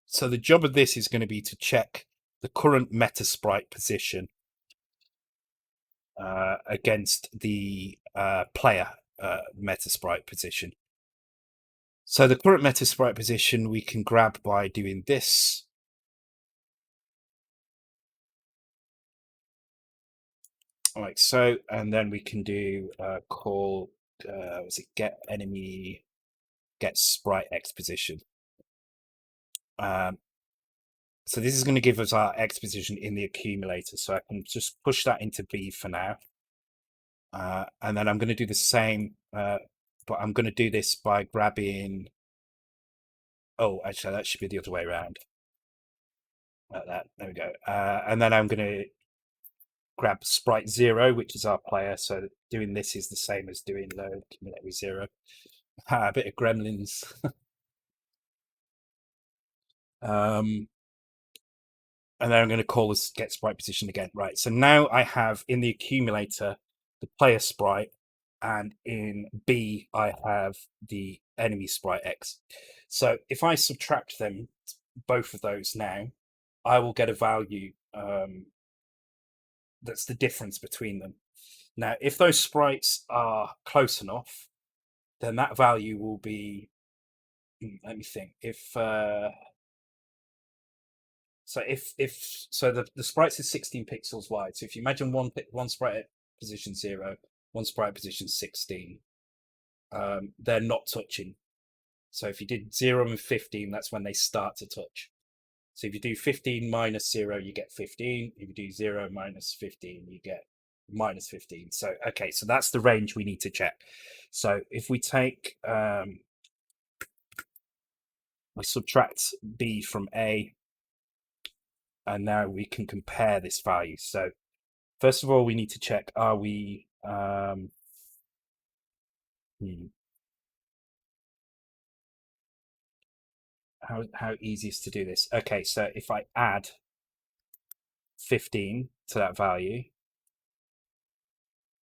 [SPEAKER 1] So the job of this is going to be to check the current meta sprite position against the player meta sprite position. So the current meta sprite position we can grab by doing this. Like so, and then we can do call was it get enemy get sprite X position. So this is going to give us our X position in the accumulator. So I can just push that into B for now. And then I'm going to do the same, but I'm going to do this by grabbing. Oh, actually, that should be the other way around. Like that. There we go. And then I'm going to grab sprite 0, which is our player. So doing this is the same as doing load accumulator 0. A bit of gremlins. And then I'm going to call this get sprite position again. Right. So now I have in the accumulator the player sprite, and in B I have the enemy sprite X. So if I subtract them, both of those now, I will get a value that's the difference between them. Now, if those sprites are close enough, then that value will be. Let me think. If the sprites is 16 pixels wide. So if you imagine one sprite at position 0, one sprite at position 16, they're not touching. So if you did 0 and 15, that's when they start to touch. So if you do 15 minus 0, you get 15. If you do 0 minus 15, you get minus 15. So okay, so that's the range we need to check. So if we take we subtract B from A, and now we can compare this value. So first of all, we need to check, are we how easy is to do this? Okay, so if I add 15 to that value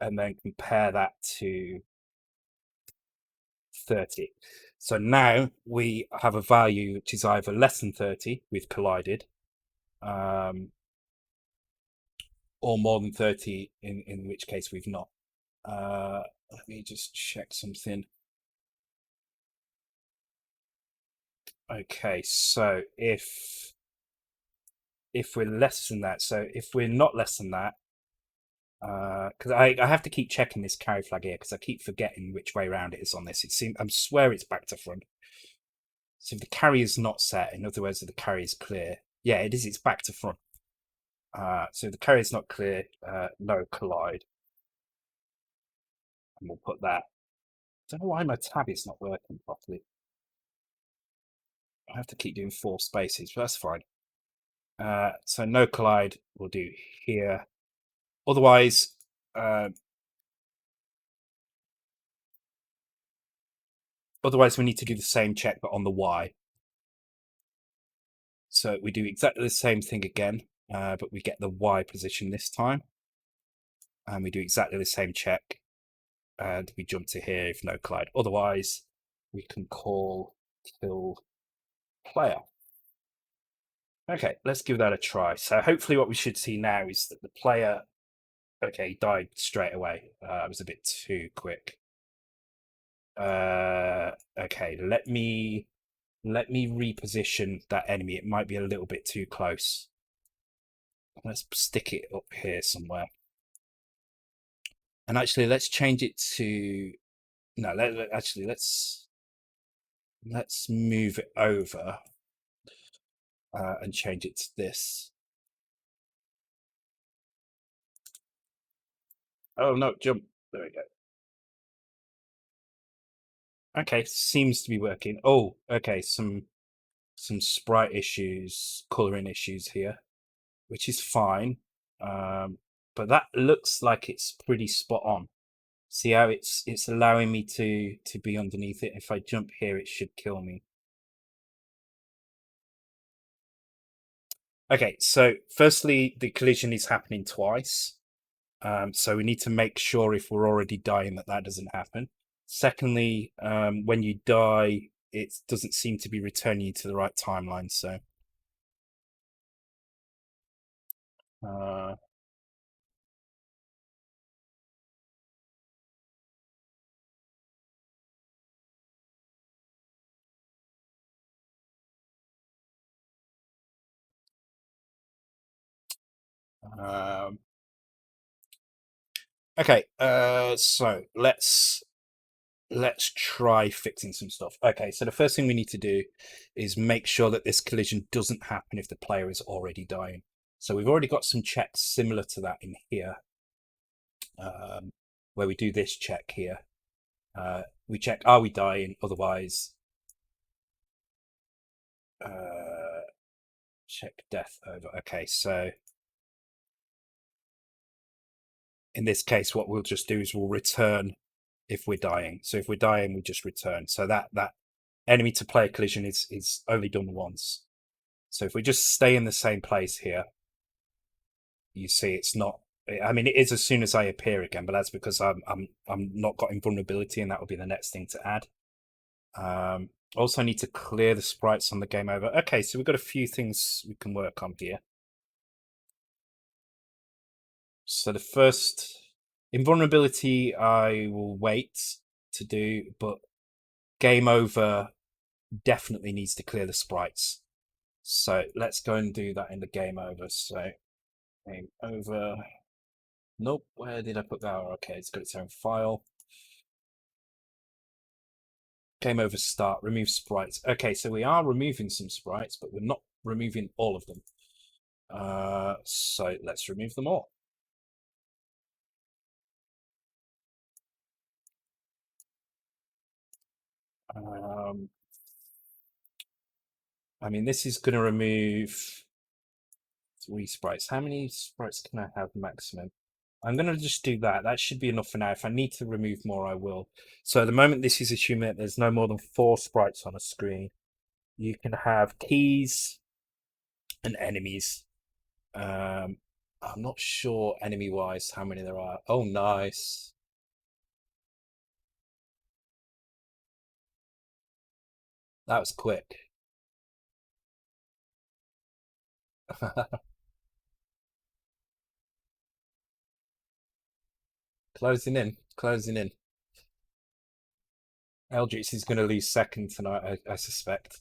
[SPEAKER 1] and then compare that to 30. So now we have a value which is either less than 30, we've collided, or more than 30, in which case we've not. Let me just check something. Okay, so if we're less than that, so if we're not less than that, because I have to keep checking this carry flag here because I keep forgetting which way around it is on this. I swear it's back to front. So if the carry is not set, in other words, if the carry is clear, yeah, it is. It's back to front. So if the carry is not clear, no collide, and we'll put that. I don't know why my tab is not working properly. I have to keep doing 4 spaces, but that's fine. So no collide we'll do here. Otherwise, we need to do the same check, but on the Y. So we do exactly the same thing again, but we get the Y position this time. And we do exactly the same check, and we jump to here if no collide. Otherwise, we can call kill player. Okay, let's give that a try. So hopefully what we should see now is that the player, okay, died straight away. It was a bit too quick. Okay, let me reposition that enemy. It might be a little bit too close. Let's stick it up here somewhere. And actually, let's change it to no. Actually, let's move it over and change it to this. Oh no, jump. There we go. Okay, seems to be working. Oh, okay, some sprite issues, coloring issues here, which is fine. But that looks like it's pretty spot on. See how it's allowing me to be underneath it. If I jump here, it should kill me. Okay, so firstly, the collision is happening twice. So we need to make sure if we're already dying that doesn't happen. Secondly, when you die, it doesn't seem to be returning you to the right timeline. So uh, um, okay, so let's try fixing some stuff. Okay, so the first thing we need to do is make sure that this collision doesn't happen if the player is already dying. So we've already got some checks similar to that in here, where we do this check here. We check, are we dying? Otherwise, check death over. Okay, so in this case, what we'll just do is we'll return if we're dying. So if we're dying, we just return. So that enemy to player collision is only done once. So if we just stay in the same place here, you see it's not. I mean, it is as soon as I appear again, but that's because I'm not got invulnerability, and that will be the next thing to add. Also, I need to clear the sprites on the game over. Okay, so we've got a few things we can work on here. So the first invulnerability I will wait to do, but game over definitely needs to clear the sprites. So let's go and do that in the game over. So game over. Nope, where did I put that? Okay, it's got its own file. Game over start, remove sprites. Okay, so we are removing some sprites, but we're not removing all of them. So let's remove them all. I mean, this is going to remove 3 sprites. How many sprites can I have maximum? I'm going to just do that. That should be enough for now. If I need to remove more, I will. So at the moment, this is assuming that there's no more than 4 sprites on a screen. You can have keys and enemies. I'm not sure enemy-wise how many there are. Oh, nice. That was quick. Closing in, closing in. Eldritch is going to lose second tonight, I suspect.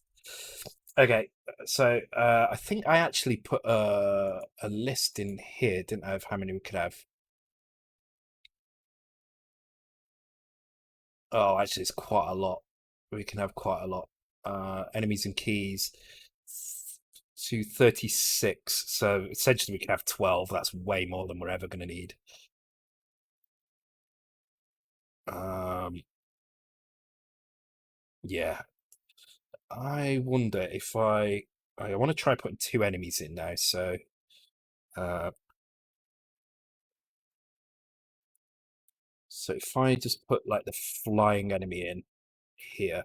[SPEAKER 1] Okay, so I think I actually put a list in here, didn't I, of how many we could have? Oh, actually, it's quite a lot. We can have quite a lot. Enemies and keys to 36. So essentially, we can have 12. That's way more than we're ever going to need. Yeah. I wonder if I want to try putting 2 enemies in now. So uh, so if I just put like the flying enemy in here.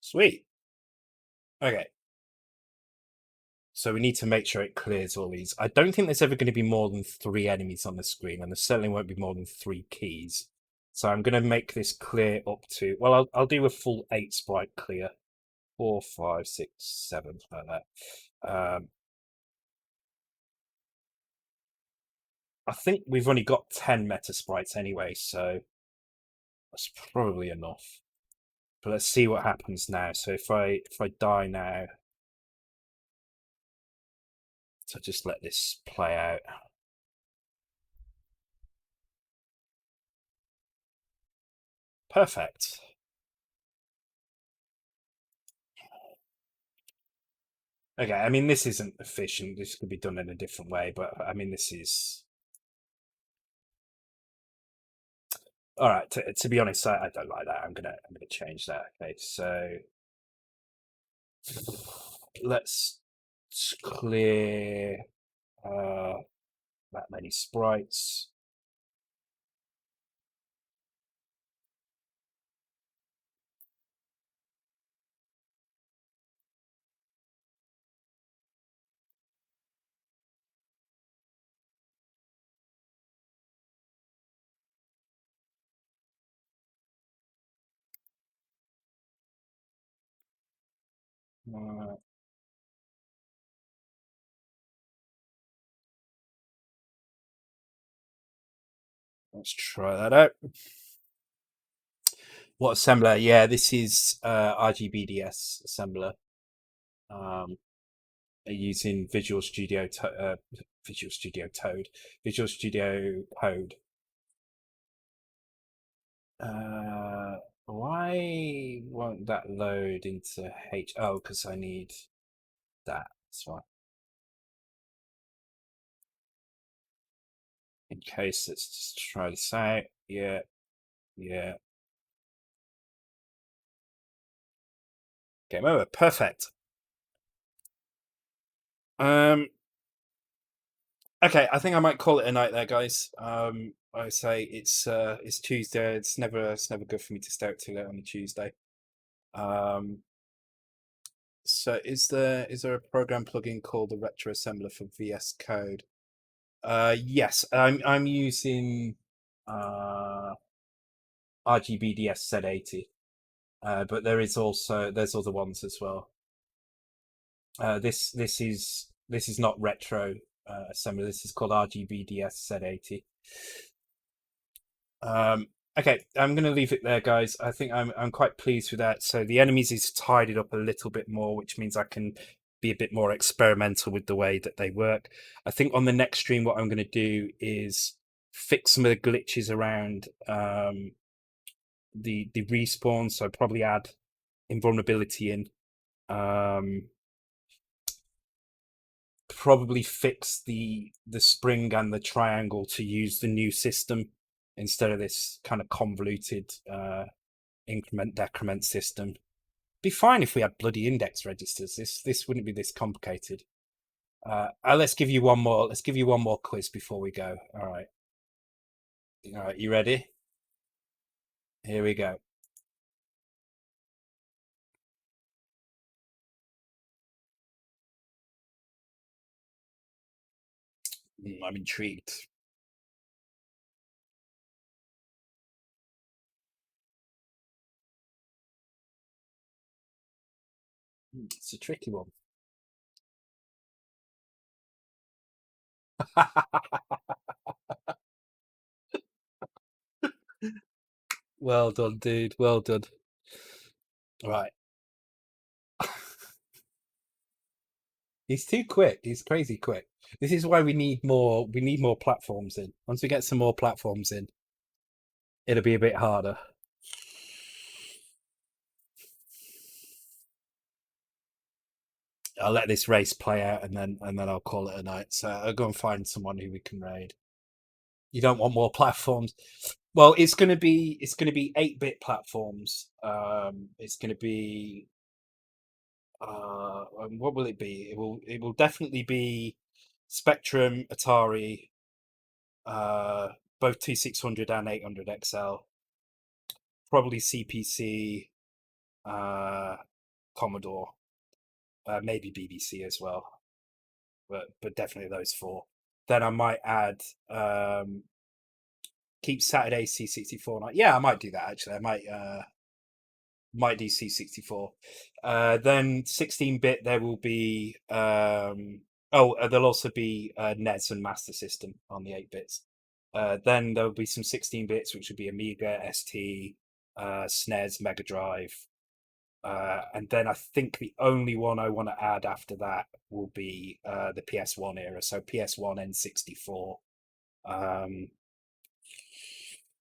[SPEAKER 1] Sweet. Okay. So we need to make sure it clears all these. I don't think there's ever going to be more than 3 enemies on the screen, and there certainly won't be more than 3 keys. So I'm going to make this clear up to, well, I'll do a full 8 sprite clear. 4, 5, 6, 7, like that. I think we've only got 10 meta sprites anyway, so that's probably enough. But let's see what happens now. So if I die now, so just let this play out. Perfect. Okay, I mean, this isn't efficient. This could be done in a different way, but I mean, this is... All right, to be honest, I don't like that. I'm gonna change that. Okay, so let's clear that many sprites. Let's try that out. What assembler? Yeah, this is RGBDS assembler. Using Visual Studio Visual Studio Code. Why won't that load into H? Oh, because I need that. That's fine. In case, let's just try this out. Yeah, yeah. Game over. Perfect. Okay, I think I might call it a night there, guys. I say it's Tuesday. It's never good for me to stay out too late on a Tuesday. So is there a program plugin called the Retro Assembler for VS Code? Yes, I'm using RGBDS Z80, but there's other ones as well. This is not retro assembly. This is called RGBDS Z80. Okay, I'm going to leave it there, guys. I think I'm quite pleased with that. So the enemies is tidied up a little bit more, which means I can be a bit more experimental with the way that they work. I think on the next stream, what I'm going to do is fix some of the glitches around the respawn. So probably add invulnerability in. Probably fix the spring and the triangle to use the new system instead of this kind of convoluted increment decrement system. Be fine if we had bloody index registers. This wouldn't be this complicated. Let's give you one more. Let's give you one more quiz before we go. All right. All right. You ready? Here we go. I'm intrigued. It's a tricky one. Well done, dude. Well done. Right. He's too quick. He's crazy quick. This is why we need more. We need more platforms in. Once we get some more platforms in, it'll be a bit harder. I'll let this race play out, and then I'll call it a night. So I'll go and find someone who we can raid. You don't want more platforms. Well, it's gonna be 8-bit platforms. It's gonna be what will it be? It will definitely be Spectrum, Atari, both T600 and 800 XL. Probably CPC, Commodore, maybe BBC as well. but definitely those four. Then I might add keep Saturday C64 night. Yeah, I might do that actually. I might do C64. Then 16-bit there will be there'll also be NES and Master System on the 8-bits. Then there'll be some 16 bits, which would be Amiga, ST, SNES, Mega Drive. And then I think the only one I want to add after that will be the PS1 era. So PS1, N64,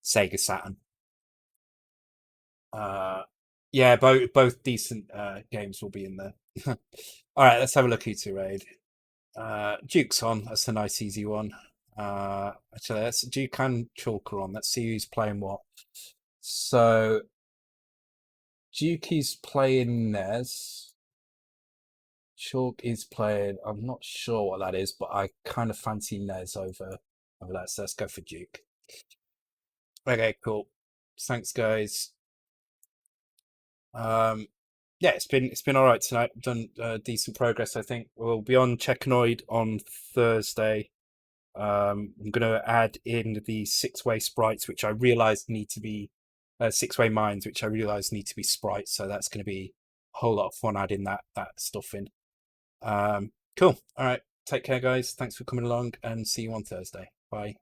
[SPEAKER 1] Sega Saturn. Yeah, both decent games will be in there. All right, let's have a look who to raid. Duke's on. That's a nice easy one. Actually, let's Duke and Chalker on. Let's see who's playing what. So Duke is playing Nez. Chalk is playing. I'm not sure what that is, but I kind of fancy Nez over that. So let's go for Duke. Okay, cool. Thanks, guys. Yeah, it's been all right tonight. Done decent progress, I think. We'll be on Checkanoid on Thursday. I'm gonna add in the six-way sprites, which I realized need to be six-way mines, which I realized need to be sprites. So that's gonna be a whole lot of fun adding that stuff in. Cool. All right. Take care, guys. Thanks for coming along, and see you on Thursday. Bye.